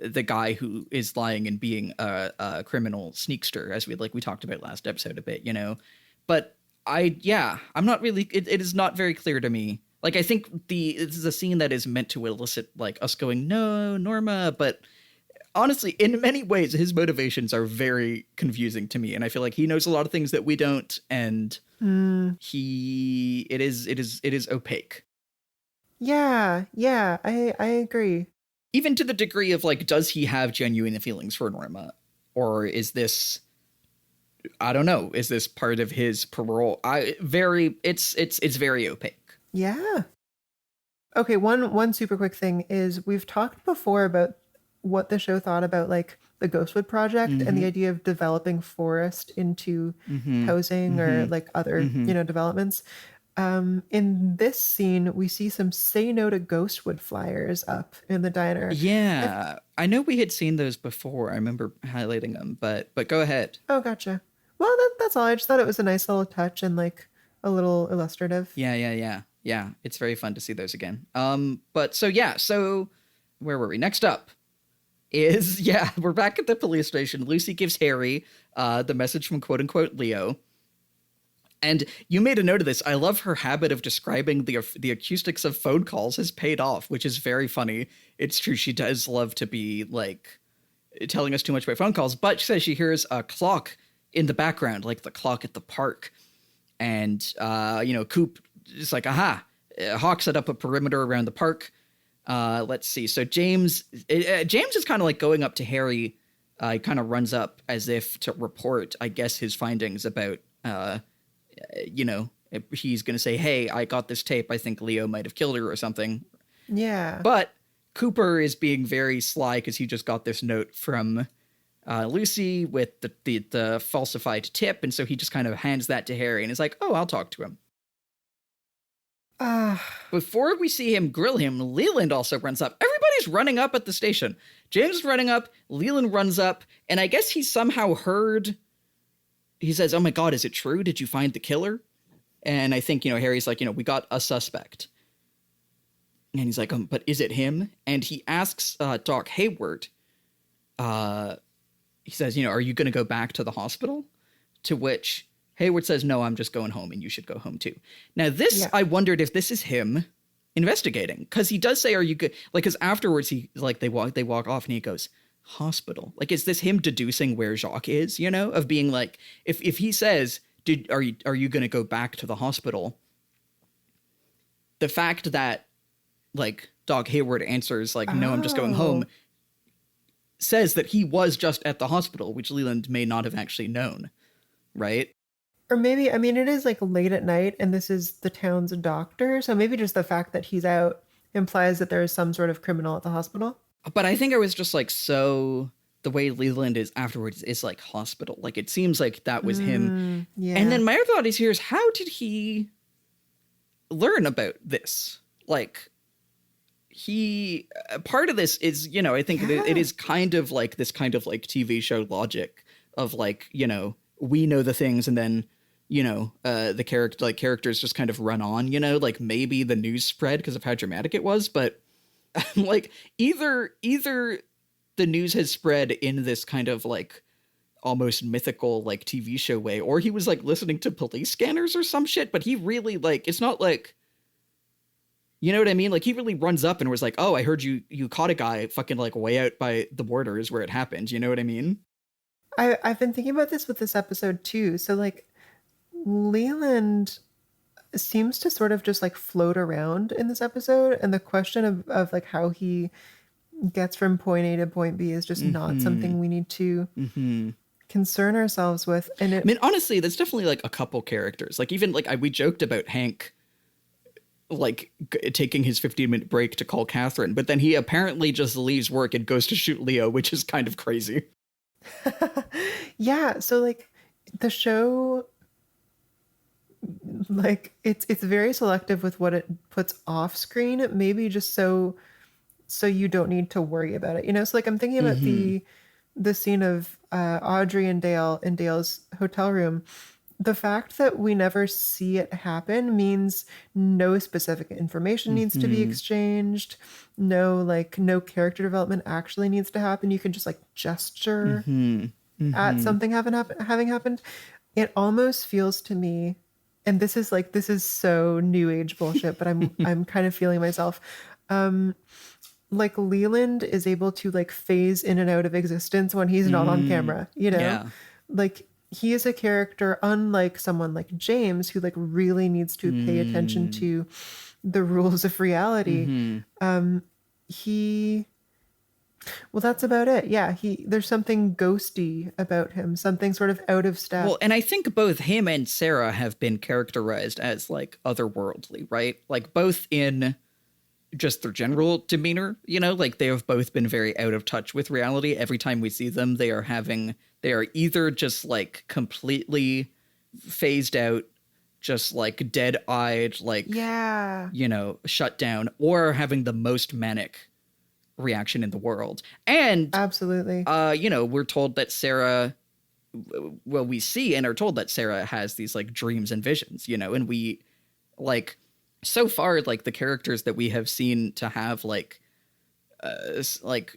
the guy who is lying and being a criminal sneakster, as we talked about last episode a bit, you know? But I'm not really, it is not very clear to me. Like, I think this is a scene that is meant to elicit, like, us going, no, Norma, but honestly, in many ways, his motivations are very confusing to me, and I feel like he knows a lot of things that we don't, and it is opaque. Yeah, I agree. Even to the degree of, like, does he have genuine feelings for Norma? Or is this, I don't know, is this part of his parole? It's very opaque. Yeah. Okay, one super quick thing is we've talked before about what the show thought about like the Ghostwood Project and the idea of developing forest into housing or like other, you know, developments. In this scene, we see some "Say No to Ghostwood" flyers up in the diner. Yeah, I know we had seen those before. I remember highlighting them, but go ahead. Oh, gotcha. Well, that's all. I just thought it was a nice little touch and like a little illustrative. Yeah. It's very fun to see those again. So where were we? Next up is, we're back at the police station. Lucy gives Harry the message from quote unquote Leo. And you made a note of this. I love her habit of describing the acoustics of phone calls has paid off, which is very funny. It's true. She does love to be like telling us too much about phone calls, but she says she hears a clock in the background, like the clock at the park. And, Coop is like, Hawk set up a perimeter around the park. Let's see. So James is kind of like going up to Harry. He kind of runs up as if to report, I guess, his findings about, he's going to say, hey, I got this tape. I think Leo might have killed her or something. Yeah. But Cooper is being very sly because he just got this note from Lucy with the falsified tip. And so he just kind of hands that to Harry and is like, oh, I'll talk to him. Before we see him grill him, Leland also runs up. Everybody's running up at the station. James is running up, Leland runs up, and I guess he somehow heard. He says, oh my God, is it true? Did you find the killer? And I think, Harry's like, we got a suspect. And he's like, but is it him? And he asks Doc Hayward, he says, are you going to go back to the hospital? To which Hayward says, no, I'm just going home and you should go home too. Now this, I wondered if this is him investigating, because he does say, are you good? Like, because afterwards he, like, they walk off and he goes, hospital? Like, is this him deducing where Jacques is, you know, of being like, if he says, are you going to go back to the hospital? The fact that like Doc Hayward answers like, no, I'm just going home, says that he was just at the hospital, which Leland may not have actually known. Right. Or maybe, I mean, it is like late at night and this is the town's doctor. So maybe just the fact that he's out implies that there is some sort of criminal at the hospital. But I think I was just like, so the way Leland is afterwards is like hospital. Like, it seems like that was him. Yeah. And then my other thought is here is, how did he learn about this? Like, he, part of this is, you know, I think it is kind of like this kind of like TV show logic of like, you know, we know the things and then, you know, the characters just kind of run on, you know, like maybe the news spread because of how dramatic it was, but like either the news has spread in this kind of like almost mythical like TV show way, or he was like listening to police scanners or some shit, but he really like, it's not like, you know what I mean? Like he really runs up and was like, oh, I heard you caught a guy fucking like way out by the borders where it happened. You know what I mean? I've been thinking about this with this episode too. So like Leland seems to sort of just like float around in this episode, and the question of like how he gets from point A to point B is just not something we need to concern ourselves with. And I mean, honestly, that's definitely like a couple characters. Like even like we joked about Hank like taking his 15-minute break to call Catherine, but then he apparently just leaves work and goes to shoot Leo, which is kind of crazy. Yeah, so like the show, like it's very selective with what it puts off screen, maybe just so you don't need to worry about it, you know. So like I'm thinking about the scene of Audrey and Dale in Dale's hotel room. The fact that we never see it happen means no specific information needs to be exchanged. No character development actually needs to happen. You can just like gesture at something having happened. It almost feels to me, and this is so new age bullshit, but I'm kind of feeling myself. Like Leland is able to like phase in and out of existence when he's not on camera, you know? Yeah. Like he is a character unlike someone like James, who like really needs to pay attention to the rules of reality. Well, that's about it. Yeah, there's something ghosty about him, something sort of out of step. Well, and I think both him and Sarah have been characterized as like otherworldly, right? Like both in just their general demeanor, you know, like they have both been very out of touch with reality. Every time we see them, they are either just like completely phased out, just like dead-eyed, like, you know, shut down, or having the most manic reaction in the world. And absolutely, you know, we're told that Sarah, well, we see and are told that Sarah has these like dreams and visions, you know, and we like, so far, like the characters that we have seen to have like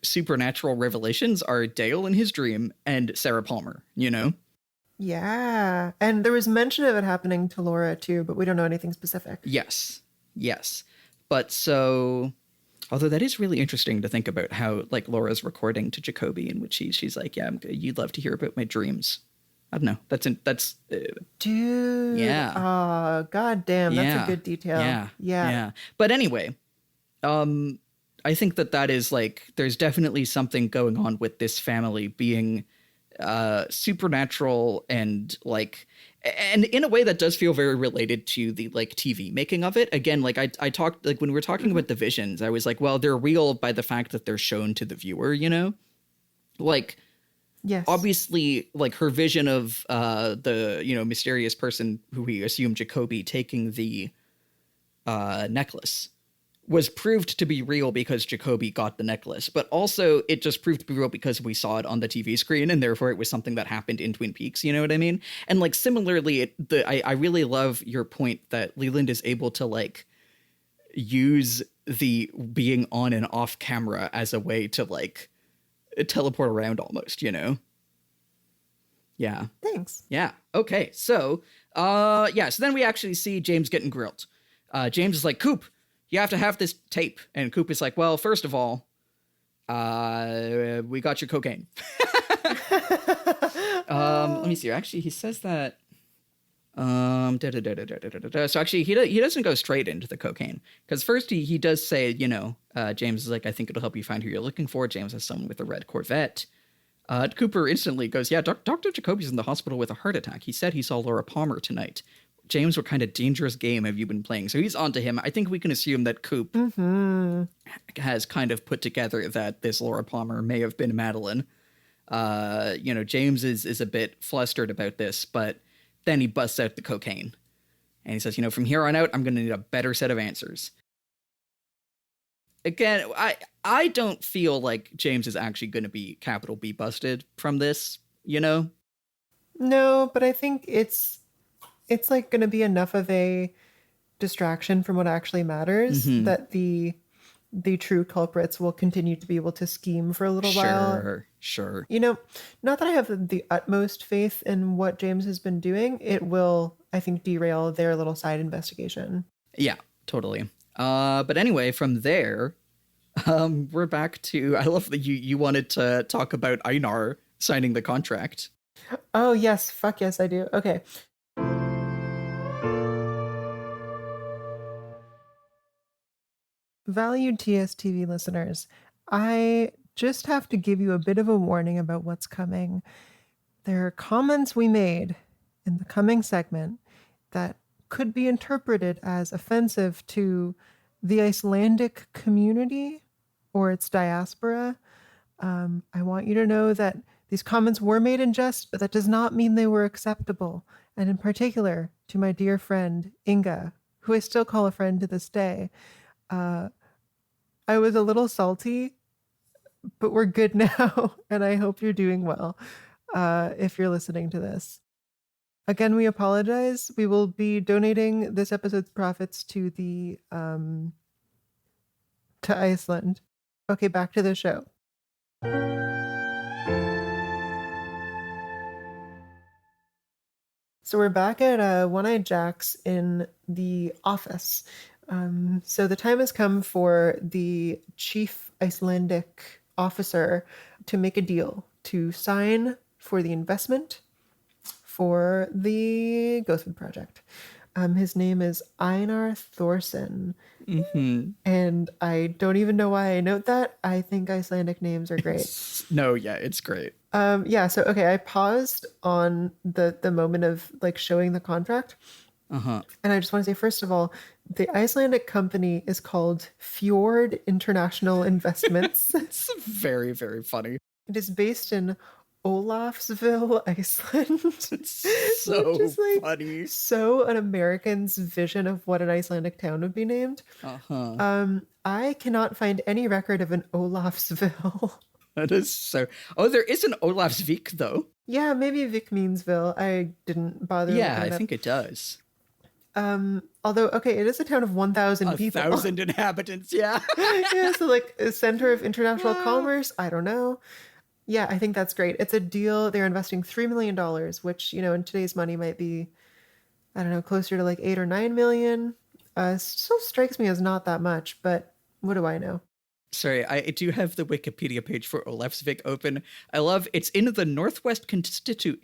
supernatural revelations are Dale in his dream and Sarah Palmer, you know? Yeah. And there was mention of it happening to Laura too, but we don't know anything specific. Yes. But so, although that is really interesting to think about how like Laura's recording to Jacoby in which she's like, yeah, you'd love to hear about my dreams. I don't know. That's dude. Yeah. Oh, god damn. That's a good detail. Yeah. But anyway, I think that is like, there's definitely something going on with this family being supernatural and like, and in a way that does feel very related to the like TV making of it. Again, like I talked, like when we were talking about the visions, I was like, well, they're real by the fact that they're shown to the viewer, you know? Like, yes. Obviously, like her vision of the, you know, mysterious person who we assume Jacoby taking the necklace was proved to be real because Jacoby got the necklace. But also it just proved to be real because we saw it on the TV screen, and therefore it was something that happened in Twin Peaks. You know what I mean? And like similarly, I really love your point that Leland is able to like use the being on and off camera as a way to like teleport around almost, you know? Yeah. Thanks. Yeah. Okay. So, so then we actually see James getting grilled. James is like, Coop, you have to have this tape. And Coop is like, well, first of all, We got your cocaine. Let me see. Actually, he says that. So actually, he doesn't go straight into the cocaine, because first he does say, James is like, I think it'll help you find who you're looking for. James has someone with a red Corvette. Cooper instantly goes, yeah, Dr. Jacoby's in the hospital with a heart attack. He said he saw Laura Palmer tonight. James, what kind of dangerous game have you been playing? So he's on to him. I think we can assume that Coop has kind of put together that this Laura Palmer may have been Madeline. James is a bit flustered about this, but then he busts out the cocaine. And he says, from here on out, I'm going to need a better set of answers. Again, I don't feel like James is actually going to be capital B busted from this, No, but I think it's like going to be enough of a distraction from what actually matters that the true culprits will continue to be able to scheme for a little while. Sure. Not that I have the utmost faith in what James has been doing. It will, I think, derail their little side investigation. Yeah, totally. But anyway, from there, we're back to, I love that you wanted to talk about Einar signing the contract. Oh, yes. Fuck yes, I do. Okay. Valued TSTV listeners, I just have to give you a bit of a warning about what's coming. There are comments we made in the coming segment that could be interpreted as offensive to the Icelandic community or its diaspora. I want you to know that these comments were made in jest, but that does not mean they were acceptable. And in particular, to my dear friend, Inga, who I still call a friend to this day. I was a little salty, but we're good now, and I hope you're doing well if you're listening to this. Again, we apologize. We will be donating this episode's profits to the to Iceland. Okay, back to the show. So we're back at One-Eyed Jack's in the office. So the time has come for the chief Icelandic officer to make a deal to sign for the investment for the Ghostwood project. His name is Einar Thorsen. And I don't even know why I note that. I think Icelandic names are great. No, yeah, it's great. So, okay, I paused on the moment of like showing the contract. And I just want to say, first of all, the Icelandic company is called Fjord International Investments. It's very, very funny. It is based in Olafsville, Iceland. It's so which is like funny. So an American's vision of what an Icelandic town would be named. I cannot find any record of an Olafsville. That is so... Oh, there is an Olafsvik, though. Yeah, maybe Vic meansville. I didn't bother. Yeah, I think it does. Although, okay, it is a town of 1,000 people. 1,000 inhabitants, yeah. Yeah, so like a center of international commerce. I don't know. Yeah, I think that's great. It's a deal. They're investing $3 million, which, in today's money might be, I don't know, closer to like 8 or 9 million. Still strikes me as not that much, but what do I know? Sorry, I do have the Wikipedia page for Olafsvik open. I love it's in the Northwest the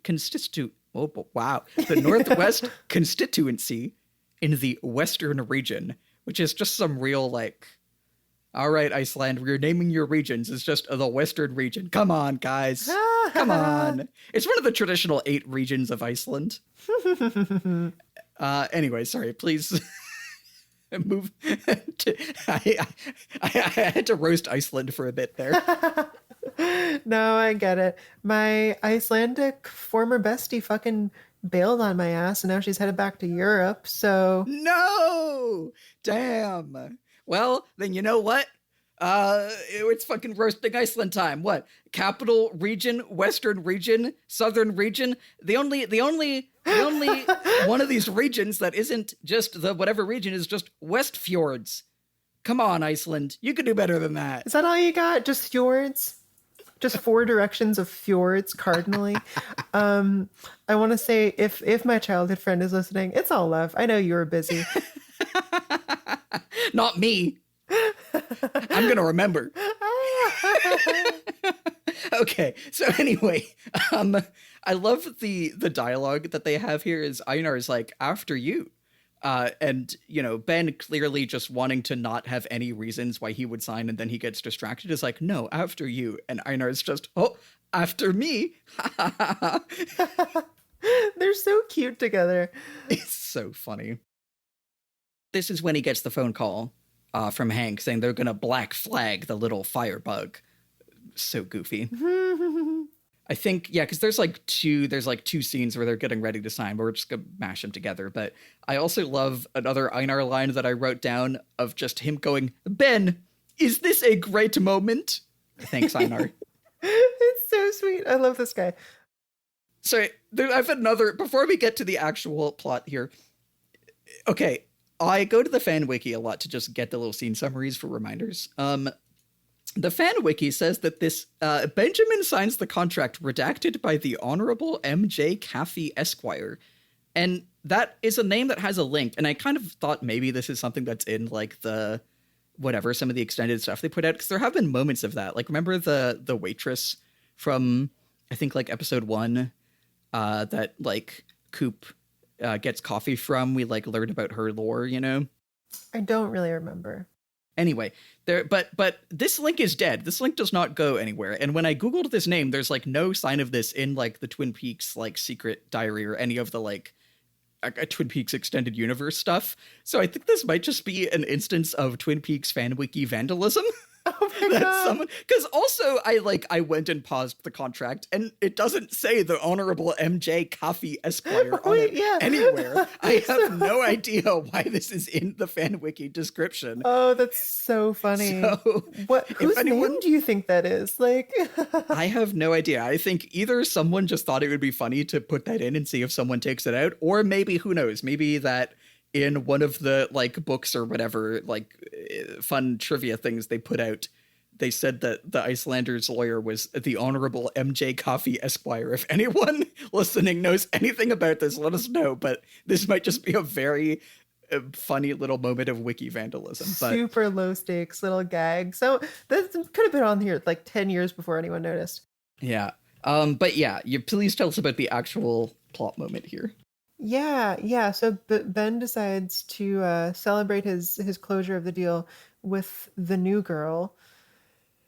Northwest constituency in the Western region, which is just some real like, all right, Iceland, we're naming your regions. It's just the Western region. Come on, guys. Come on. It's one of the traditional 8 regions of Iceland. Anyway, sorry, please move. I had to roast Iceland for a bit there. No, I get it. My Icelandic former bestie fucking bailed on my ass, and now she's headed back to Europe, so... No! Damn. Well, then you know what? It's fucking roasting Iceland time. What? Capital region, Western region, Southern region. The only one of these regions that isn't just the whatever region is just West Fjords. Come on, Iceland. You could do better than that. Is that all you got? Just fjords? Just 4 directions of fjords cardinally? I want to say, if my childhood friend is listening, it's all love. I know you were busy. Not me. I'm going to remember. Okay, so anyway, I love the dialogue that they have here is Einar is like, after you. And, you know, Ben clearly just wanting to not have any reasons why he would sign, and then he gets distracted, is like, no, after you. And Einar is just, oh, after me. They're so cute together. It's so funny. This is when he gets the phone call from Hank saying they're going to black flag the little firebug. So goofy. I think, yeah, because there's like two scenes where they're getting ready to sign, but we're just gonna mash them together. But I also love another Einar line that I wrote down of just him going, Ben, is this a great moment? Thanks, Einar. It's so sweet. I love this guy. Sorry, I've another, before we get to the actual plot here. Okay, I go to the fan wiki a lot to just get the little scene summaries for reminders. The fan wiki says that this Benjamin signs the contract redacted by the Honorable M.J. Caffey Esquire. And that is a name that has a link. And I kind of thought maybe this is something that's in like the whatever, some of the extended stuff they put out. Because there have been moments of that. Like, remember the waitress from, I think, like episode 1 that like Coop gets coffee from? We like learned about her lore, you know? I don't really remember. Anyway, but this link is dead. This link does not go anywhere. And when I Googled this name, there's like no sign of this in like the Twin Peaks like secret diary or any of the like Twin Peaks extended universe stuff. So I think this might just be an instance of Twin Peaks fan wiki vandalism. Oh my God. Because also I went and paused the contract and it doesn't say the Honorable M.J. Caffey Esquire on it anywhere. I have no idea why this is in the fan wiki description. Oh, that's so funny. So, whose name do you think that is? Like, I have no idea. I think either someone just thought it would be funny to put that in and see if someone takes it out, or maybe, who knows, maybe that in one of the like books or whatever, like fun trivia things they put out, they said that the Icelander's lawyer was the Honorable M.J. Caffey Esquire. If anyone listening knows anything about this, let us know. But this might just be a very funny little moment of wiki vandalism. But super low stakes little gag. So this could have been on here like 10 years before anyone noticed. Yeah. But yeah, you please tell us about the actual plot moment here. Yeah. So Ben decides to celebrate his closure of the deal with the new girl,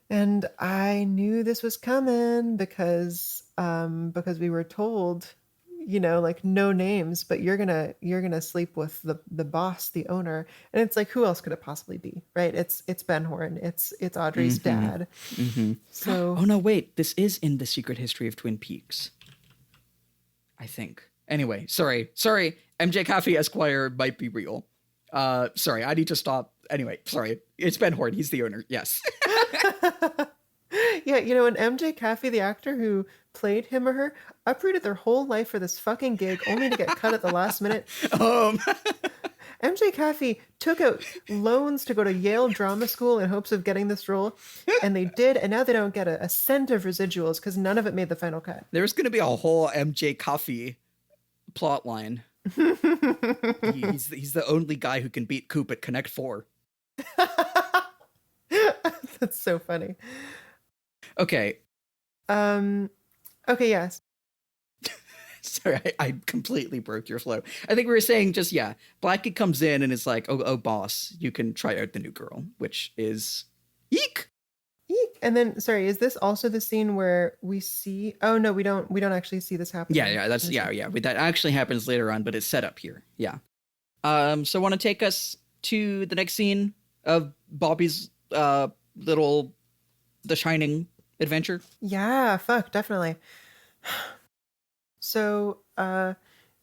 and I knew this was coming because we were told, you know, like no names, but you're gonna sleep with the boss, the owner, and it's like, who else could it possibly be, right? It's Ben Horn, it's Audrey's dad. Mm-hmm. So oh no, wait, this is in the Secret History of Twin Peaks, I think. Anyway, sorry. MJ Caffey Esquire might be real. Sorry, I need to stop. Anyway, sorry. It's Ben Horn. He's the owner. Yes. Yeah, you know, and MJ Caffey, the actor who played him or her, uprooted their whole life for this fucking gig only to get cut at the last minute. MJ Caffey took out loans to go to Yale Drama School in hopes of getting this role, and they did, and now they don't get a cent of residuals because none of it made the final cut. There's going to be a whole MJ Caffey plot line. He's the only guy who can beat Coop at Connect 4. That's so funny. Okay. Okay, yes. Sorry, I completely broke your flow. I think we were saying just, yeah, Blackie comes in and is like, oh, boss, you can try out the new girl, which is eek. And then, sorry, is this also the scene where we see? Oh no, we don't actually see this happen. Yeah. That's that actually happens later on, but it's set up here. Yeah. So want to take us to the next scene of Bobby's little The Shining adventure? Yeah, definitely. So,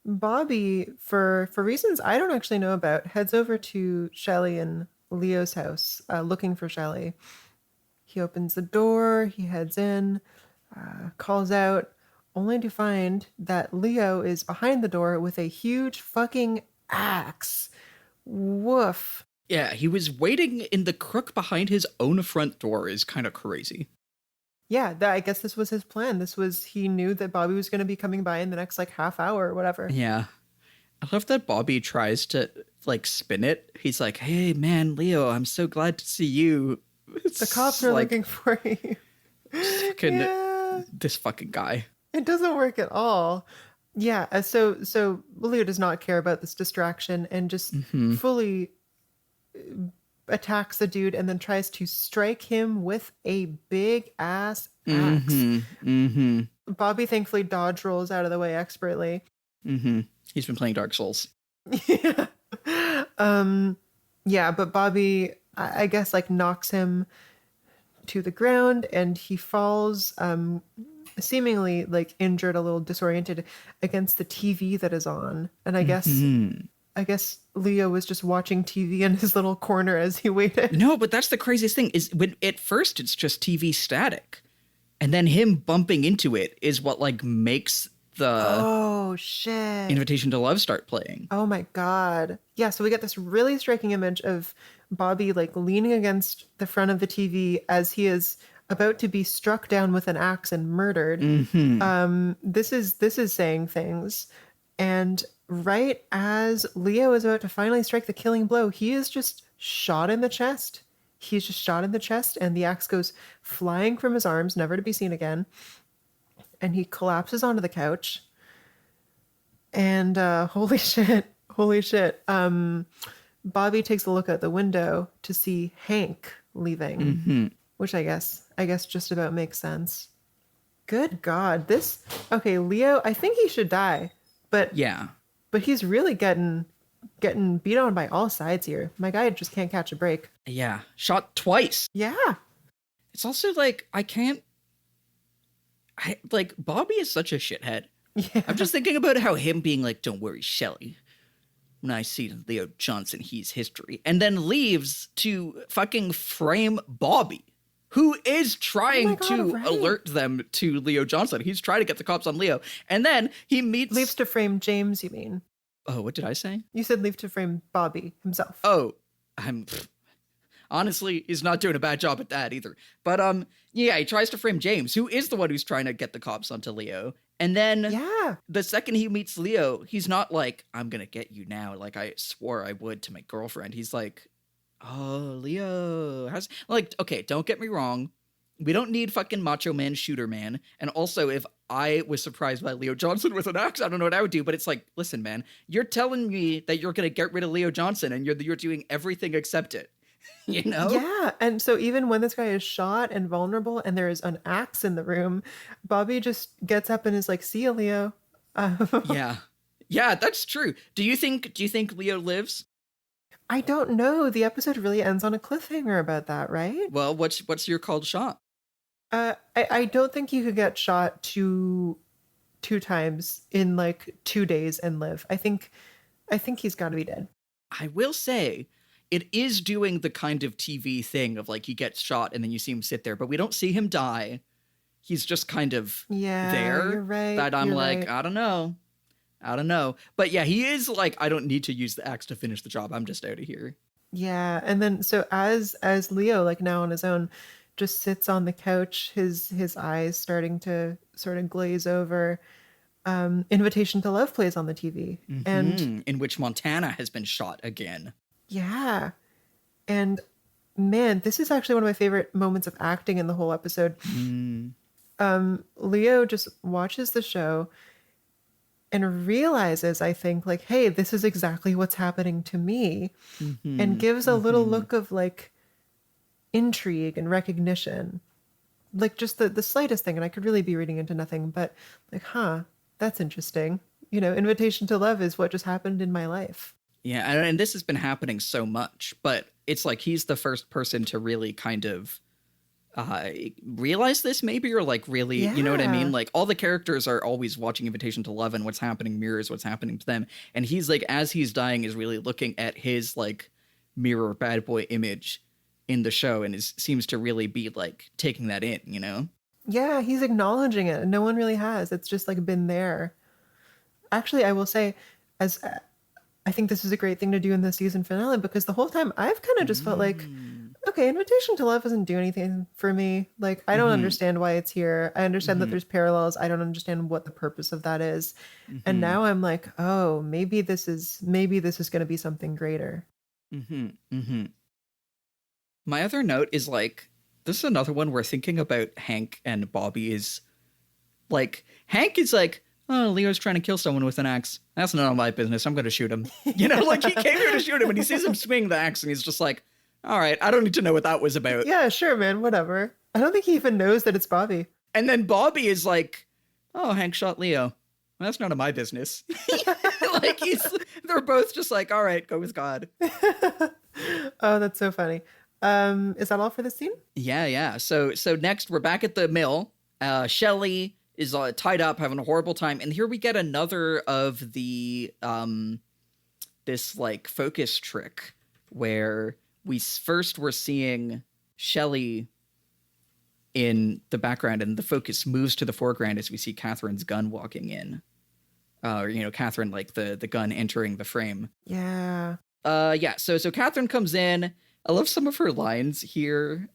Bobby, for reasons I don't actually know about, heads over to Shelly and Leo's house, looking for Shelly. He opens the door, he heads in, calls out, only to find that Leo is behind the door with a huge fucking axe. Woof. Yeah, he was waiting in the crook behind his own front door is kind of crazy. Yeah, I guess this was his plan. He knew that Bobby was going to be coming by in the next like half hour or whatever. Yeah. I love that Bobby tries to like spin it. He's like, hey man, Leo, I'm so glad to see you. The cops are like, looking for you. Yeah. This fucking guy. It doesn't work at all. Yeah, so Leo does not care about this distraction and just fully attacks the dude and then tries to strike him with a big ass axe. Bobby thankfully dodge rolls out of the way expertly. He's been playing Dark Souls. Yeah. Yeah, but Bobby, I guess, like knocks him to the ground and he falls, seemingly like injured, a little disoriented against the TV that is on. And I guess Leo was just watching TV in his little corner as he waited. No, but that's the craziest thing is when at first it's just TV static. And then him bumping into it is what like makes the shit Invitation to Love start playing. Oh my God. Yeah, so we get this really striking image of Bobby like leaning against the front of the TV as he is about to be struck down with an axe and murdered. This is saying things. And right as Leo is about to finally strike the killing blow, he is just shot in the chest. He's just shot in the chest and the axe goes flying from his arms, never to be seen again. And he collapses onto the couch. And holy shit. Bobby takes a look out the window to see Hank leaving, which I guess just about makes sense. Good God. Leo, I think he should die. But he's really getting beat on by all sides here. My guy just can't catch a break. Yeah. Shot twice. Yeah. It's also like, Bobby is such a shithead. Yeah. I'm just thinking about how him being like, don't worry, Shelly. When I see Leo Johnson, he's history. And then leaves to fucking frame Bobby, who is trying to alert them to Leo Johnson. He's trying to get the cops on Leo. And then he meets... Leaves to frame James, you mean? Oh, what did I say? You said leave to frame Bobby himself. Oh, honestly, he's not doing a bad job at that either. But yeah, he tries to frame James, who is the one who's trying to get the cops onto Leo. And then the second he meets Leo, he's not like, I'm going to get you now, like I swore I would to my girlfriend. He's like, oh, Leo. Okay, don't get me wrong. We don't need fucking macho man, shooter man. And also, if I was surprised by Leo Johnson with an axe, I don't know what I would do. But it's like, listen, man, you're telling me that you're going to get rid of Leo Johnson and you're doing everything except it. You know? Yeah. And so even when this guy is shot and vulnerable and there is an axe in the room, Bobby just gets up and is like, see you, Leo. Yeah, that's true. Do you think Leo lives? I don't know. The episode really ends on a cliffhanger about that, right? Well, what's your called shot? I don't think you could get shot two times in like 2 days and live. I think he's got to be dead. I will say it is doing the kind of TV thing of like he gets shot and then you see him sit there, but we don't see him die. He's just kind of there. You're right. That I'm like, right. I don't know. But yeah, he is like, I don't need to use the axe to finish the job. I'm just out of here. Yeah. And then so as Leo, like now on his own, just sits on the couch, his eyes starting to sort of glaze over, Invitation to Love plays on the TV. And in which Montana has been shot again. Yeah. And man, this is actually one of my favorite moments of acting in the whole episode. Leo just watches the show and realizes, I think, like, hey, this is exactly what's happening to me. And gives a little look of like intrigue and recognition. Like just the slightest thing. And I could really be reading into nothing, but like, that's interesting. You know, Invitation to Love is what just happened in my life. Yeah, and this has been happening so much, but it's like he's the first person to really kind of realize this maybe, or like really, you know what I mean? Like all the characters are always watching Invitation to Love and what's happening mirrors what's happening to them. And he's like, as he's dying, is really looking at his like mirror bad boy image in the show and seems to really be like taking that in, you know? Yeah, he's acknowledging it. No one really has. It's just like been there. Actually, I will say, I think this is a great thing to do in the season finale, because the whole time I've kind of just felt like, okay, Invitation to Love doesn't do anything for me. Like, I don't understand why it's here. I understand that there's parallels. I don't understand what the purpose of that is. And now I'm like, oh, maybe this is going to be something greater. My other note is like, this is another one where thinking about Hank and Bobby is Like, Hank is like, oh, Leo's trying to kill someone with an axe. That's none of my business. I'm going to shoot him. You know, like, he came here to shoot him, and he sees him swing the axe, and he's just like, all right, I don't need to know what that was about. Yeah, sure, man, whatever. I don't think he even knows that it's Bobby. And then Bobby is like, oh, Hank shot Leo. Well, that's none of my business. Like, they're both just like, all right, go with God. Oh, that's so funny. Is that all for this scene? Yeah. So next, we're back at the mill. Shelly is tied up, having a horrible time. And here we get another of the, this, like, focus trick where we're seeing Shelly in the background, and the focus moves to the foreground as we see Catherine's gun walking in. Catherine, like, the gun entering the frame. Yeah. So Catherine comes in. I love some of her lines here.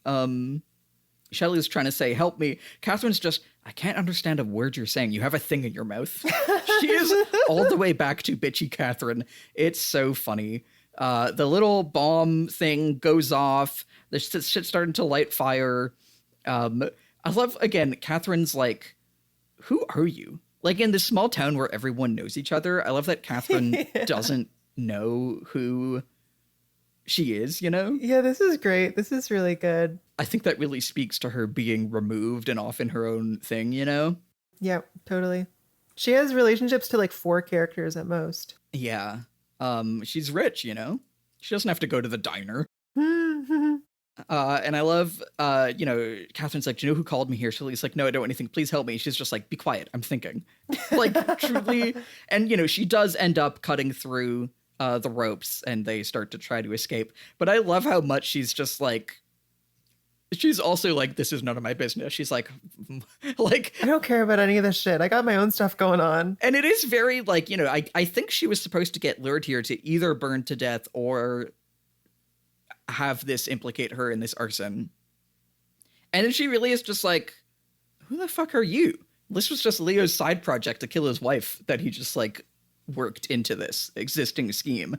Shelly's trying to say, help me. Catherine's just, I can't understand a word you're saying. You have a thing in your mouth. She is all the way back to bitchy Catherine. It's so funny. The little bomb thing goes off. The shit's starting to light fire. I love, again, Catherine's like, who are you? Like, in this small town where everyone knows each other, I love that Catherine doesn't know who she is, you know? Yeah, this is great. This is really good. I think that really speaks to her being removed and off in her own thing, you know? Yeah, totally. She has relationships to like 4 characters at most. Yeah. She's rich, you know? She doesn't have to go to the diner. And I love, Catherine's like, do you know who called me here? Shelly's like, no, I don't want anything. Please help me. She's just like, be quiet. I'm thinking. Like, truly. And, she does end up cutting through the ropes, and they start to try to escape. But I love how much she's just like, she's also like, this is none of my business. She's like, I don't care about any of this shit. I got my own stuff going on. And it is very like, I think she was supposed to get lured here to either burn to death or have this implicate her in this arson. And then she really is just like, who the fuck are you? This was just Leo's side project to kill his wife that he just like worked into this existing scheme.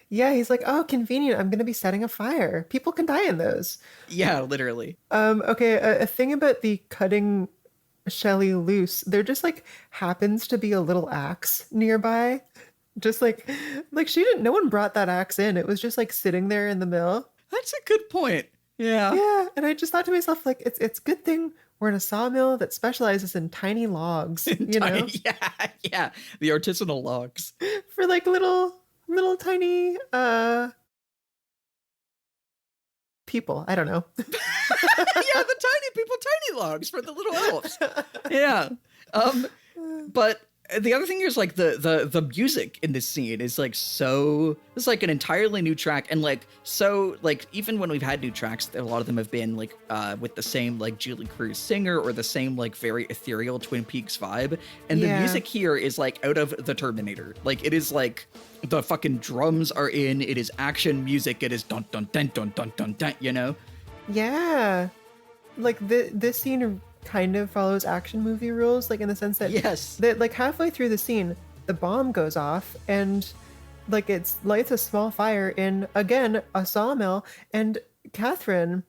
Yeah, he's like, oh, convenient. I'm going to be setting a fire. People can die in those. Yeah, literally. Okay, a thing about the cutting Shelly loose, there just like happens to be a little axe nearby. Just like no one brought that axe in. It was just like sitting there in the mill. That's a good point. Yeah. Yeah, and I just thought to myself, like, it's a good thing we're in a sawmill that specializes in tiny logs, know? Yeah, the artisanal logs. For like little tiny people. I don't know. Yeah, the tiny people, tiny logs for the little elves. Yeah. But the other thing is like the music in this scene is like it's like an entirely new track, and like so like even when we've had new tracks, a lot of them have been like with the same like Julie Cruz singer or the same like very ethereal Twin Peaks vibe, and the music here is like out of the Terminator. Like it is like the fucking drums are in, it is action music, it is dun dun dun dun dun dun dun, you know? Yeah. Like this scene kind of follows action movie rules, like in the sense that that like halfway through the scene the bomb goes off and like it lights a small fire in, again, a sawmill, and Catherine,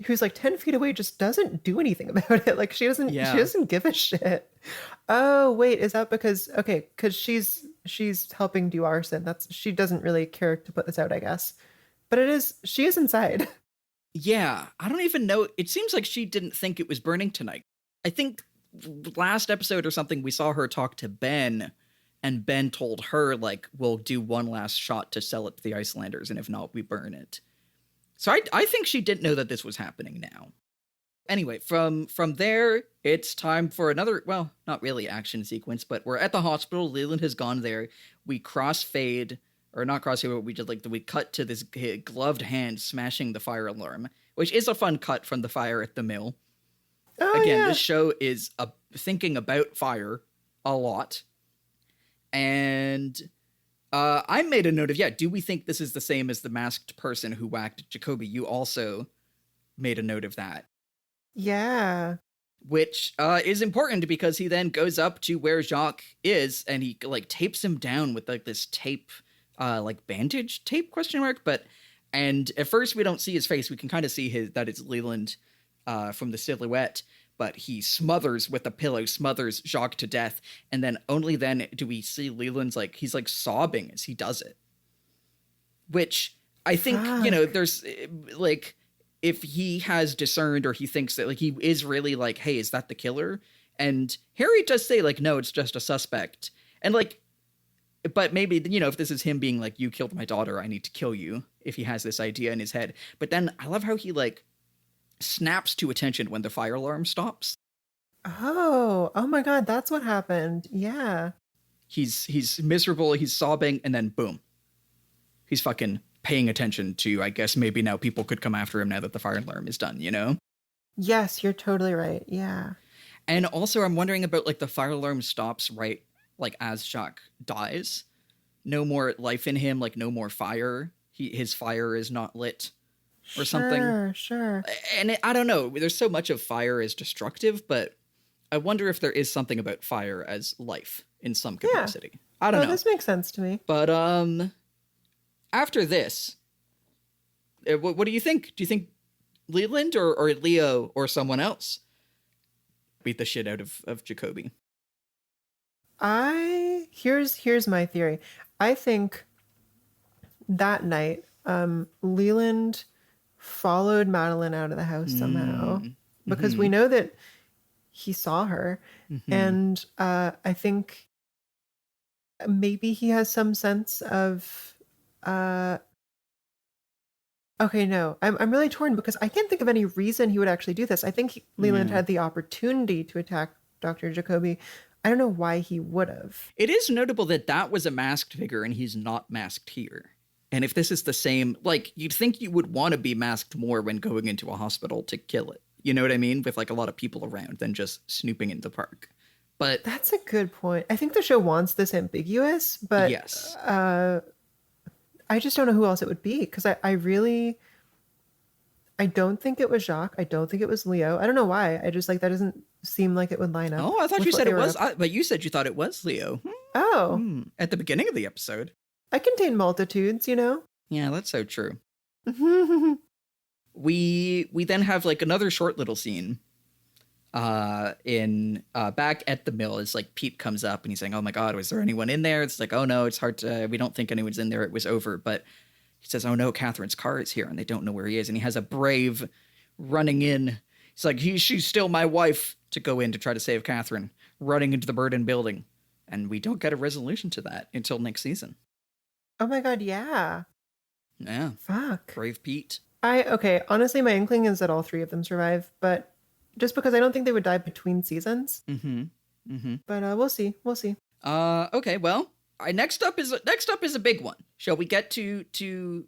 who's like 10 feet away, just doesn't do anything about it. Like she doesn't give a shit. Oh wait, is that because she's helping do arson? She doesn't really care to put this out, I guess, but she is inside. Yeah, I don't even know. It seems like she didn't think it was burning tonight. I think last episode or something, we saw her talk to Ben, and Ben told her, like, we'll do one last shot to sell it to the Icelanders, and if not, we burn it. So I think she didn't know that this was happening now. Anyway, from there, it's time for another, well, not really action sequence, but we're at the hospital. Leland has gone there. We crossfade. Or not crossfade, but we cut to this gloved hand smashing the fire alarm, which is a fun cut from the fire at the mill. Oh, Again, this show is thinking about fire a lot. And I made a note of, do we think this is the same as the masked person who whacked Jacoby? You also made a note of that. Yeah. Which is important because he then goes up to where Jacques is, and he like tapes him down with like this tape, like bandage tape ? And at first we don't see his face. We can kind of see that it's Leland from the silhouette. but he smothers with a pillow, smothers Jacques to death. And then only then do we see Leland's like, he's like sobbing as he does it. Which I think, you know, there's like, if he has discerned or he thinks that like he is really like, hey, is that the killer? And Harry does say like, no, it's just a suspect. And like, but maybe, you know, if this is him being like, you killed my daughter, I need to kill you, if he has this idea in his head. But then I love how he like snaps to attention when the fire alarm stops. Oh my God, that's what happened. Yeah. He's miserable, he's sobbing, and then boom. He's fucking paying attention to, I guess maybe now people could come after him now that the fire alarm is done, you know? Yes, you're totally right. Yeah. And also I'm wondering about like the fire alarm stops right like as Jacques dies. No more life in him, like no more fire. His fire is not lit or something. Sure. And I don't know, there's so much of fire as destructive, but I wonder if there is something about fire as life in some capacity. Yeah. I don't know. This makes sense to me. But after this, what do you think? Do you think Leland or Leo or someone else beat the shit out of Jacoby? Here's my theory. I think that night, Leland followed Madeline out of the house somehow because we know that he saw her, and I think maybe he has some sense of. Okay, no, I'm really torn because I can't think of any reason he would actually do this. I think Leland had the opportunity to attack Dr. Jacoby. I don't know why he would have. It is notable that was a masked figure and he's not masked here. And if this is the same, like, you'd think you would want to be masked more when going into a hospital to kill it. You know what I mean? With like a lot of people around than just snooping in the park. But that's a good point. I think the show wants this ambiguous, but yes. I just don't know who else it would be because I don't think it was Jacques. I don't think it was Leo. I don't know why. I just like that doesn't seem like it would line up. Oh, I thought you said it was. But you said you thought it was Leo. Oh. At the beginning of the episode. I contain multitudes, you know? Yeah, that's so true. We then have like another short little scene in back at the mill as like Pete comes up and he's saying, oh my God, was there anyone in there? It's like, oh no, it's hard to, we don't think anyone's in there. It was over. But he says, oh no, Catherine's car is here and they don't know where he is. And he has a Brave running in. He's like, she's still my wife, to go in to try to save Catherine, running into the burdened building. And we don't get a resolution to that until next season. Oh my God, yeah. Yeah. Fuck. Brave Pete. Okay, honestly, my inkling is that all three of them survive, but just because I don't think they would die between seasons. But we'll see. Okay, well, next up is a big one. Shall we get to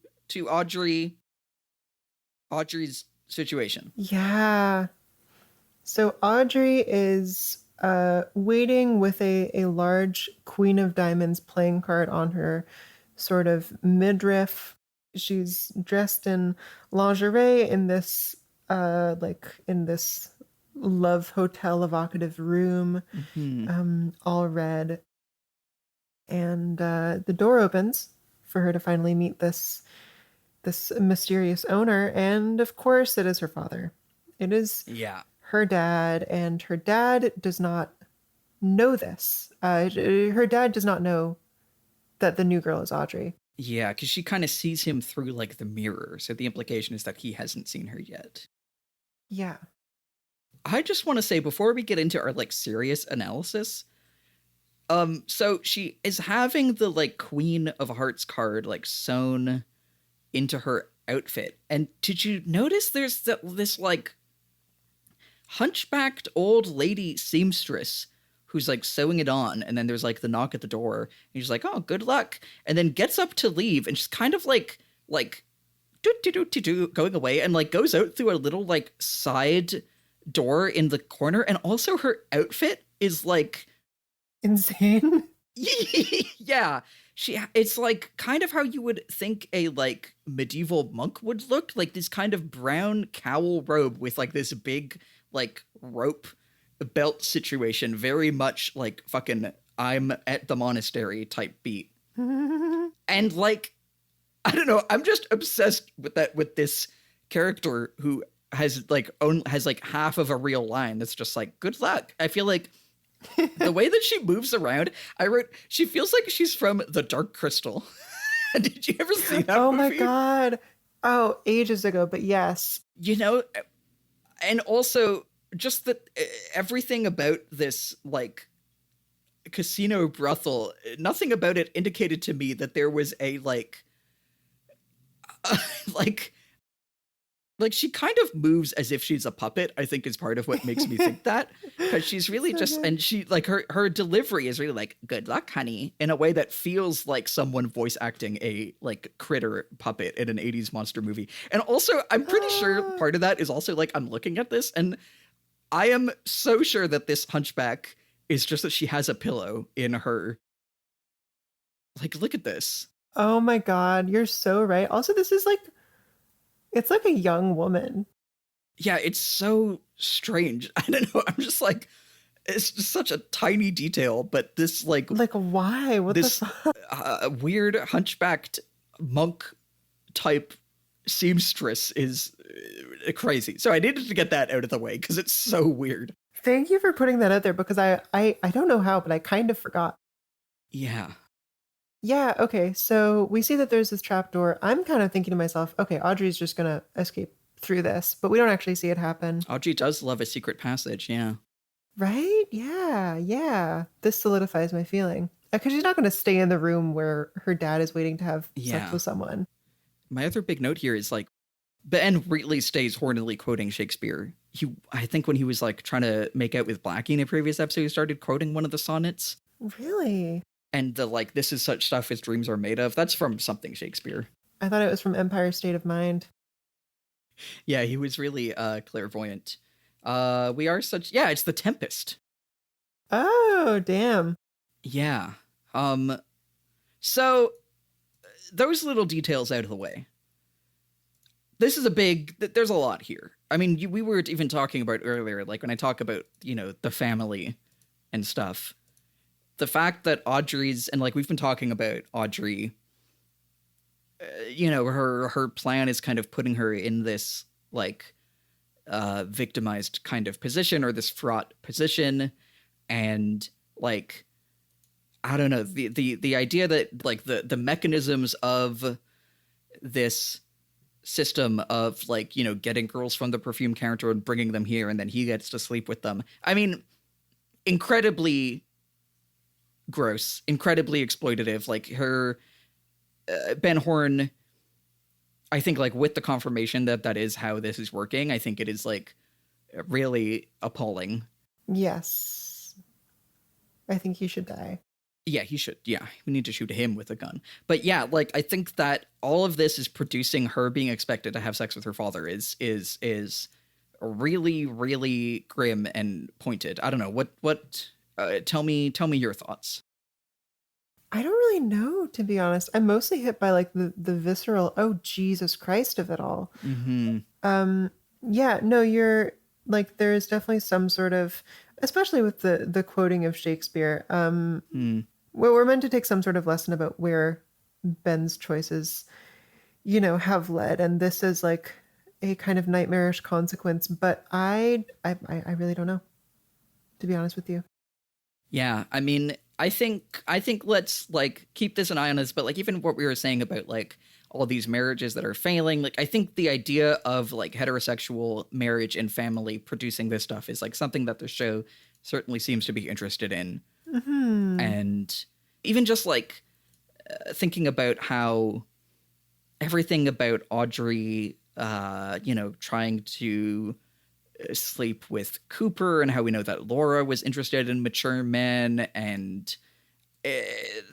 Audrey's situation? Yeah. So Audrey is waiting with a large Queen of Diamonds playing card on her sort of midriff. She's dressed in lingerie in this love hotel evocative room, all red. And the door opens for her to finally meet this mysterious owner, and of course it is her father. It is her dad, and her dad does not know this. Her dad does not know that the new girl is Audrey. Yeah, because she kind of sees him through like the mirror, so the implication is that he hasn't seen her yet. Yeah. I just want to say, before we get into our like serious analysis, so she is having the like Queen of Hearts card like sewn into her outfit, and did you notice there's this like hunchbacked old lady seamstress who's like sewing it on, and then there's like the knock at the door, and she's like, oh, good luck, and then gets up to leave, and she's kind of like going away, and like goes out through a little like side door in the corner, and also her outfit is like insane. Yeah, it's like kind of how you would think a like medieval monk would look, like this kind of brown cowl robe with like this big like rope belt situation, very much like fucking I'm at the monastery type beat. And like, I don't know, I'm just obsessed with this character who has like half of a real line that's just like, good luck. I feel like the way that she moves around, I wrote, she feels like she's from The Dark Crystal. Did you ever see that Oh movie? my God. Oh, ages ago, but yes. You know, and also just that everything about this like casino brothel, nothing about it indicated to me that there was a like like she kind of moves as if she's a puppet, I think is part of what makes me think that, because she's really So just good. and she like her delivery is really like, good luck honey, in a way that feels like someone voice acting a like critter puppet in an 80s monster movie. And also I'm pretty sure part of that is also like, I'm looking at this and I am so sure that this hunchback is just that she has a pillow in her, like, look at this. Oh my God, you're so right. Also, this is like, it's like a young woman. Yeah, it's so strange. I don't know. I'm just like, it's just such a tiny detail, but this like Why? What this the fuck? weird hunchbacked monk type seamstress is crazy. So I needed to get that out of the way because it's so weird. Thank you for putting that out there because I don't know how, but I kind of forgot. Yeah. Yeah, okay. So we see that there's this trapdoor. I'm kind of thinking to myself, okay, Audrey's just gonna escape through this, but we don't actually see it happen. Audrey does love a secret passage, yeah. Right? Yeah, yeah. This solidifies my feeling. Because she's not going to stay in the room where her dad is waiting to have Yeah. sex with someone. My other big note here is like, Ben really stays hornily quoting Shakespeare. I think when he was like trying to make out with Blackie in a previous episode, he started quoting one of the sonnets. Really? And the like, this is such stuff as dreams are made of. That's from something Shakespeare. I thought it was from Empire State of Mind. Yeah, he was really clairvoyant. We are such, yeah, it's The Tempest. Oh, damn. Yeah. So those little details out of the way. This is there's a lot here. I mean, we were even talking about earlier, like when I talk about, you know, the family and stuff, the fact that Audrey's, and like we've been talking about Audrey, you know, her plan is kind of putting her in this like victimized kind of position, or this fraught position. And like, I don't know, the idea that like the mechanisms of this system of like, you know, getting girls from the perfume counter and bringing them here and then he gets to sleep with them. I mean, incredibly gross, incredibly exploitative. Like her, Ben Horn, I think like with the confirmation that that is how this is working, I think it is like really appalling. Yes. I think he should die. Yeah, he should. Yeah, we need to shoot him with a gun. But yeah, like I think that all of this is producing her being expected to have sex with her father is really, really grim and pointed. I don't know what. Tell me your thoughts. I don't really know, to be honest. I'm mostly hit by like the visceral, oh Jesus Christ of it all. Mm-hmm. Yeah, no, you're like, there is definitely some sort of, especially with the quoting of Shakespeare. Well, we're meant to take some sort of lesson about where Ben's choices, you know, have led, and this is like a kind of nightmarish consequence. But I really don't know, to be honest with you. Yeah, I mean, I think let's like keep this an eye on this. But like even what we were saying about like all these marriages that are failing, like I think the idea of like heterosexual marriage and family producing this stuff is like something that the show certainly seems to be interested in. Mm-hmm. And even just like thinking about how everything about Audrey, you know, trying to sleep with Cooper, and how we know that Laura was interested in mature men, and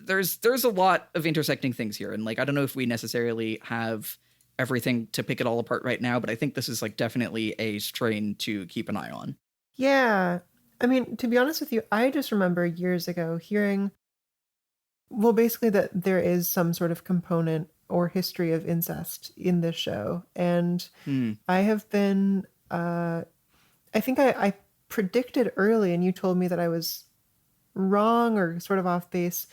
there's a lot of intersecting things here. And like, I don't know if we necessarily have everything to pick it all apart right now, but I think this is like definitely a strain to keep an eye on. Yeah. I mean, to be honest with you, I just remember years ago hearing, well, basically that there is some sort of component or history of incest in this show. And I have been, I think I predicted early, and you told me that I was wrong or sort of off base,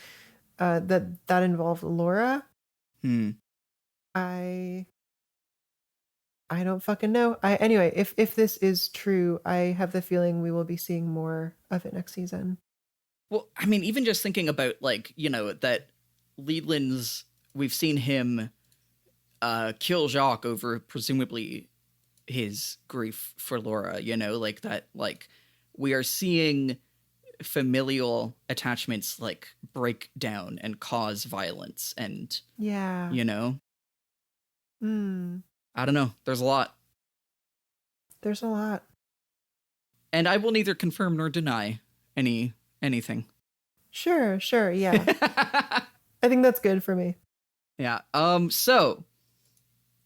that involved Laura. I I don't fucking know. Anyway, if this is true, I have the feeling we will be seeing more of it next season. Well, I mean, even just thinking about, like, you know, that Leland's, we've seen him kill Jacques over presumably his grief for Laura, you know, like that, like, we are seeing familial attachments, like, break down and cause violence and, Yeah. you know, Hmm. I don't know. There's a lot. There's a lot. And I will neither confirm nor deny anything. Sure, yeah. I think that's good for me. Yeah. So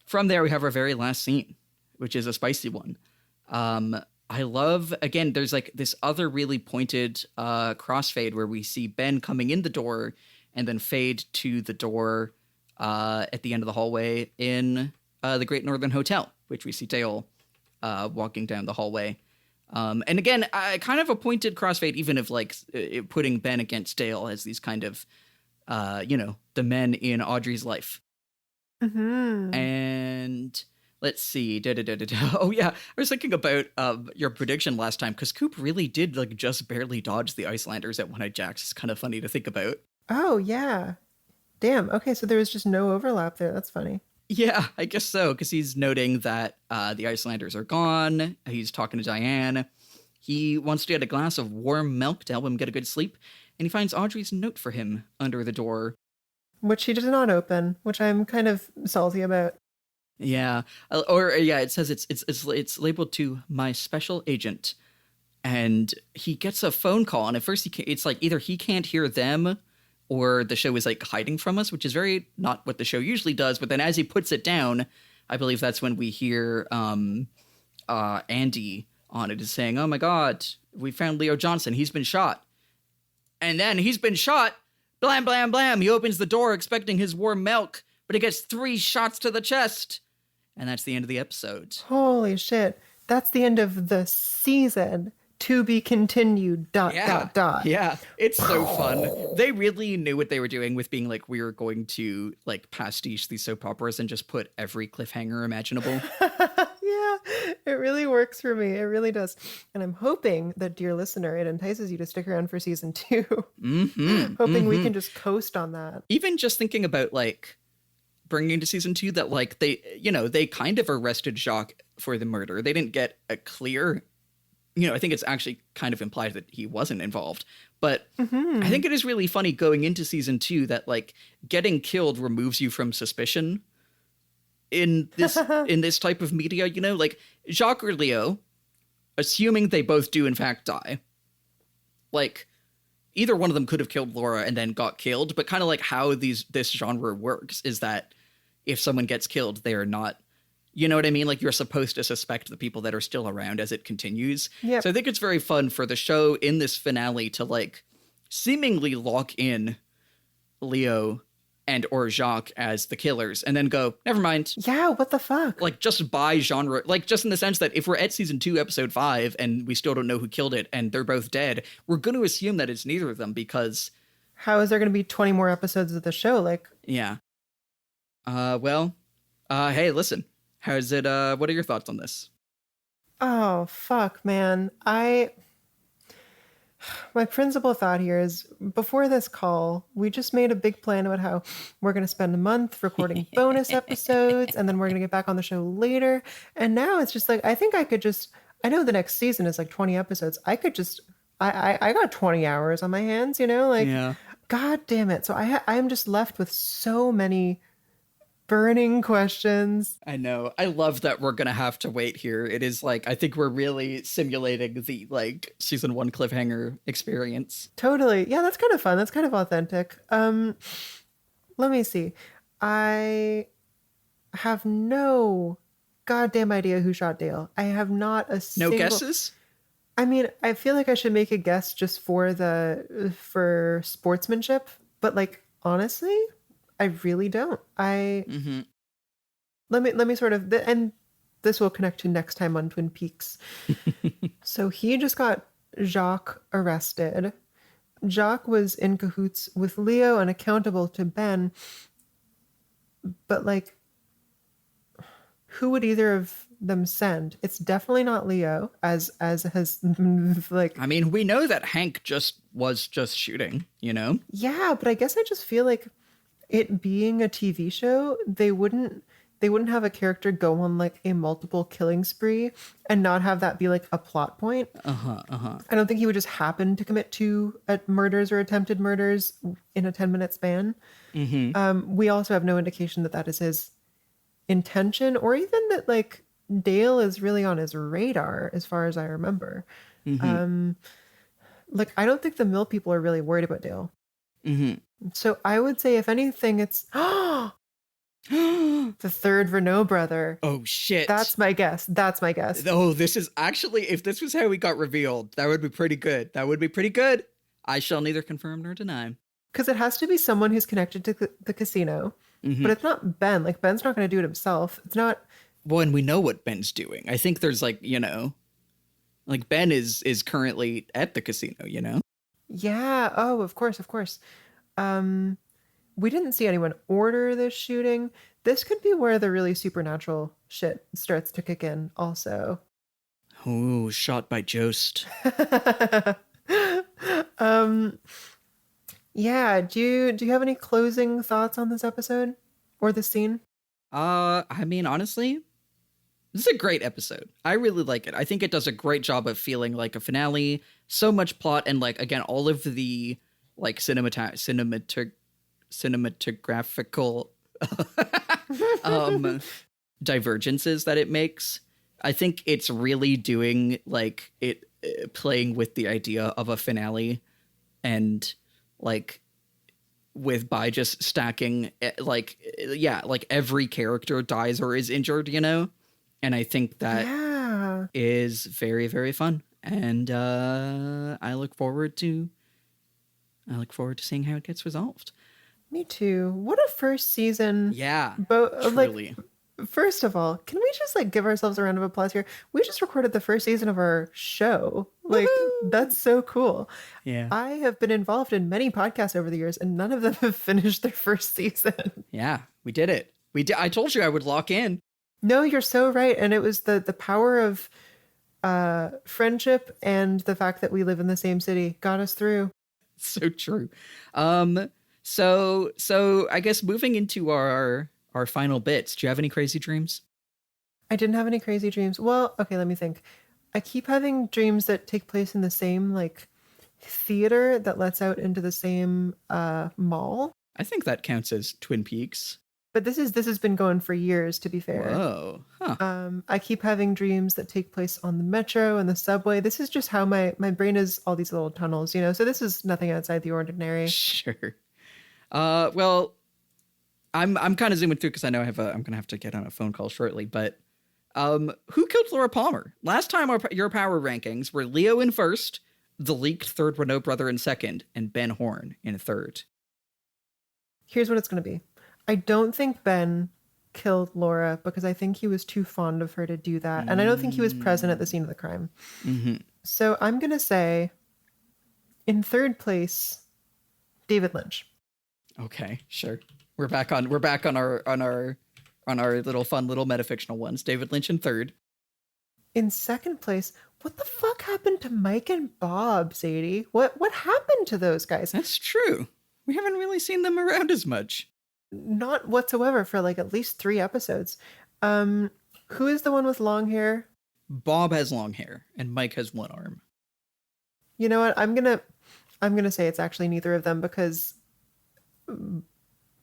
from there we have our very last scene, which is a spicy one. I love, again, there's like this other really pointed crossfade where we see Ben coming in the door and then fade to the door at the end of the hallway in the Great Northern Hotel, which we see Dale walking down the hallway. And again, kind of a pointed crossfade, even of like putting Ben against Dale as these kind of, you know, the men in Audrey's life. Mm-hmm. And let's see. Oh, yeah. I was thinking about your prediction last time, because Coop really did like just barely dodge the Icelanders at one of Jack's. It's kind of funny to think about. Oh, yeah. Damn. Okay, so there was just no overlap there. That's funny. Yeah, I guess so, because he's noting that the Icelanders are gone. He's talking to Diane. He wants to get a glass of warm milk to help him get a good sleep, and he finds Audrey's note for him under the door. Which he did not open, which I'm kind of salty about. Yeah, it says it's labeled to my special agent, and he gets a phone call, and at first it's like either he can't hear them, or the show is like hiding from us, which is very not what the show usually does. But then as he puts it down, I believe that's when we hear Andy on it is saying, "Oh my God, we found Leo Johnson. He's been shot." And then he's been shot. Blam, blam, blam. He opens the door expecting his warm milk, but he gets 3 shots to the chest. And that's the end of the episode. Holy shit. That's the end of the season. To be continued, ... Yeah, it's so fun. They really knew what they were doing with being like, we were going to like pastiche these soap operas and just put every cliffhanger imaginable. Yeah, it really works for me. It really does. And I'm hoping that, dear listener, it entices you to stick around for season 2. Hoping we can just coast on that. Even just thinking about like bringing to season 2 that like they kind of arrested Jacques for the murder. They didn't get a clear, I think it's actually kind of implied that he wasn't involved. But I think it is really funny going into season 2 that like getting killed removes you from suspicion in this type of media, like Jacques or Leo, assuming they both do in fact die, like either one of them could have killed Laura and then got killed, but kind of like how this genre works is that if someone gets killed, they're not, you know what I mean? Like you're supposed to suspect the people that are still around as it continues. Yep. So I think it's very fun for the show in this finale to like seemingly lock in Leo and or Jacques as the killers and then go, never mind. Yeah, what the fuck? Like just by genre, like just in the sense that if we're at season 2, episode 5, and we still don't know who killed it and they're both dead, we're going to assume that it's neither of them because... How is there going to be 20 more episodes of the show? Like... Yeah. Hey, listen. How's it, what are your thoughts on this? Oh, fuck, man. My principal thought here is, before this call, we just made a big plan about how we're going to spend a month recording bonus episodes, and then we're going to get back on the show later. And now it's just like, I think I could just, I know the next season is like 20 episodes. I could just, I got 20 hours on my hands, like, yeah. God damn it. So I'm just left with so many burning questions. I know. I love that we're gonna have to wait here. It is like, I think we're really simulating the like season 1 cliffhanger experience. Totally. Yeah, that's kind of fun. That's kind of authentic. Let me see. I have no goddamn idea who shot Dale. I have not a single... No guesses? I mean, I feel like I should make a guess just for sportsmanship, but like honestly, I really don't. Let me sort of, and this will connect to next time on Twin Peaks. So he just got Jacques arrested. Jacques was in cahoots with Leo and accountable to Ben. But like, who would either of them send? It's definitely not Leo, as has like. I mean, we know that Hank was just shooting, you know? Yeah, but I guess I just feel like it being a TV show, they wouldn't have a character go on like a multiple killing spree and not have that be like a plot point. I don't think he would just happen to commit two murders or attempted murders in a 10-minute span. We also have no indication that that is his intention, or even that like Dale is really on his radar as far as I remember. Like I don't think the mill people are really worried about Dale. So I would say if anything it's the third Renault brother. Oh shit. That's my guess. Oh, this is actually, if this was how we got revealed, that would be pretty good. I shall neither confirm nor deny. Because it has to be someone who's connected to the casino. But it's not Ben. Like Ben's not going to do it himself. It's not. Well, and we know what Ben's doing. I think there's like, you know, like Ben is currently at the casino, you know? Yeah. Oh, of course. We didn't see anyone order this shooting. This could be where the really supernatural shit starts to kick in also. Oh, shot by Jost. Yeah, do you have any closing thoughts on this episode or this scene? I mean, honestly, this is a great episode. I really like it. I think it does a great job of feeling like a finale. So much plot and like again all of the like cinematographical divergences that it makes. I think it's really doing like it playing with the idea of a finale and like by just stacking like every character dies or is injured, you know? And I think that is very, very fun. And I look forward to seeing how it gets resolved. Me too. What a first season. Yeah. Truly. Like, first of all, can we just like give ourselves a round of applause here? We just recorded the first season of our show. Like, woo-hoo! That's so cool. Yeah. I have been involved in many podcasts over the years and none of them have finished their first season. Yeah, we did it. I told you I would lock in. No, you're so right. And it was the power of friendship and the fact that we live in the same city got us through. So true. So I guess moving into our final bits, do you have any crazy dreams? I didn't have any crazy dreams. Well, okay, let me think. I keep having dreams that take place in the same like theater that lets out into the same mall. I think that counts as Twin Peaks. But this has been going for years, to be fair. Whoa. Huh. I keep having dreams that take place on the metro and the subway. This is just how my brain is all these little tunnels, you know? So this is nothing outside the ordinary. Sure. Well, I'm kind of zooming through because I know I'm going to have to get on a phone call shortly, but who killed Laura Palmer? Last time your power rankings were Leo in first, the leaked third Renault brother in second, and Ben Horn in third. Here's what it's going to be. I don't think Ben killed Laura because I think he was too fond of her to do that. And I don't think he was present at the scene of the crime. So I'm going to say in third place, David Lynch. Okay, sure. We're back on our little fun little metafictional ones. David Lynch in third. In second place, what the fuck happened to Mike and Bob, Sadie? What happened to those guys? That's true. We haven't really seen them around as much. Not whatsoever for like at least 3 episodes. Who is the one with long hair? Bob has long hair and Mike has one arm. You know what? I'm gonna say it's actually neither of them because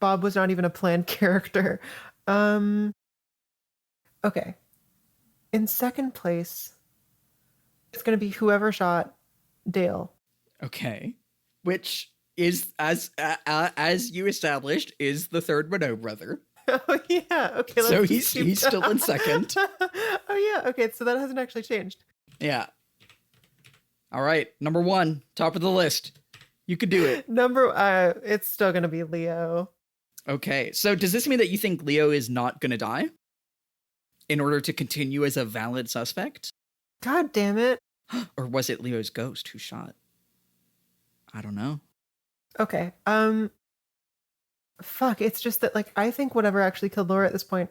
Bob was not even a planned character. Okay. In second place, it's gonna be whoever shot Dale. Okay. Which is, as you established, is the third Renault brother. Oh yeah, okay. So he's still in second. Oh yeah, okay. So that hasn't actually changed. Yeah. All right, number 1, top of the list. You could do it. It's still gonna be Leo. Okay, so does this mean that you think Leo is not gonna die in order to continue as a valid suspect? God damn it! Or was it Leo's ghost who shot? I don't know. Okay. Fuck, it's just that like I think whatever actually killed Laura at this point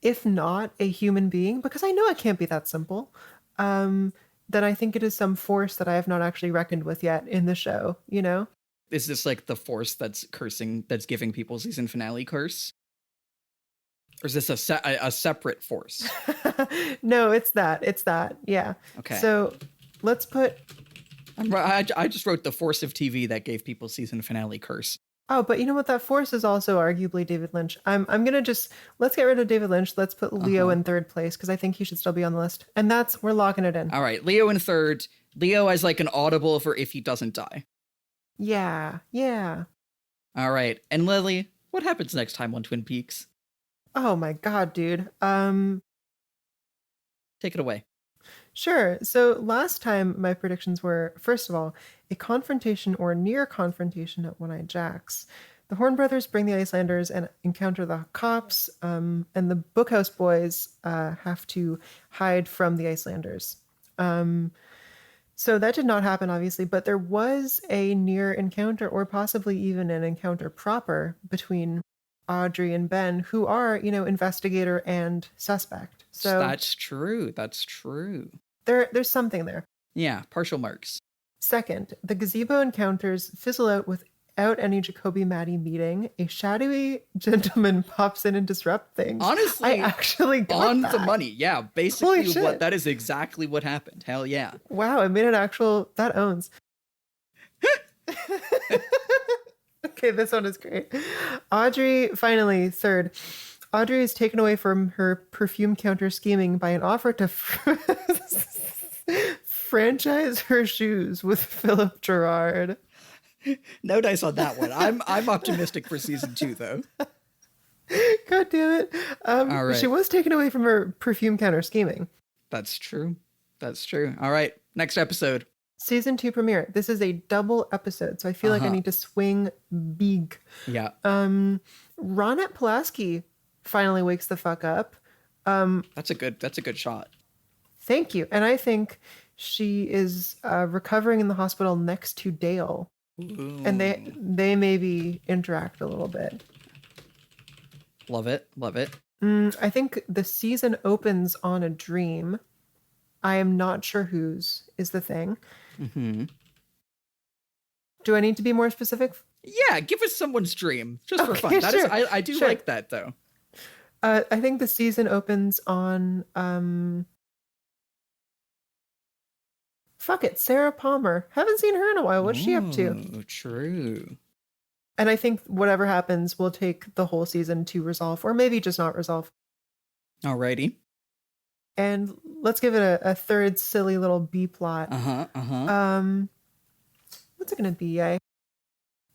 if not a human being, because I know it can't be that simple, then I think it is some force that I have not actually reckoned with yet in the show, you know? Is this like the force that's cursing, that's giving people season finale curse? Or is this a separate force? No, it's that. It's that. Yeah. Okay. So let's put... I just wrote the force of TV that gave people season finale curse. Oh, but you know what? That force is also arguably David Lynch. I'm gonna just... Let's get rid of David Lynch. Let's put Leo in third place, because I think he should still be on the list. And we're locking it in. All right. Leo in third. Leo as like an audible for if he doesn't die. Yeah. Yeah. All right. And Lily, what happens next time on Twin Peaks? Oh my God, dude. Take it away. Sure. So last time my predictions were, first of all, a confrontation or near confrontation at One-Eyed Jack's. The Horn brothers bring the Icelanders and encounter the cops, and the Bookhouse boys have to hide from the Icelanders. So that did not happen, obviously, but there was a near encounter, or possibly even an encounter proper, between Audrey and Ben, who are, investigator and suspect. So that's true. That's true. There's something there. Yeah, partial marks. Second, the gazebo encounters fizzle out without any Jacoby Maddy meeting. A shadowy gentleman pops in and disrupts things. Honestly, I actually got on that. the money. Yeah, basically that is exactly what happened. Hell yeah. Wow, I made an actual... That owns. Okay, this one is great. Audrey, finally, third. Audrey is taken away from her perfume counter scheming by an offer to franchise her shoes with Philip Gerard. No dice on that one. I'm optimistic for season 2, though. God damn it. All right. She was taken away from her perfume counter scheming. That's true. That's true. All right, next episode. Season 2 premiere. This is a double episode, so I feel like I need to swing big. Yeah. Ronette Pulaski finally wakes the fuck up. That's a good shot. Thank you. And I think she is recovering in the hospital next to Dale. Ooh. And they maybe interact a little bit. Love it. Love it. I think the season opens on a dream. I am not sure whose is the thing. Mm-hmm. Do I need to be more specific? Yeah, give us someone's dream just for fun. That sure. I do like that, though. I think the season opens on fuck it, Sarah Palmer. Haven't seen her in a while. What's she up to? True. And I think whatever happens will take the whole season to resolve, or maybe just not resolve. Alrighty. And let's give it a third silly little B plot. What's it gonna be?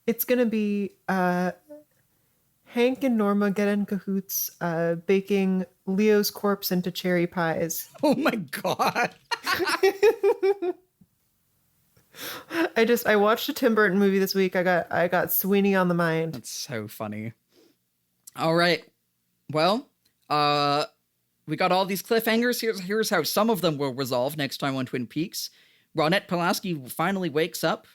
It's gonna be Hank and Norma get in cahoots, baking Leo's corpse into cherry pies. Oh my God. I watched a Tim Burton movie this week. I got Sweeney on the mind. That's so funny. All right. Well, we got all these cliffhangers. Here's how some of them will resolve next time on Twin Peaks. Ronette Pulaski finally wakes up,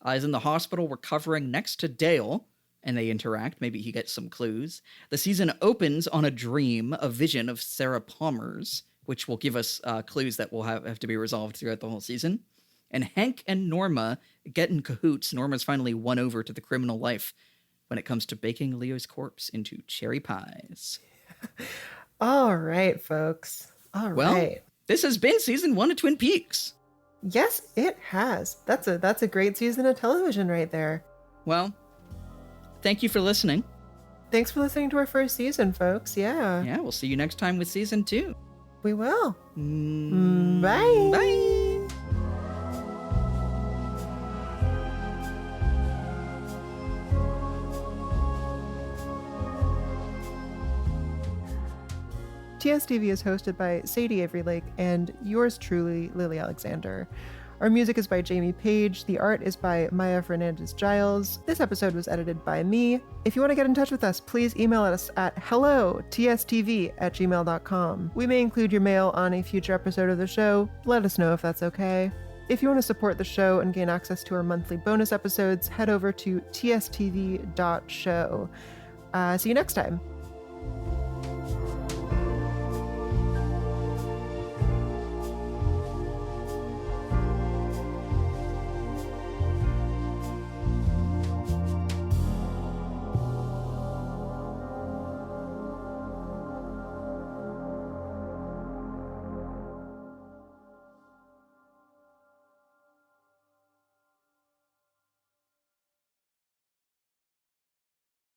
is in the hospital recovering next to Dale, and they interact. Maybe he gets some clues. The season opens on a dream, a vision of Sarah Palmer's, which will give us clues that will have to be resolved throughout the whole season. And Hank and Norma get in cahoots. Norma's finally won over to the criminal life when it comes to baking Leo's corpse into cherry pies. All right, folks. All right. This has been season 1 of Twin Peaks. Yes, it has. That's a great season of television right there. Well, thank you for listening. Thanks for listening to our first season, folks. Yeah. Yeah, we'll see you next time with season 2. We will. Bye. Bye. TSTV is hosted by Sadie Avery Lake and yours truly, Lily Alexander. Our music is by Jamie Page. The art is by Maya Fernandez-Giles. This episode was edited by me. If you want to get in touch with us, please email us at hellotstv@gmail.com. We may include your mail on a future episode of the show. Let us know if that's okay. If you want to support the show and gain access to our monthly bonus episodes, head over to tstv.show. See you next time.